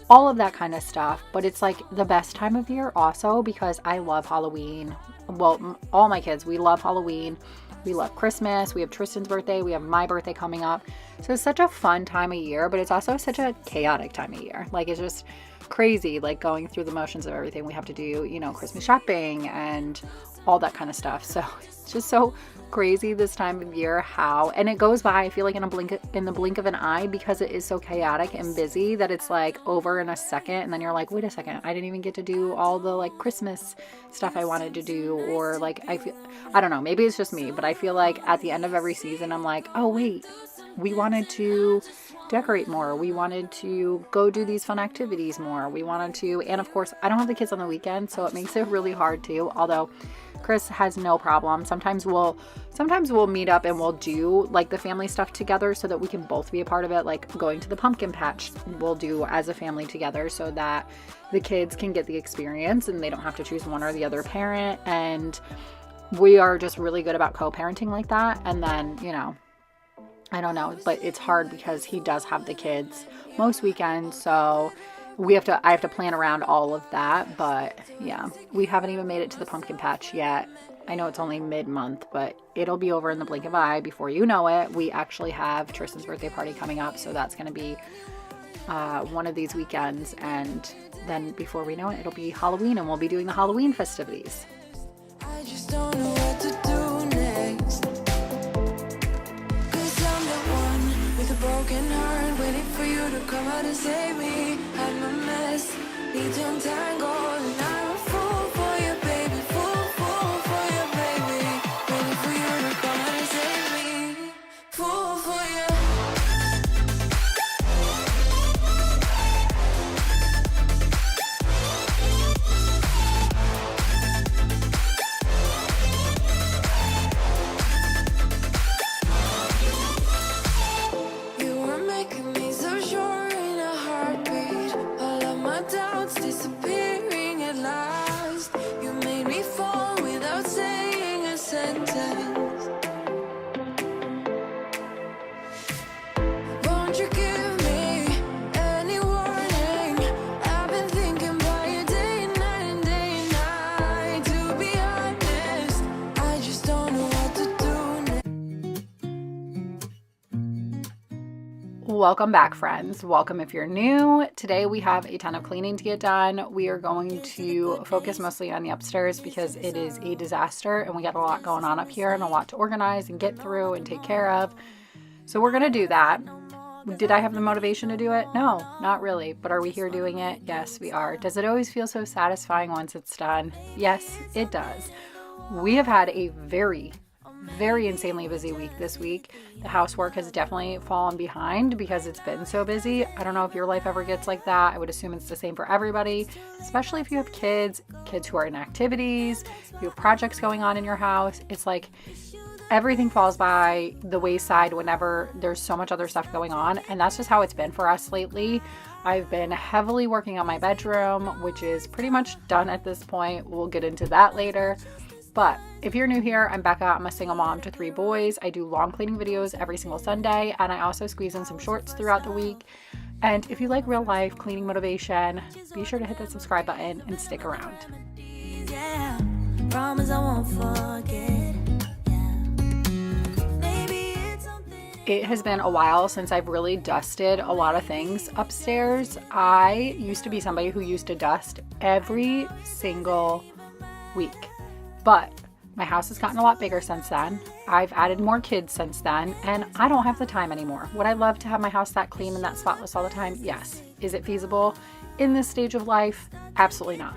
all of that kind of stuff. But it's like the best time of year also because I love Halloween. Well, all my kids, we love Halloween. We love Christmas. We have Tristan's birthday. We have my birthday coming up. So it's such a fun time of year, but it's also such a chaotic time of year. Like, it's just crazy, like going through the motions of everything we have to do, you know, Christmas shopping and all that kind of stuff. So it's just so crazy this time of year and it goes by, I feel like in the blink of an eye, because it is so chaotic and busy that it's like over in a second. And then you're like, wait a second, I didn't even get to do all the like Christmas stuff I wanted to do. Or like, I don't know, maybe it's just me, but I feel like at the end of every season, I'm like, oh wait, we wanted to decorate more. We wanted to go do these fun activities more. We wanted to, and of course, I don't have the kids on the weekend, so it makes it really hard too. Although Chris has no problem. Sometimes we'll meet up and we'll do like the family stuff together so that we can both be a part of it. Like going to the pumpkin patch, we'll do as a family together so that the kids can get the experience and they don't have to choose one or the other parent. And we are just really good about co-parenting like that. And then, you know, I don't know, but it's hard because he does have the kids most weekends, so I have to plan around all of that. But yeah, we haven't even made it to the pumpkin patch yet. I know it's only mid-month, but it'll be over in the blink of an eye. Before you know it, we actually have Tristan's birthday party coming up, so that's going to be one of these weekends. And then before we know it, it'll be Halloween, and we'll be doing the Halloween festivities. I just don't know what to do next. 'Cause I'm the one with a broken heart, waiting for you to come out and save me. I'm a mess, need to untangle, and I'm a fool for you, baby. Fool for you, baby. Waiting for you to come out and save me. Fool for you. You were making me so sure in a heartbeat. All of my doubts disappearing at last. you give me any warning? I've been thinking about you day and night and day and night. To be honest, I just don't know what to do. Welcome back, friends. Welcome if you're new. Today we have a ton of cleaning to get done. We are going to focus mostly on the upstairs because it is a disaster and we got a lot going on up here and a lot to organize and get through and take care of. So we're going to do that. Did I have the motivation to do it? No, not really. But are we here doing it? Yes, we are. Does it always feel so satisfying once it's done? Yes, it does. We have had a very insanely busy week this week. The housework has definitely fallen behind because it's been so busy. I don't know if your life ever gets like that. I would assume it's the same for everybody, especially if you have kids who are in activities, you have projects going on in your house. It's like everything falls by the wayside whenever there's so much other stuff going on. And that's just how it's been for us lately. I've been heavily working on my bedroom, which is pretty much done at this point. We'll get into that later. But if you're new here, I'm Becca. I'm a single mom to 3 boys. I do long cleaning videos every single Sunday, and I also squeeze in some shorts throughout the week. And if you like real life cleaning motivation, be sure to hit that subscribe button and stick around. Yeah, promise I won't forget. It has been a while since I've really dusted a lot of things upstairs. I used to be somebody who used to dust every single week. But my house has gotten a lot bigger since then. I've added more kids since then, and I don't have the time anymore. Would I love to have my house that clean and that spotless all the time? Yes. Is it feasible in this stage of life? Absolutely not.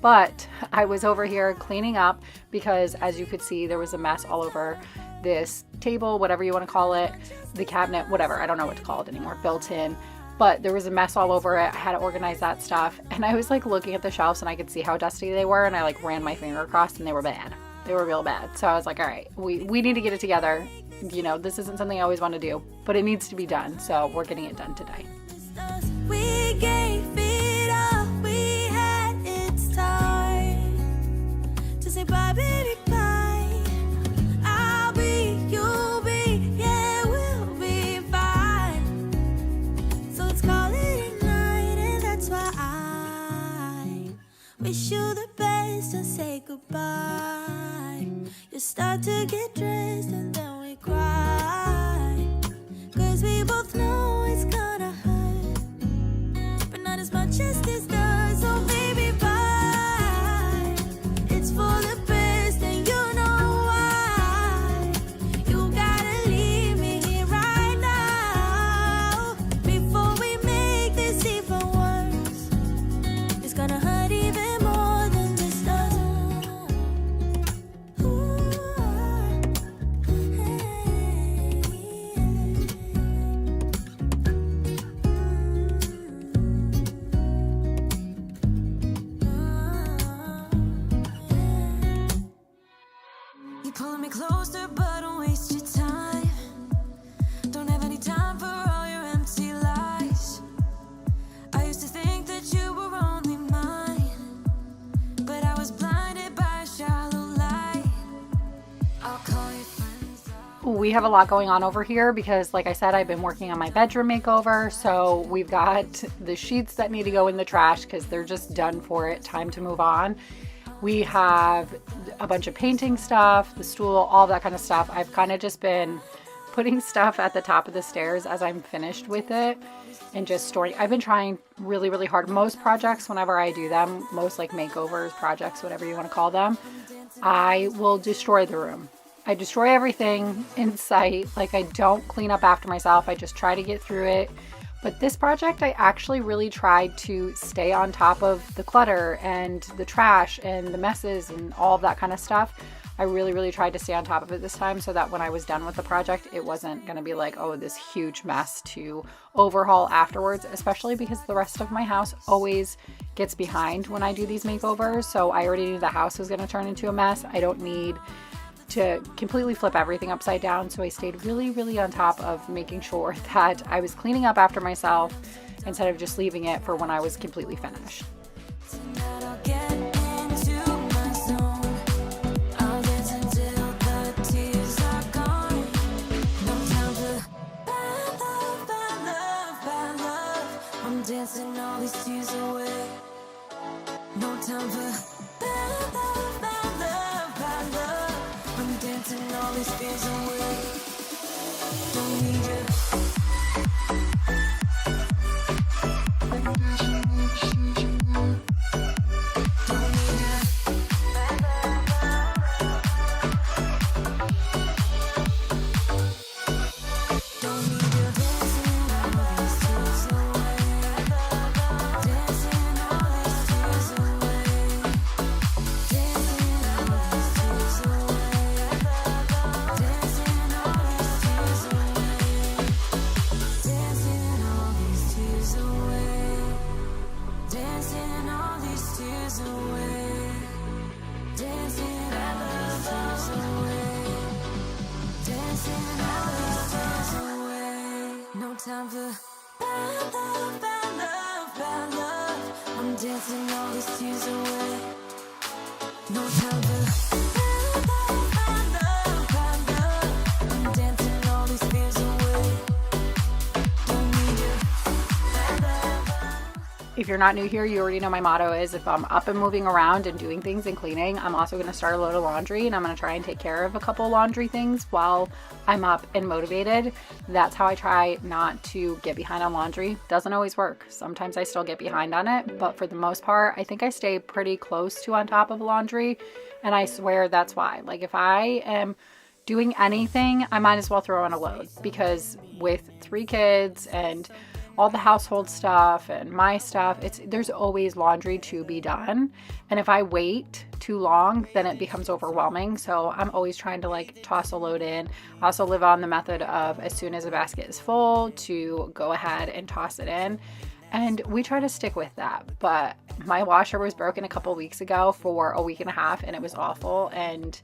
But I was over here cleaning up because, as you could see, there was a mess all over this table, whatever you want to call it, the cabinet, whatever. I don't know what to call it anymore, built in. But there was a mess all over it. I had to organize that stuff. And I was like looking at the shelves and I could see how dusty they were. And I like ran my finger across and they were bad. They were real bad. So I was like, all right, we need to get it together. You know, this isn't something I always want to do, but it needs to be done. So we're getting it done today. We gave it all we had. It's time to say bye, baby, bye. I'll be, you'll be, yeah, we'll be fine. So let's call it a night, and that's why I wish you the best and say goodbye. You start to get dressed and then we cry, 'cause we both know it's gonna hurt, but not as much as this does. So baby, bye. It's for the best and you know why. You gotta leave me here right now before we make this even worse. It's gonna hurt even more than this does. You pulling me closer, but don't waste your time. Don't have any time for all your empty lies. I used to think that you were only mine, but I was blinded by a shallow light. I'll call you friends. We have a lot going on over here because, like I said, I've been working on my bedroom makeover. So we've got the sheets that need to go in the trash because they're just done for it. Time to move on. We have a bunch of painting stuff, the stool, all that kind of stuff. I've kind of just been putting stuff at the top of the stairs as I'm finished with it and just storing. I've been trying really, really hard. Most projects, whenever I do them, most like makeovers, projects, whatever you want to call them, I will destroy the room. I destroy everything in sight. Like, I don't clean up after myself. I just try to get through it. But this project, I actually really tried to stay on top of the clutter and the trash and the messes and all of that kind of stuff. I really, really tried to stay on top of it this time so that when I was done with the project, it wasn't going to be like, oh, this huge mess to overhaul afterwards, especially because the rest of my house always gets behind when I do these makeovers. So I already knew the house was going to turn into a mess. I don't need to completely flip everything upside down. So I stayed really, really on top of making sure that I was cleaning up after myself instead of just leaving it for when I was completely finished. Tonight I'll get into my zone. I'll dance until the tears are gone. No time to bother. Time for bad love, bad love, bad love. I'm dancing all these tears away. No time for bad love, bad love, bad love. I'm dancing all these fears away. Don't need you. Bad love. If you're not new here, you already know my motto is if I'm up and moving around and doing things and cleaning, I'm also going to start a load of laundry, and I'm going to try and take care of a couple laundry things while I'm up and motivated. That's how I try not to get behind on laundry. Doesn't always work. Sometimes I still get behind on it, but for the most part, I think I stay pretty close to on top of laundry, and I swear that's why. Like if I am doing anything, I might as well throw in a load, because with 3 kids and all the household stuff and my stuff, there's always laundry to be done. And if I wait too long, then it becomes overwhelming. So I'm always trying to like toss a load in. I also live on the method of as soon as a basket is full to go ahead and toss it in. And we try to stick with that. But my washer was broken a couple weeks ago for a week and a half, and it was awful. And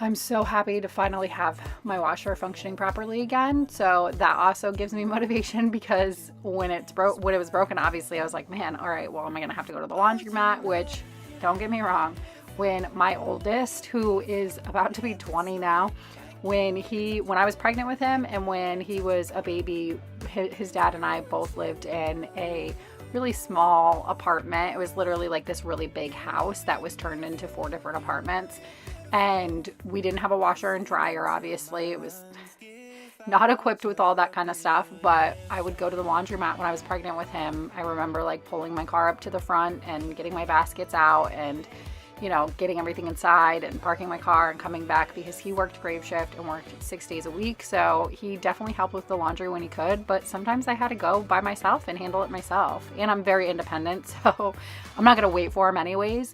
I'm so happy to finally have my washer functioning properly again. So that also gives me motivation, because when it was broken, obviously I was like, man, all right, well, am I gonna have to go to the laundromat? Which, don't get me wrong, when my oldest, who is about to be 20 now, when I was pregnant with him and when he was a baby, his dad and I both lived in a really small apartment. It was literally like this really big house that was turned into 4 different apartments. And we didn't have a washer and dryer, obviously. It was not equipped with all that kind of stuff, but I would go to the laundromat when I was pregnant with him. I remember like pulling my car up to the front and getting my baskets out and, you know, getting everything inside and parking my car and coming back, because he worked grave shift and worked 6 days a week. So he definitely helped with the laundry when he could, but sometimes I had to go by myself and handle it myself. And I'm very independent, so I'm not going to wait for him anyways,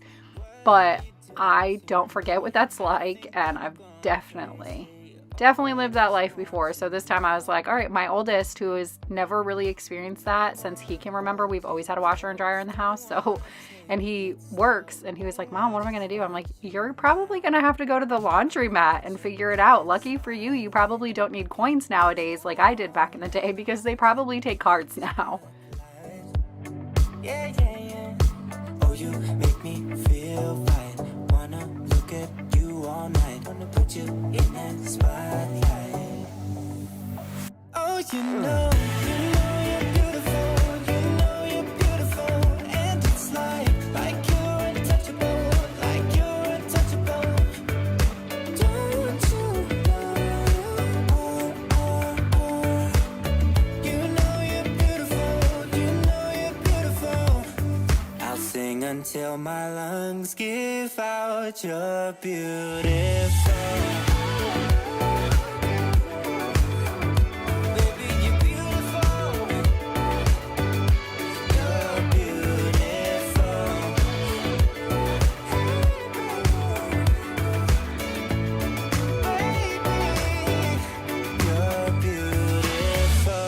but I don't forget what that's like, and I've definitely lived that life before. So this time I was like, all right, my oldest, who has never really experienced that since he can remember, we've always had a washer and dryer in the house. So, and he works, and he was like, Mom, what am I going to do? I'm like, you're probably going to have to go to the laundromat and figure it out. Lucky for you, you probably don't need coins nowadays like I did back in the day, because they probably take cards now. Yeah, yeah, yeah. Oh, you make me feel fine. Wanna look at you all night. Wanna put you in that spotlight. Oh, you know you're beautiful. You know you're beautiful. And it's like you're untouchable. Like you're untouchable. Don't you know? You know you're beautiful. You know you're beautiful. I'll sing until my lungs give out. You're beautiful. Baby, you're beautiful. You're beautiful. Baby, you're beautiful.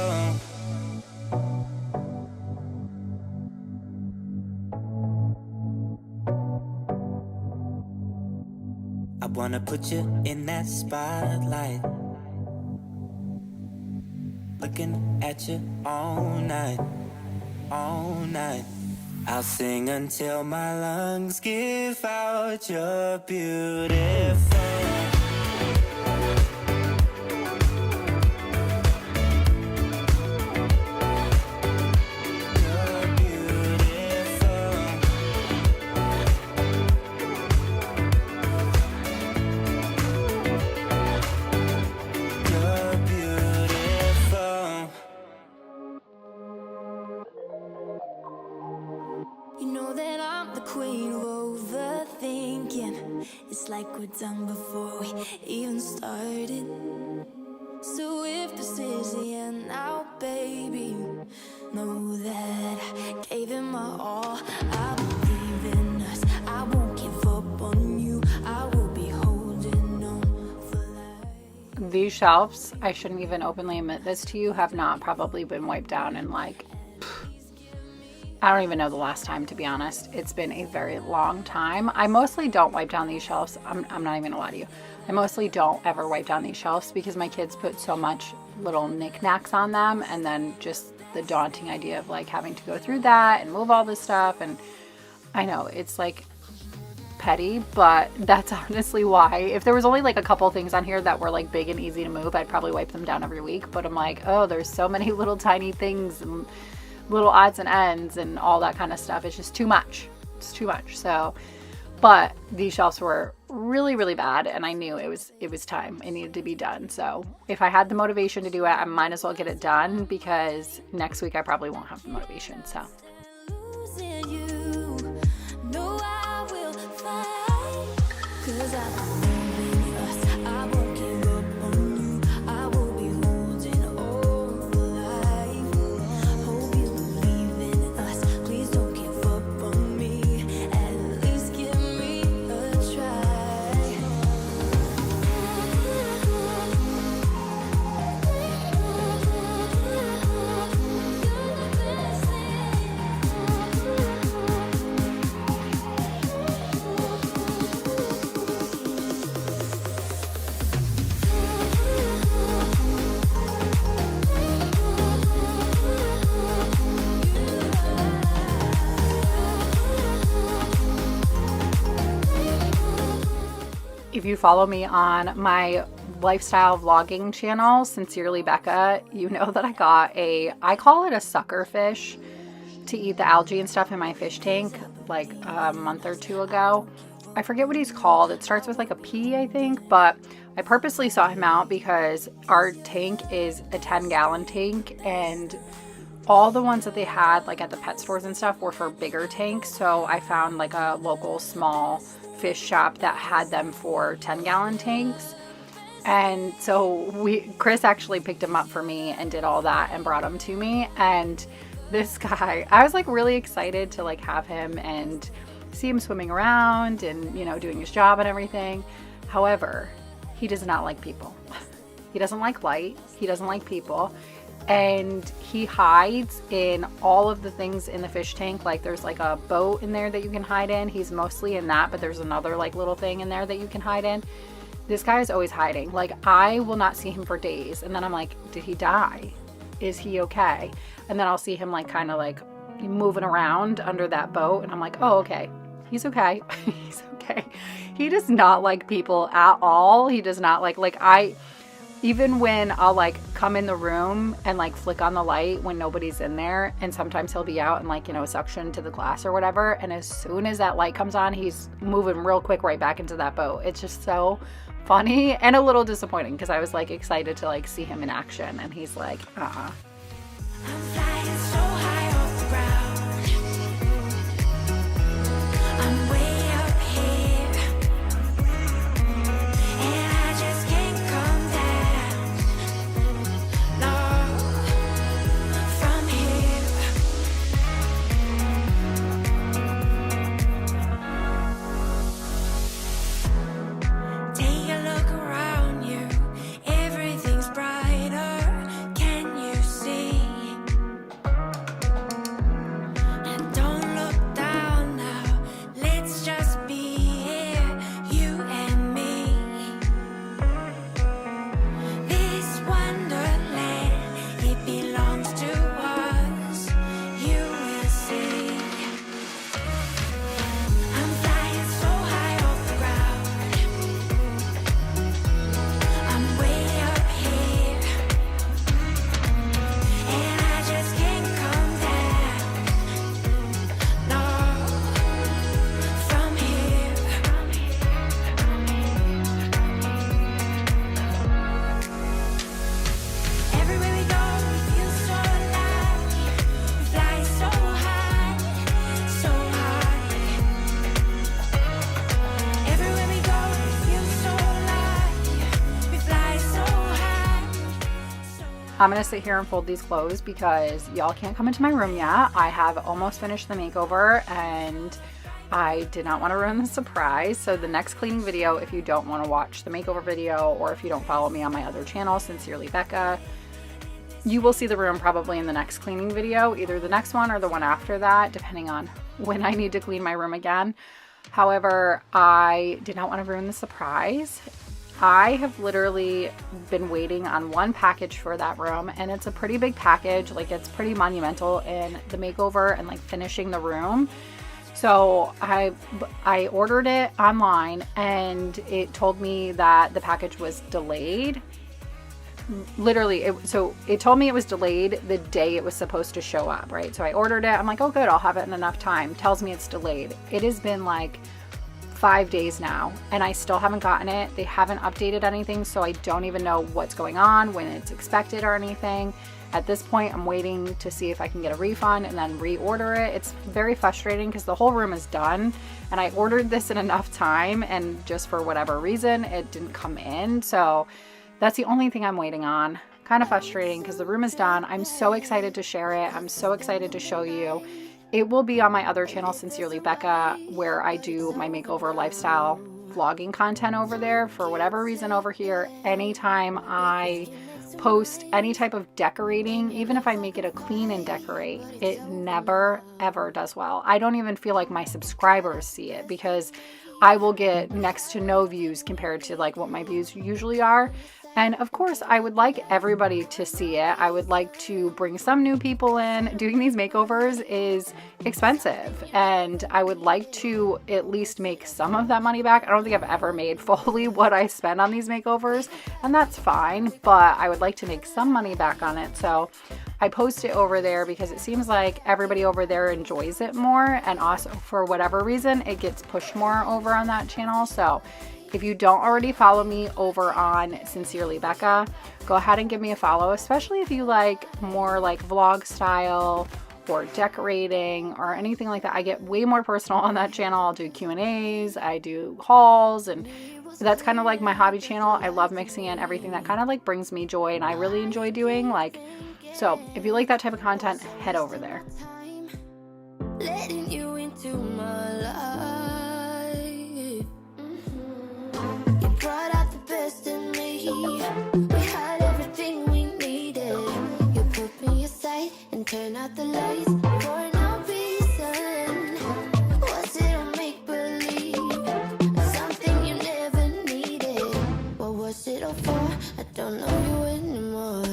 I wanna put you in that spotlight, looking at you all night, all night. I'll sing until my lungs give out. You're beautiful. You're beautiful. like we're done before we even started. So if this is the end now, baby, know that I gave it my all. I believe in us, I won't give up on you. I will be holding on for life. These shelves, I shouldn't even openly admit this to you, have not probably been wiped down in like, I don't even know the last time, to be honest. It's been a very long time. I mostly don't wipe down these shelves. I'm not even gonna lie to you. I mostly don't ever wipe down these shelves because my kids put so much little knickknacks on them, and then just the daunting idea of like having to go through that and move all this stuff. And I know it's like petty, but that's honestly why. If there was only like a couple things on here that were like big and easy to move, I'd probably wipe them down every week. But I'm like, oh, there's so many little tiny things and little odds and ends and all that kind of stuff. It's just too much. It's too much. So, but these shelves were really, really bad, and I knew it was time. It needed to be done. So if I had the motivation to do it, I might as well get it done, because next week I probably won't have the motivation. So Losing you, no, I will fight, 'cause I believe in us. I won't give up on you. I will be holding on for life. Hope you believe in us. Please don't give up on me. At least give me a try. if you follow me on my lifestyle vlogging channel, Sincerely Becca, you know that I got I call it a sucker fish to eat the algae and stuff in my fish tank like a month or two ago. I forget what he's called. It starts with like a P, I think, but I purposely sought him out because our tank is a 10-gallon tank, and all the ones that they had like at the pet stores and stuff were for bigger tanks. So I found like a local small fish shop that had them for 10-gallon tanks. And so Chris actually picked him up for me and did all that and brought him to me. And this guy, I was like really excited to like have him and see him swimming around and, you know, doing his job and everything. However, he does not like people. He doesn't like light. He doesn't like people. And he hides in all of the things in the fish tank. Like there's like a boat in there that you can hide in. He's mostly in that, but there's another like little thing in there that you can hide in. This guy is always hiding. Like I will not see him for days. And then I'm like, did he die? Is he okay? And then I'll see him like kind of like moving around under that boat. And I'm like, oh, okay. He's okay. He's okay. He does not like people at all. He does not even when I'll like come in the room and like flick on the light when nobody's in there, and sometimes he'll be out and like, you know, suction to the glass or whatever. And as soon as that light comes on, he's moving real quick right back into that boat. It's just so funny and a little disappointing because I was like excited to like see him in action, and he's like, I'm flying so high off the ground. I'm way up here, and I just can't come down. No, from here. Take a look around you. Everything's brighter. Can you see? I'm gonna sit here and fold these clothes because y'all can't come into my room yet. I have almost finished the makeover and I did not want to ruin the surprise. So the next cleaning video, if you don't want to watch the makeover video, or if you don't follow me on my other channel, Sincerely Becca, you will see the room probably in the next cleaning video, either the next one or the one after that, depending on when I need to clean my room again. However, I did not want to ruin the surprise. I have literally been waiting on one package for that room, and it's a pretty big package. Like, it's pretty monumental in the makeover and like finishing the room. So I ordered it online and it told me that the package was delayed. Literally, it told me it was delayed the day it was supposed to show up, right? So I ordered it. I'm like, oh good, I'll have it in enough time. Tells me it's delayed. It has been like 5 days now and I still haven't gotten it. They haven't updated anything, so I don't even know what's going on, when it's expected or anything. At this point, I'm waiting to see if I can get a refund and then reorder it. It's very frustrating because the whole room is done and I ordered this in enough time, and just for whatever reason, it didn't come in. So that's the only thing I'm waiting on. Kind of frustrating because the room is done. I'm so excited to share it. I'm so excited to show you. It will be on my other channel, Sincerely Becca, where I do my makeover lifestyle vlogging content over there. For whatever reason over here, anytime I post any type of decorating, even if I make it a clean and decorate, it never ever does well. I don't even feel like my subscribers see it because I will get next to no views compared to like what my views usually are. And of course, I would like everybody to see it. I would like to bring some new people in. Doing these makeovers is expensive, and I would like to at least make some of that money back. I don't think I've ever made fully what I spend on these makeovers, and that's fine, but I would like to make some money back on it. So I post it over there because it seems like everybody over there enjoys it more, and also for whatever reason, it gets pushed more over on that channel. So if you don't already follow me over on Sincerely Becca, go ahead and give me a follow, especially if you like more like vlog style or decorating or anything like that. I get way more personal on that channel. I'll do Q&As, I do hauls, and that's kind of like my hobby channel. I love mixing in everything that kind of like brings me joy and I really enjoy doing. Like, so if you like that type of content, head over there. Letting you into my life. Brought out the best in me. We had everything we needed. You put me aside and turn out the lights for no reason. Was it a make-believe? Something you never needed. What was it all for? I don't know you anymore.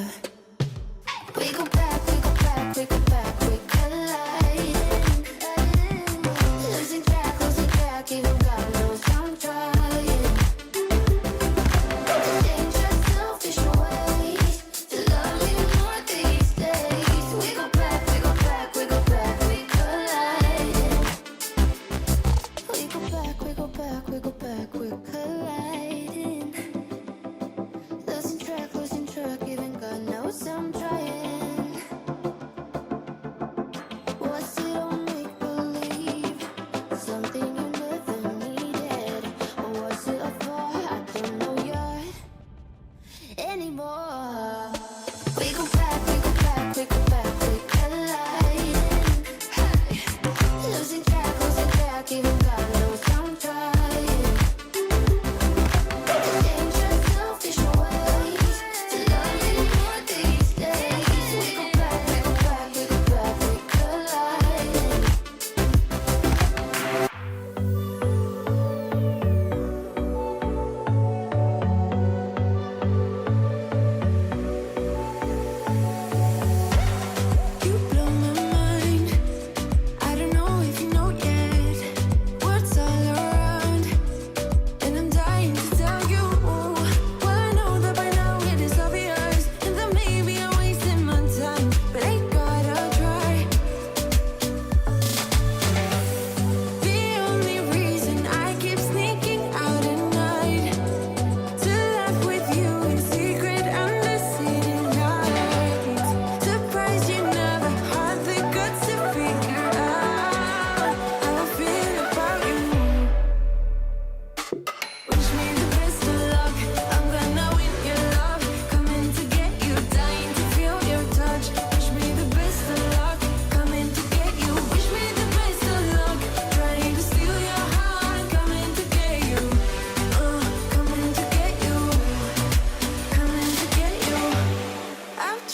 We go back, we go back, we go back, we collide. Losing track, even God knows I'm trying.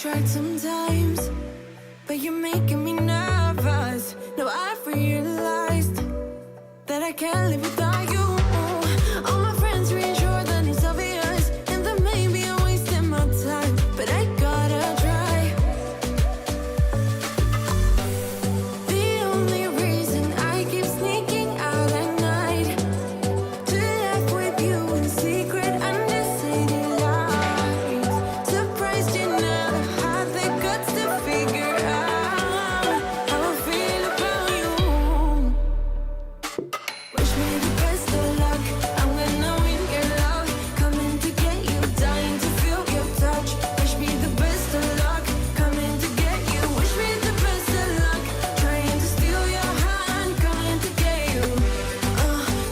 tried sometimes, but you're making me nervous. Now I've realized that I can't live without you. All my friends reassure that it's obvious, and that maybe I'm wasting my time, but I gotta try. The only reason I keep sneaking out at night to laugh with you in secret under city lights. Surprised you never had the guts to figure out how I feel about you. Wish me the best of luck. I'm gonna win your love. Coming to get you, dying to feel your touch. Wish me the best of luck. Coming to get you. Wish me the best of luck. Trying to steal your hand. Coming to get you.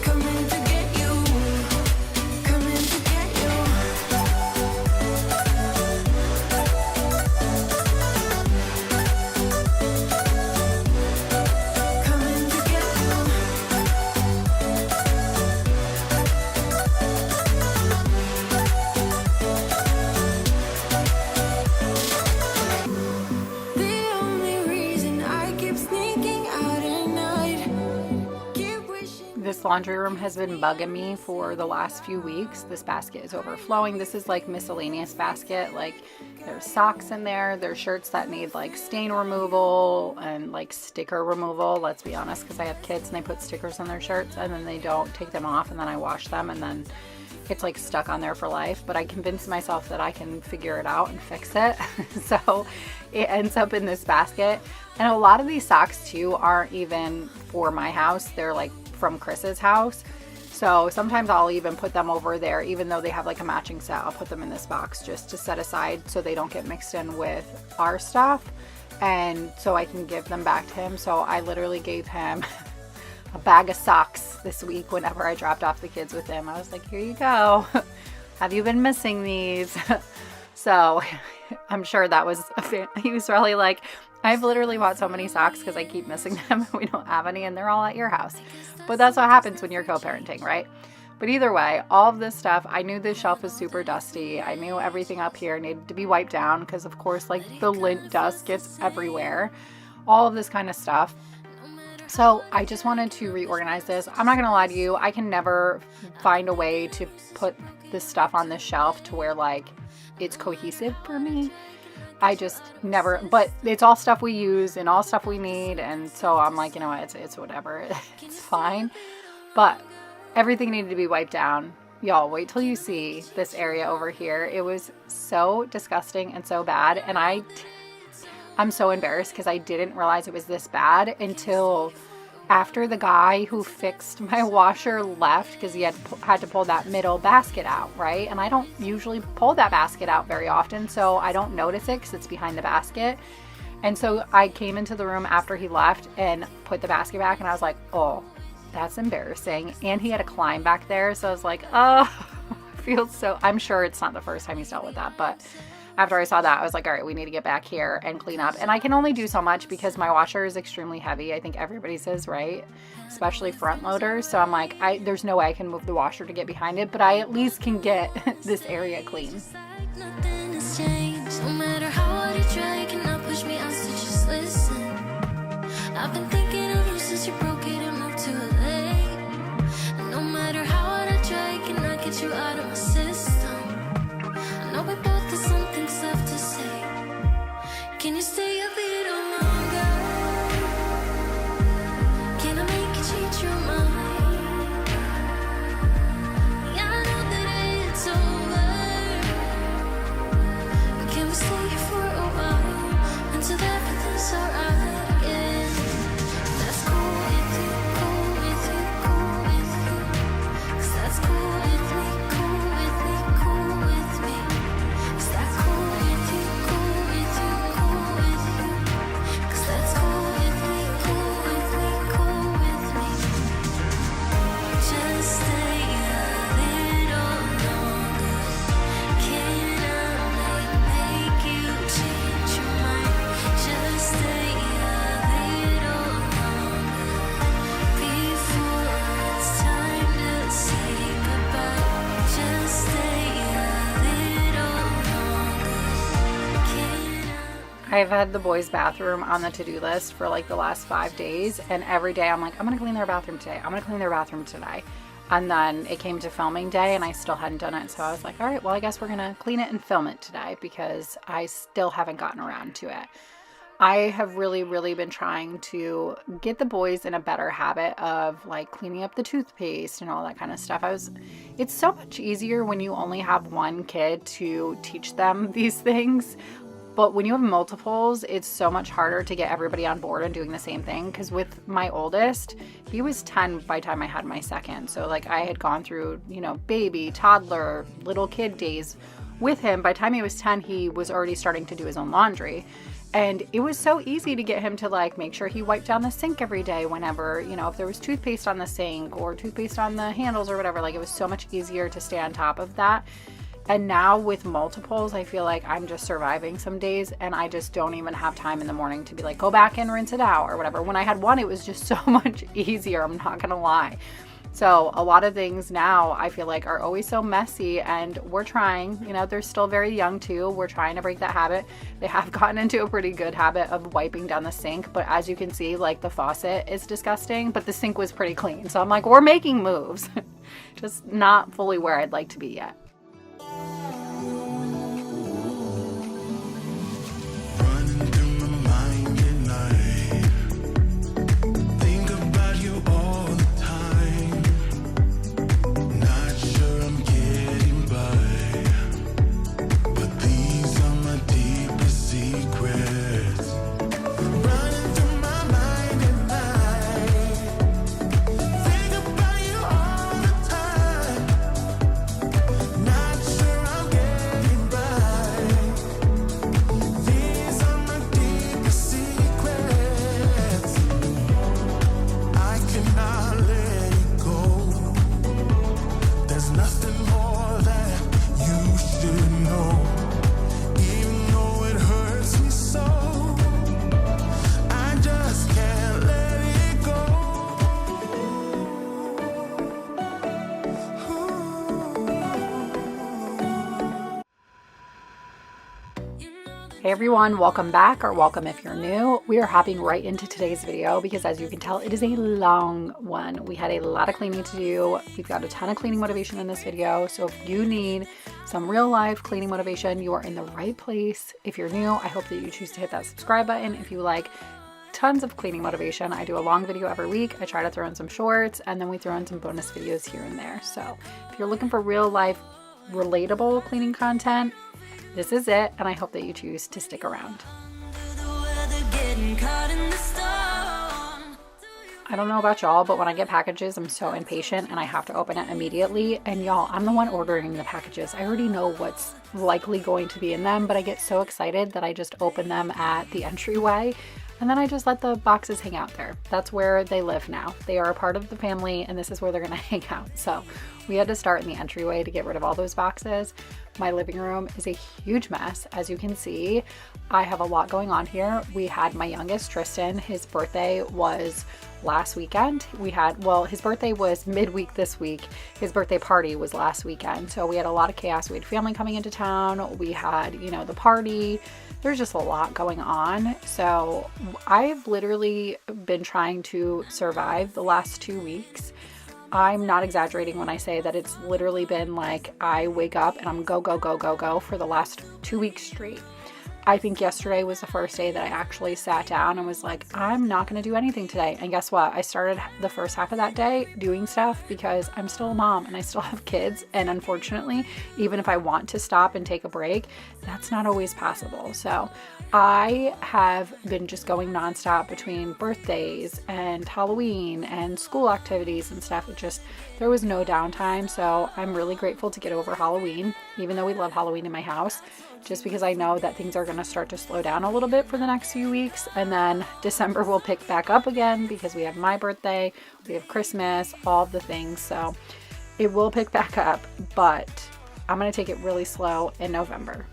Coming to get you. Coming to get you. Coming to get you. The only reason I keep sneaking out at night. Keep wishing. This laundry room has been bugging me for the last few weeks. This basket is overflowing. This is like miscellaneous basket. Like there's socks in there. There's shirts that need like stain removal and like sticker removal. Let's be honest, because I have kids and they put stickers on their shirts and then they don't take them off, and then I wash them and then it's like stuck on there for life. But I convinced myself that I can figure it out and fix it. So it ends up in this basket. And a lot of these socks too aren't even for my house. They're like from Chris's house. So sometimes I'll even put them over there, even though they have like a matching set. I'll put them in this box just to set aside so they don't get mixed in with our stuff, and so I can give them back to him. So I literally gave him a bag of socks this week whenever I dropped off the kids with him. I was like, here you go. Have you been missing these? So I'm sure that was he was probably like, I've literally bought so many socks because I keep missing them. We don't have any and they're all at your house. But that's what happens when you're co-parenting, right? But either way, all of this stuff, I knew this shelf was super dusty. I knew everything up here needed to be wiped down because of course like the lint dust gets everywhere. All of this kind of stuff. So I just wanted to reorganize this. I'm not gonna lie to you, I can never find a way to put this stuff on this shelf to where like it's cohesive for me. I just never, but it's all stuff we use and all stuff we need, and so I'm like, you know what, it's whatever, it's fine. But everything needed to be wiped down. Y'all, wait till you see this area over here. It was so disgusting and so bad, and I'm so embarrassed because I didn't realize it was this bad until after the guy who fixed my washer left, because he had to pull that middle basket out, right? And I don't usually pull that basket out very often, so I don't notice it because it's behind the basket. And so I came into the room after he left and put the basket back, and I was like, oh, that's embarrassing. And he had a climb back there, so I was like, oh, I feel so, I'm sure it's not the first time he's dealt with that, but after I saw that, I was like, all right, we need to get back here and clean up. And I can only do so much because my washer is extremely heavy. I think everybody's is, right? Especially front loaders. So I'm like, there's no way I can move the washer to get behind it, but I at least can get this area clean. Nothing has changed. No matter how hard you try, you cannot push me out, so just listen. I've been thinking of you since you broke it and moved to LA. And no matter how hard I try, I cannot get you out of my system. I know we both have some things left to say. Can you stay a little longer? Can I make you change your mind? Yeah, I know that it's over, but can we stay here for a while until everything's alright again? I've had the boys' bathroom on the to-do list for like the last 5 days, and every day I'm like, I'm gonna clean their bathroom today. I'm gonna clean their bathroom today. And then it came to filming day and I still hadn't done it. So I was like, all right, well, I guess we're gonna clean it and film it today because I still haven't gotten around to it. I have really been trying to get the boys in a better habit of like cleaning up the toothpaste and all that kind of stuff. It's so much easier when you only have one kid to teach them these things. But when you have multiples, it's so much harder to get everybody on board and doing the same thing. Because with my oldest, he was 10 by the time I had my second. So like I had gone through, you know, baby, toddler, little kid days with him. By the time he was 10, he was already starting to do his own laundry. And it was so easy to get him to like make sure he wiped down the sink every day whenever, you know, if there was toothpaste on the sink or toothpaste on the handles or whatever. Like it was so much easier to stay on top of that. And now with multiples, I feel like I'm just surviving some days and I just don't even have time in the morning to be like, go back and rinse it out or whatever. When I had one, it was just so much easier. I'm not going to lie. So a lot of things now I feel like are always so messy, and we're trying, you know, they're still very young too. We're trying to break that habit. They have gotten into a pretty good habit of wiping down the sink. But as you can see, like the faucet is disgusting, but the sink was pretty clean. So I'm like, we're making moves, just not fully where I'd like to be yet. Hey everyone, welcome back, or welcome if you're new. We are hopping right into today's video because as you can tell, it is a long one. We had a lot of cleaning to do. We've got a ton of cleaning motivation in this video. So if you need some real life cleaning motivation, you are in the right place. If you're new, I hope that you choose to hit that subscribe button. If you like tons of cleaning motivation, I do a long video every week. I try to throw in some shorts and then we throw in some bonus videos here and there. So if you're looking for real life, relatable cleaning content, this is it, and I hope that you choose to stick around. I don't know about y'all, but when I get packages, I'm so impatient and I have to open it immediately. And y'all, I'm the one ordering the packages. I already know what's likely going to be in them, but I get so excited that I just open them at the entryway. And then I just let the boxes hang out there. That's where they live now. They are a part of the family and this is where they're gonna hang out. So we had to start in the entryway to get rid of all those boxes. My living room is a huge mess. As you can see, I have a lot going on here. We had my youngest, Tristan, his birthday was last weekend. His birthday was midweek this week. His birthday party was last weekend. So we had a lot of chaos. We had family coming into town. We had, you know, the party. There's just a lot going on. So I've literally been trying to survive the last 2 weeks. I'm not exaggerating when I say that it's literally been like I wake up and I'm go for the last 2 weeks straight. I think yesterday was the first day that I actually sat down and was like, I'm not going to do anything today. And guess what? I started the first half of that day doing stuff because I'm still a mom and I still have kids. And unfortunately, even if I want to stop and take a break, that's not always possible. So I have been just going nonstop between birthdays and Halloween and school activities and stuff. There was no downtime. So I'm really grateful to get over Halloween, even though we love Halloween in my house, just because I know that things are going to start to slow down a little bit for the next few weeks. And then December will pick back up again because we have my birthday, we have Christmas, all of the things. So it will pick back up, but I'm going to take it really slow in November.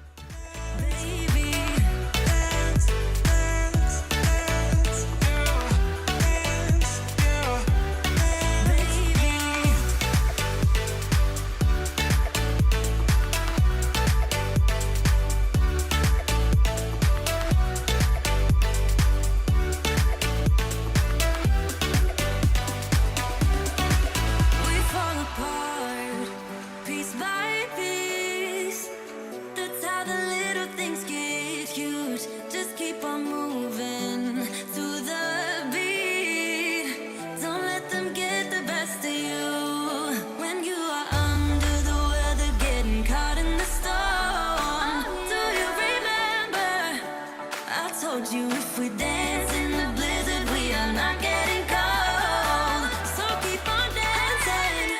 without you. If we dance in the blizzard, we are not getting cold. So keep on dancing.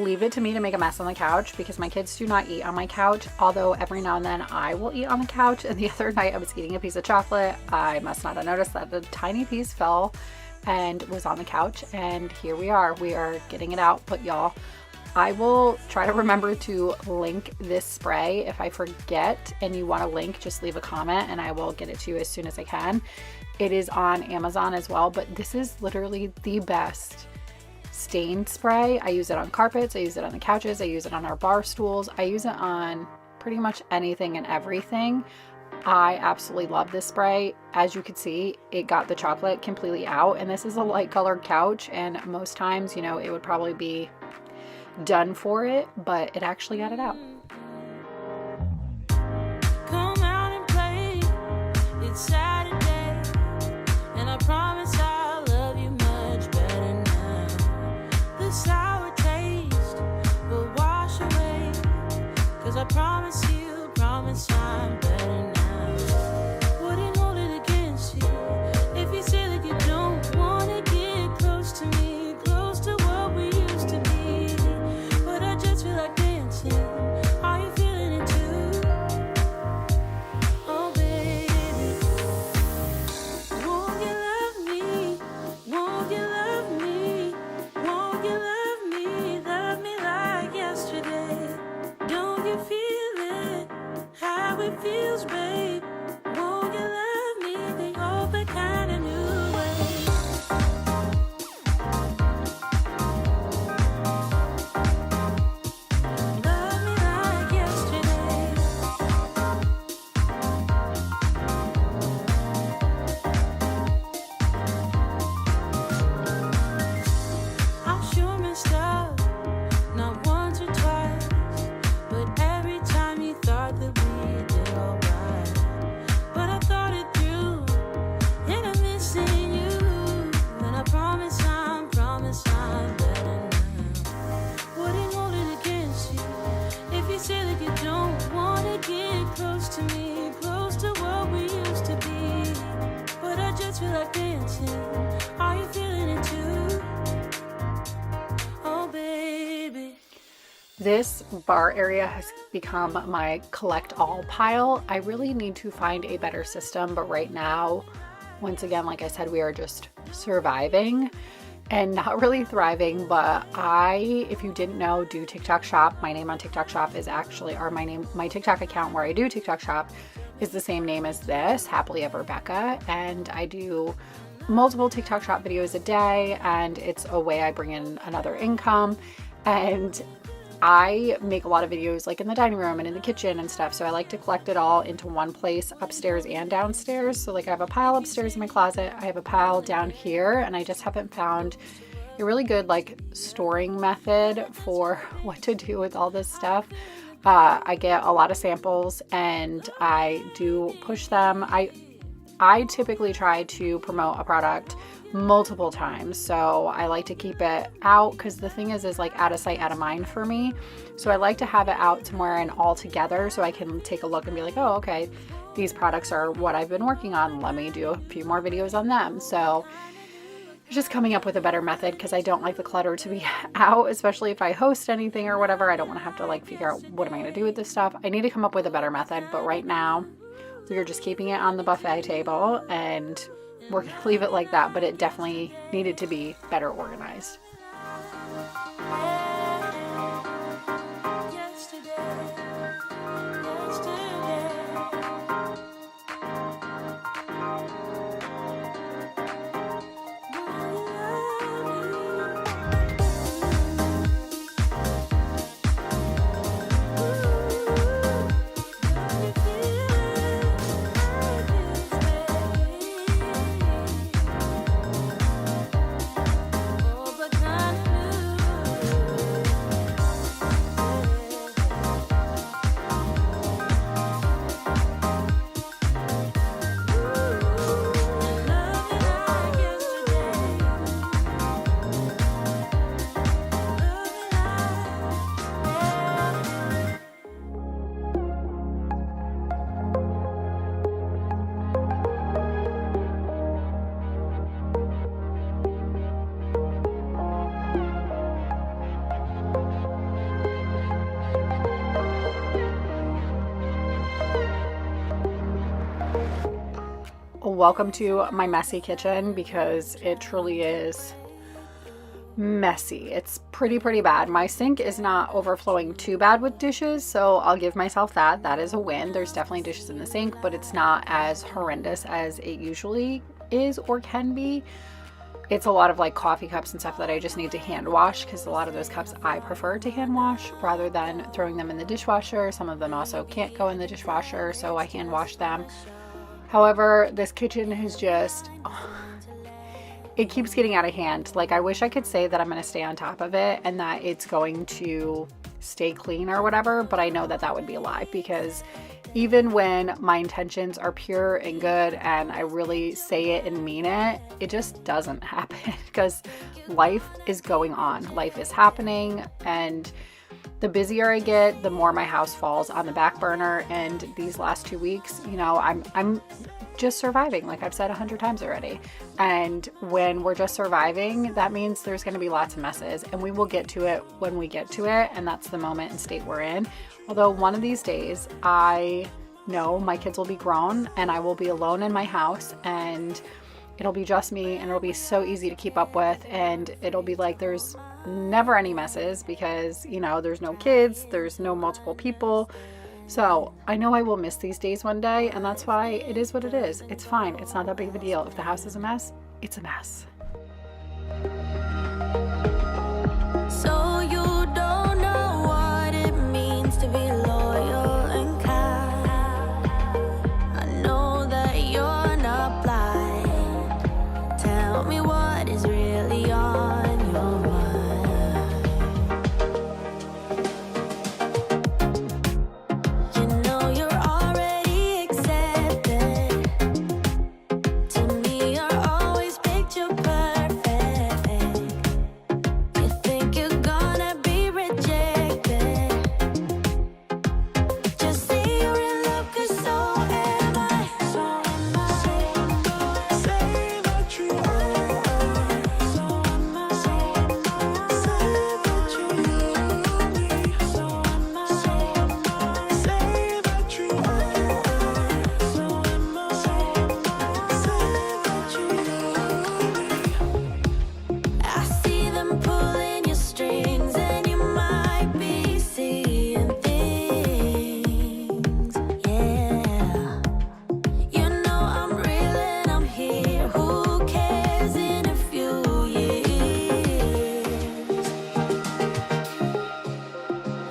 Leave it to me to make a mess on the couch because my kids do not eat on my couch, although every now and then I will eat on the couch. And the other night I was eating a piece of chocolate. I must not have noticed that a tiny piece fell and was on the couch, and here we are getting it out. But y'all, I will try to remember to link this spray. If I forget and you want a link, just leave a comment and I will get it to you as soon as I can. It is on Amazon as well, but this is literally the best stain spray. I use it on carpets, I use it on the couches, I use it on our bar stools, I use it on pretty much anything and everything. I absolutely love this spray. As you can see, it got the chocolate completely out, and this is a light colored couch, and most times, you know, it would probably be done for it, but it actually got it out. Come out and play. It's Saturday, and I promise I'll love you much better now. The sour taste will wash away, 'cause I promise I'm better now. Wouldn't hold it against you if you say that you don't want to get close to me, close to what we used to be. But I just feel like dancing. Are you feeling it too? Oh baby, won't you love me? Won't you love me? Won't you love me? Love me like yesterday. Don't you feel it? How it feels, babe. Won't you love me the old kind of new way? Love me like yesterday. I sure messed up, not once or twice, but every time you thought that we did alright. But I thought it through, and I'm missing you. And I promise I'm better now. Wouldn't hold it against you if you say that you don't want to get close to me, close to what we used to be. But I just feel like dancing. Are you feeling it too? Oh baby. This bar area has become my collect all pile. I really need to find a better system, but right now, once again, like I said, we are just surviving and not really thriving. But if you didn't know, do TikTok shop. My name on TikTok shop is actually, or my TikTok account where I do TikTok shop is the same name as this, Happily Ever Becka, and I do multiple TikTok shop videos a day, and it's a way I bring in another income. And I make a lot of videos like in the dining room and in the kitchen and stuff, so I like to collect it all into one place, upstairs and downstairs. So like I have a pile upstairs in my closet, I have a pile down here, and I just haven't found a really good like storing method for what to do with all this stuff. I get a lot of samples and I do push them. I typically try to promote a product multiple times, so I like to keep it out, because the thing is like out of sight, out of mind for me. So I like to have it out somewhere and all together so I can take a look and be like, oh, okay, these products are what I've been working on. Let me do a few more videos on them. So it's just coming up with a better method, because I don't like the clutter to be out, especially if I host anything or whatever. I don't want to have to like figure out what am I going to do with this stuff. I need to come up with a better method, but right now we are just keeping it on the buffet table and we're going to leave it like that, but it definitely needed to be better organized. Overcome Welcome to my messy kitchen, because it truly is messy. It's pretty bad. My sink is not overflowing too bad with dishes, so I'll give myself that. That is a win. There's definitely dishes in the sink, but it's not as horrendous as it usually is or can be. It's a lot of like coffee cups and stuff that I just need to hand wash, because a lot of those cups I prefer to hand wash rather than throwing them in the dishwasher. Some of them also can't go in the dishwasher, so I hand wash them. However, this kitchen is just, it keeps getting out of hand. Like, I wish I could say that I'm going to stay on top of it and that it's going to stay clean or whatever, but I know that that would be a lie, because even when my intentions are pure and good and I really say it and mean it, it just doesn't happen, because life is going on. Life is happening, and the busier I get, the more my house falls on the back burner. And these last 2 weeks, you know, I'm just surviving, like I've said 100 times already. And when we're just surviving, that means there's going to be lots of messes, and we will get to it when we get to it. And that's the moment and state we're in. Although one of these days, I know my kids will be grown and I will be alone in my house, and it'll be just me, and it'll be so easy to keep up with, and it'll be like there's never any messes, because, you know, there's no kids, there's no multiple people. So I know I will miss these days one day, and that's why it is what it is. It's fine. It's not that big of a deal. If the house is a mess, it's a mess. So you don't know what it means to be loyal and kind. I know that you're not blind. Tell me what is really on your mind. You know you're already accepted. To me, you're always picture perfect. You think you're gonna be rejected. Just say you're in love, 'cause so am I. So am I. Say that you are. So am I. Say that you love me. So am I. Say that you are. So am I. Say that you love me. I see them pulling your strings, and you might be seeing things. Yeah. You know I'm real and I'm here. Who cares in a few years?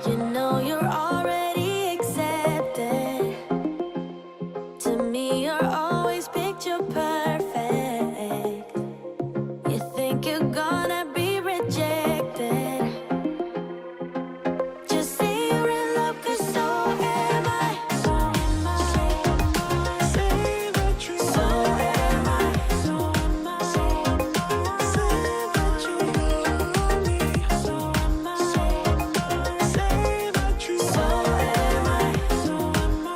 You know you're already accepted. To me, you're always picture perfect. You think you're gonna be rejected. Just say you're in love, 'cause so am I. So am I. Say that you so am I. So am I. Say that you love me. So am I. Say that you so am I. So am I.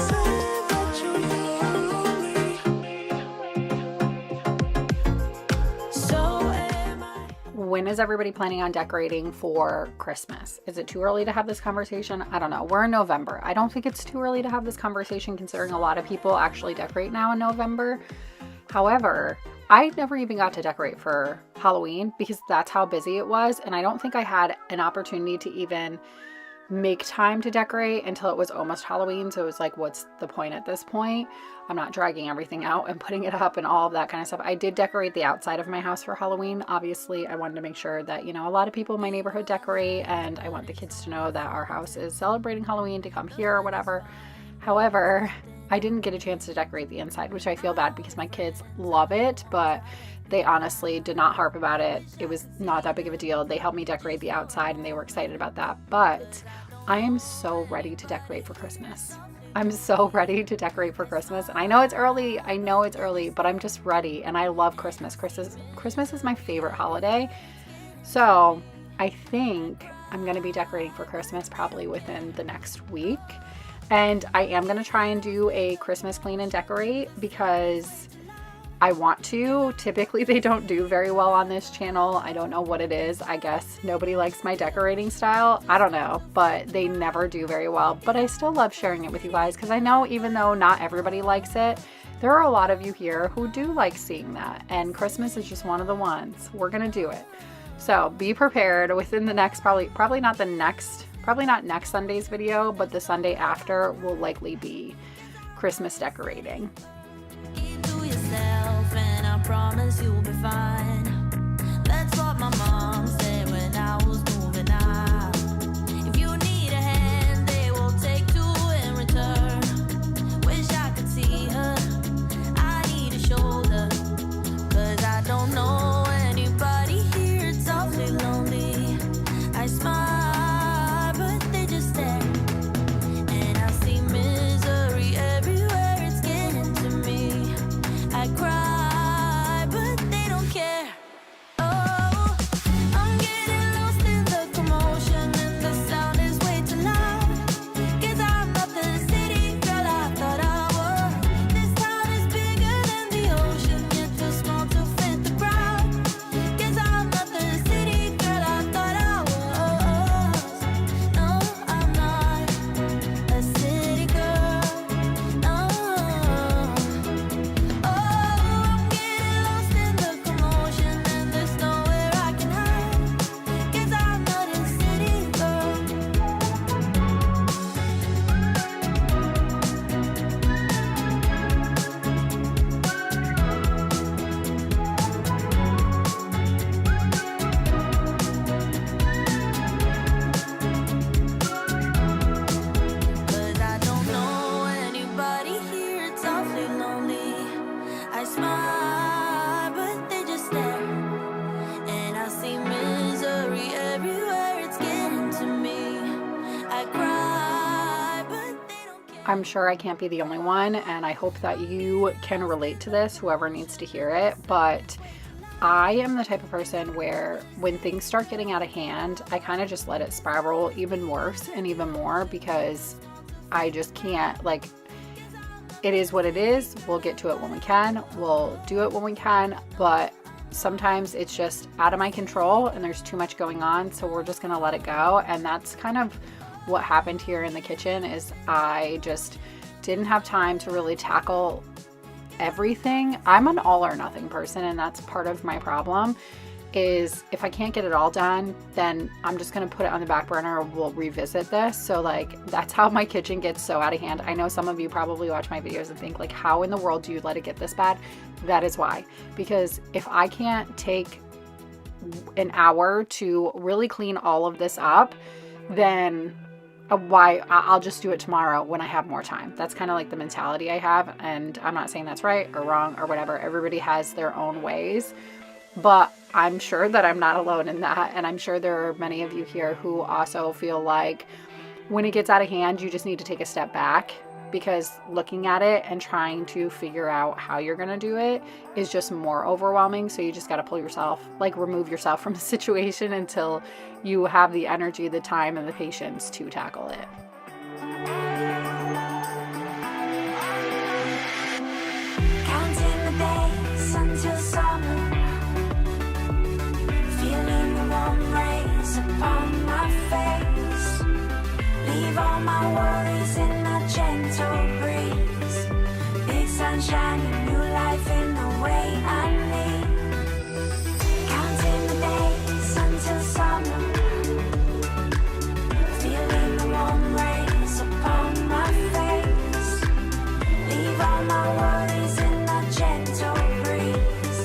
Say that you love me. So am I. When is everybody planning on decorating for Christmas? Is it too early to have this conversation? I don't know. We're in November. I don't think it's too early to have this conversation, considering a lot of people actually decorate now in November. However, I never even got to decorate for Halloween, because that's how busy it was. And I don't think I had an opportunity to even make time to decorate until it was almost Halloween. So it was like, what's the point at this point? I'm not dragging everything out and putting it up and all of that kind of stuff. I did decorate the outside of my house for Halloween. Obviously, I wanted to make sure that, you know, a lot of people in my neighborhood decorate, and I want the kids to know that our house is celebrating Halloween, to come here or whatever. However, I didn't get a chance to decorate the inside, which I feel bad, because my kids love it, but they honestly did not harp about it. It was not that big of a deal. They helped me decorate the outside, and they were excited about that. But I am so ready to decorate for Christmas. I'm so ready to decorate for Christmas. And I know it's early, but I'm just ready. And I love Christmas. Christmas is my favorite holiday. So I think I'm going to be decorating for Christmas probably within the next week. And I am going to try and do a Christmas clean and decorate, because I want to. Typically they don't do very well on this channel. I don't know what it is. I guess nobody likes my decorating style. I don't know, but they never do very well. But I still love sharing it with you guys because I know even though not everybody likes it, there are a lot of you here who do like seeing that. And Christmas is just one of the ones. We're gonna do it. So be prepared within the next, probably not next Sunday's video, but the Sunday after will likely be Christmas decorating. And I promise you'll be fine. That's what my mom said when I was moving out. If you need a hand, they will take two in return. Wish I could see her. I need a shoulder. 'Cause I don't know anybody here. It's awfully lonely. I smile, but they just stare. And I see misery everywhere. It's getting to me. I cry, but they don't care. Oh, I'm getting lost in the commotion, and the sound is way too loud. 'Cause I'm not the city girl I thought I was. This town is bigger than the ocean, yet too small to fit the crowd. 'Cause I'm not the city girl I thought I was. No, I'm not a city girl. No. Oh, I'm getting lost in the commotion, and there's nowhere I can hide. 'Cause I'm not a city girl. But I don't know anybody here. It's awfully lonely. I smile, but they just stare. And I see misery everywhere. It's getting to me. I cry, but they don't care. I'm sure I can't be the only one, and I hope that you can relate to this, whoever needs to hear it. But I am the type of person where when things start getting out of hand, I kind of just let it spiral even worse and even more because I just can't, like, it is what it is. We'll get to it when we can. We'll do it when we can. But sometimes it's just out of my control and there's too much going on. So we're just going to let it go. And that's kind of what happened here in the kitchen is I just didn't have time to really tackle everything. I'm an all or nothing person, and that's part of my problem is if I can't get it all done, then I'm just going to put it on the back burner. We'll revisit this. So like, that's how my kitchen gets so out of hand. I know some of you probably watch my videos and think like, how in the world do you let it get this bad? That is why, because if I can't take an hour to really clean all of this up, then why I'll just do it tomorrow when I have more time. That's kind of like the mentality I have, and I'm not saying that's right or wrong or whatever. Everybody has their own ways, but I'm sure that I'm not alone in that, and I'm sure there are many of you here who also feel like when it gets out of hand, you just need to take a step back, because looking at it and trying to figure out how you're going to do it is just more overwhelming. So you just got to pull yourself, like remove yourself from the situation until you have the energy, the time, and the patience to tackle it. Counting the days until summer, feeling the warm rays upon my face. Leave all my worries in a gentle breeze. Big sunshine and new life in the way I need. Counting the days until summer, feeling the warm rays upon my face. Leave all my worries in a gentle breeze.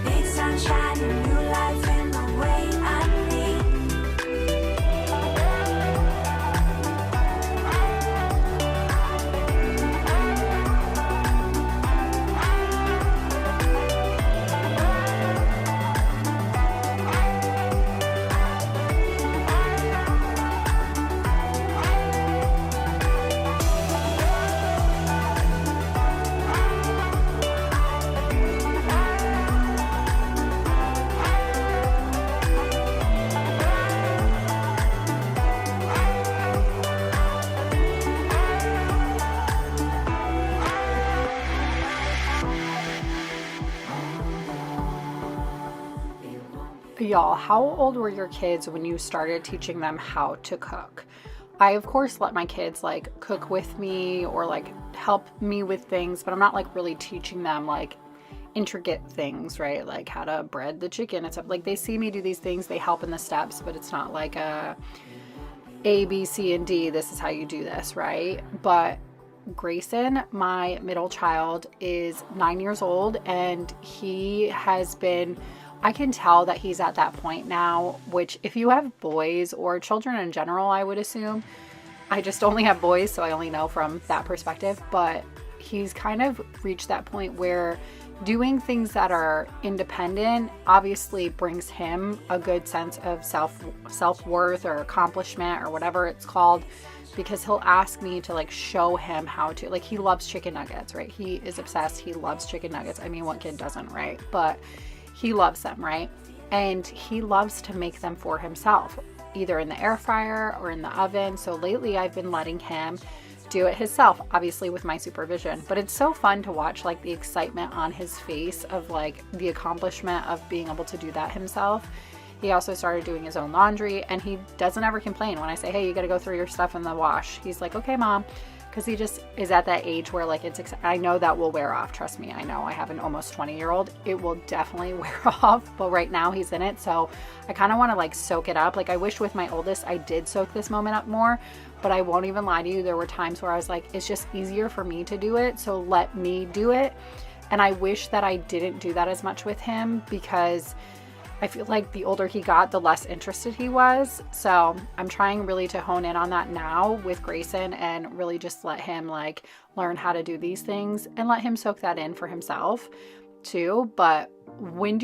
Big sunshine and new life in the way I need. Y'all, how old were your kids when you started teaching them how to cook? I, of course, let my kids like cook with me or like help me with things, but I'm not like really teaching them like intricate things, right? Like how to bread the chicken and stuff. Like they see me do these things, they help in the steps, but it's not like A, B, C, and D, this is how you do this, right? But Grayson, my middle child, is 9 years old, and he has been, I can tell that he's at that point now, which if you have boys or children in general, I would assume, I just only have boys, so I only know from that perspective, but he's kind of reached that point where doing things that are independent obviously brings him a good sense of self-worth or accomplishment or whatever it's called, because he'll ask me to like show him how to, like he loves chicken nuggets, right? He is obsessed. He loves chicken nuggets. I mean, what kid doesn't, right? But he loves them, right? And he loves to make them for himself, either in the air fryer or in the oven. So lately I've been letting him do it himself, obviously with my supervision, but it's so fun to watch like the excitement on his face of like the accomplishment of being able to do that himself. He also started doing his own laundry, and he doesn't ever complain when I say, hey, you got to go through your stuff in the wash. He's like, okay, mom, because he just is at that age where like I know that will wear off. Trust me, I know. I have an almost 20-year-old. It will definitely wear off, but right now he's in it, so I kind of want to like soak it up. Like I wish with my oldest I did soak this moment up more, but I won't even lie to you. There were times where I was like, it's just easier for me to do it, so let me do it. And I wish that I didn't do that as much with him, because I feel like the older he got, the less interested he was. So I'm trying really to hone in on that now with Grayson and really just let him like learn how to do these things and let him soak that in for himself too. But when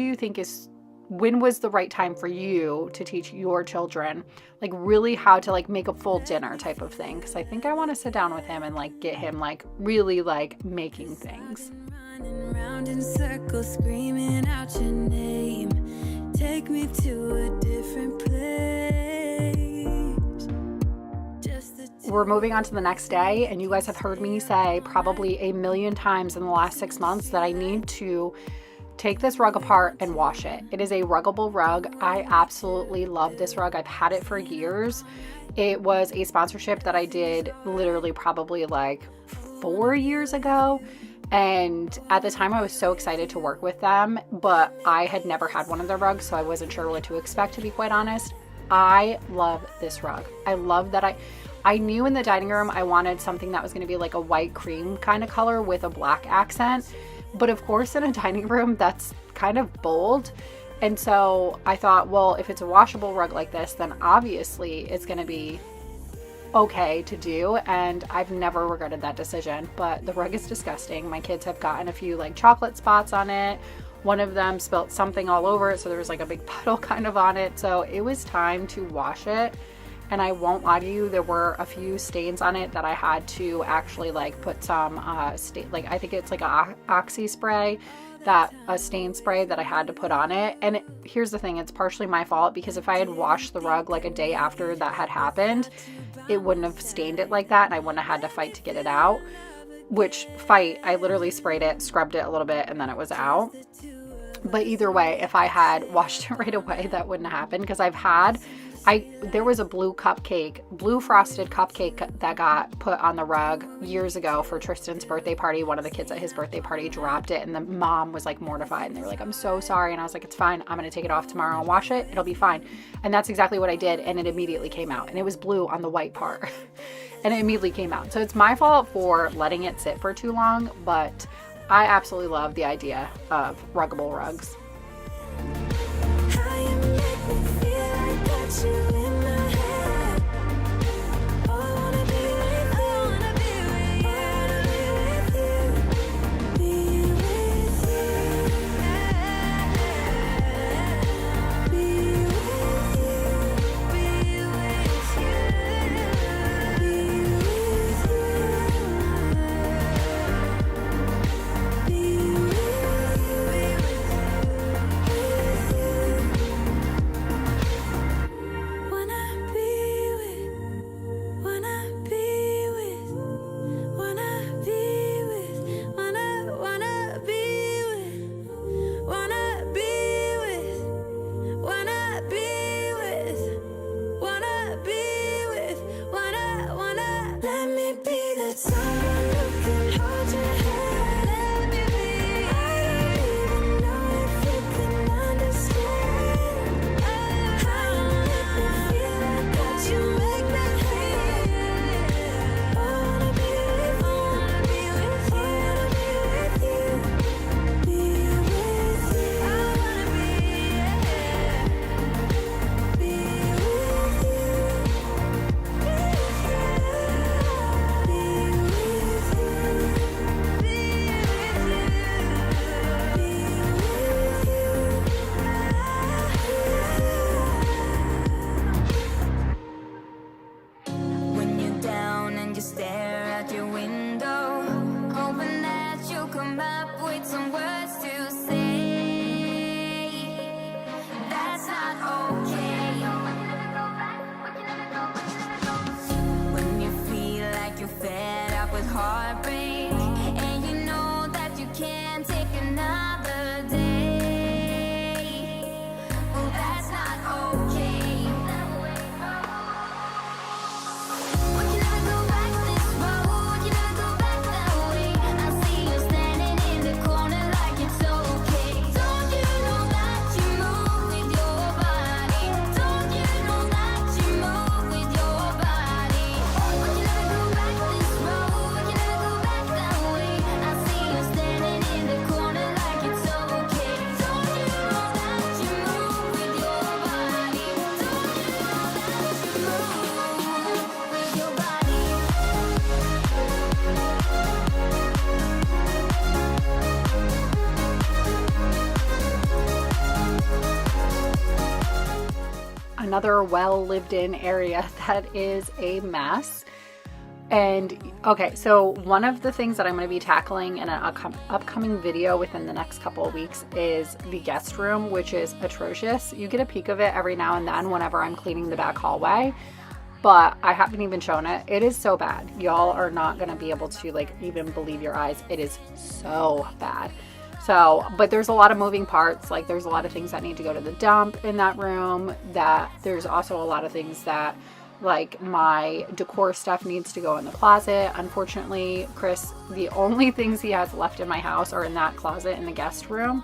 was the right time for you to teach your children like really how to like make a full dinner type of thing? Because I think I want to sit down with him and like get him like really like making things. Running round in circles, screaming out your name. Take me to a different place. We're moving on to the next day, and you guys have heard me say probably a million times in the last 6 months that I need to take this rug apart and wash it. It is a ruggable rug. I absolutely love this rug. I've had it for years. It was a sponsorship that I did literally probably like 4 years ago. And at the time I was so excited to work with them, but I had never had one of their rugs, so I wasn't sure what to expect, to be quite honest. I love this rug. I love that I knew in the dining room I wanted something that was going to be like a white cream kind of color with a black accent. But of course in a dining room that's kind of bold. And so I thought, well, if it's a washable rug like this, then obviously it's going to be okay to do, and I've never regretted that decision. But the rug is disgusting. My kids have gotten a few like chocolate spots on it. One of them spilt something all over it, so there was like a big puddle kind of on it. So it was time to wash it, and I won't lie to you, there were a few stains on it that I had to actually like put some like I think it's like a oxy spray, a stain spray that I had to put on it. And here's the thing, it's partially my fault, because if I had washed the rug like a day after that had happened, it wouldn't have stained it like that, and I wouldn't have had to fight to get it out. I literally sprayed it, scrubbed it a little bit, and then it was out. But either way, if I had washed it right away, that wouldn't have happened, because there was a blue frosted cupcake that got put on the rug years ago for Tristan's birthday party. One of the kids at his birthday party dropped it, and the mom was like mortified, and they were like, I'm so sorry. And I was like, it's fine. I'm going to take it off tomorrow and wash it. It'll be fine. And that's exactly what I did. And it immediately came out, and it was blue on the white part and it immediately came out. So it's my fault for letting it sit for too long, but I absolutely love the idea of ruggable rugs. another well lived in area that is a mess. And okay, so one of the things that I'm going to be tackling in an upcoming video within the next couple of weeks is the guest room, which is atrocious. You get a peek of it every now and then whenever I'm cleaning the back hallway, but I haven't even shown it. It is so bad. Y'all are not going to be able to like even believe your eyes. It is so bad. So, but there's a lot of moving parts. Like there's a lot of things that need to go to the dump in that room. That there's also a lot of things that like my decor stuff needs to go in the closet. Unfortunately, Chris, the only things he has left in my house are in that closet in the guest room.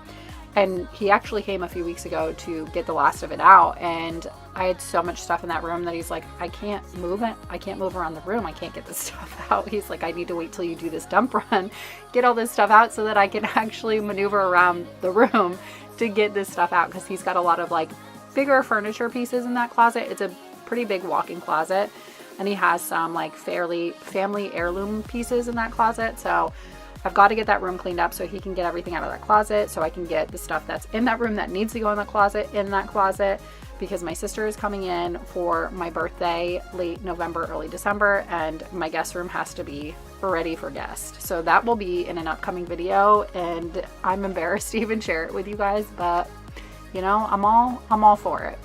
And he actually came a few weeks ago to get the last of it out. And I had so much stuff in that room that he's like, I can't move it. I can't move around the room. I can't get this stuff out. He's like, I need to wait till you do this dump run, get all this stuff out so that I can actually maneuver around the room to get this stuff out. Because he's got a lot of like bigger furniture pieces in that closet. It's a pretty big walk-in closet, and he has some like fairly family heirloom pieces in that closet. So I've got to get that room cleaned up so he can get everything out of that closet, so I can get the stuff that's in that room that needs to go in that closet, because my sister is coming in for my birthday late November, early December, and my guest room has to be ready for guests. So that will be in an upcoming video, and I'm embarrassed to even share it with you guys, but you know, I'm all for it.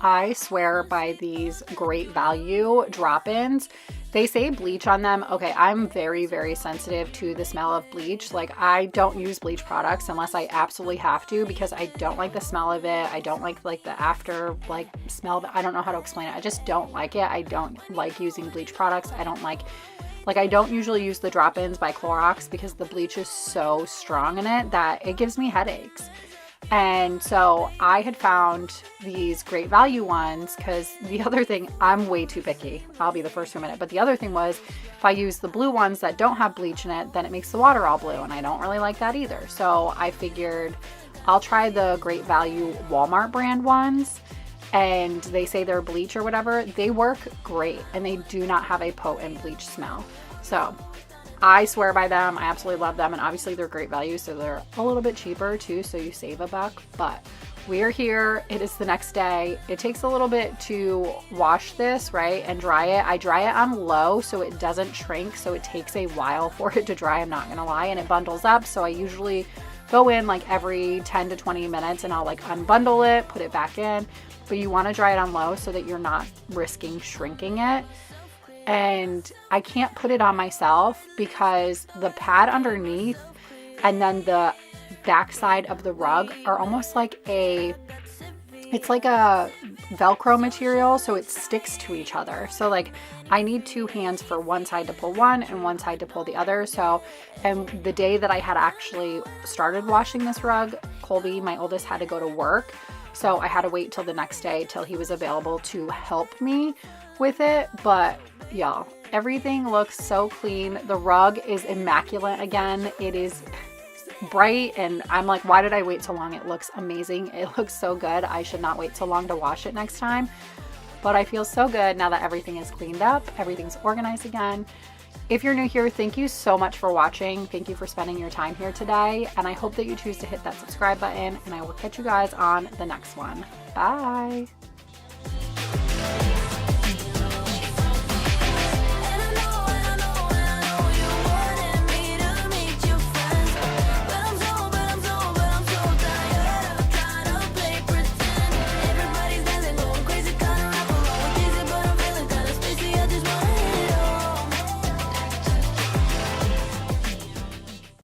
I swear by these Great Value drop-ins. They say bleach on them. Okay, I'm very, very sensitive to the smell of bleach. Like, I don't use bleach products unless I absolutely have to, because I don't like the smell of it. I don't like the after like smell of it. I don't know how to explain it. I just don't like it. I don't like using bleach products. I don't like I don't usually use the drop-ins by Clorox because the bleach is so strong in it that it gives me headaches. And so I had found these Great Value ones, because the other thing, I'm way too picky. I'll be the first to admit it. But the other thing was, if I use the blue ones that don't have bleach in it, then it makes the water all blue, and I don't really like that either. So I figured I'll try the Great Value Walmart brand ones, and they say they're bleach or whatever. They work great, and they do not have a potent bleach smell. So I swear by them. I absolutely love them, and obviously they're Great Value, so they're a little bit cheaper too, so you save $1. But we're here. It is the next day. It takes a little bit to wash this, right, and dry it. I dry it on low so it doesn't shrink, so it takes a while for it to dry, I'm not gonna lie, and it bundles up. So I usually go in like every 10 to 20 minutes and I'll like unbundle it, put it back in. But you want to dry it on low so that you're not risking shrinking it. And I can't put it on myself because the pad underneath and then the backside of the rug are almost like it's like a Velcro material, so it sticks to each other. So like I need two hands for one side to pull one and one side to pull the other. So, and the day that I had actually started washing this rug, Colby, my oldest, had to go to work. So I had to wait till the next day till he was available to help me with it. But y'all, everything looks so clean. The rug is immaculate again. It is bright, and I'm like, why did I wait so long? It looks amazing. It looks so good. I should not wait so long to wash it next time. But I feel so good now that everything is cleaned up. Everything's organized again. If you're new here, thank you so much for watching. Thank you for spending your time here today. And I hope that you choose to hit that subscribe button, and I will catch you guys on the next one. Bye.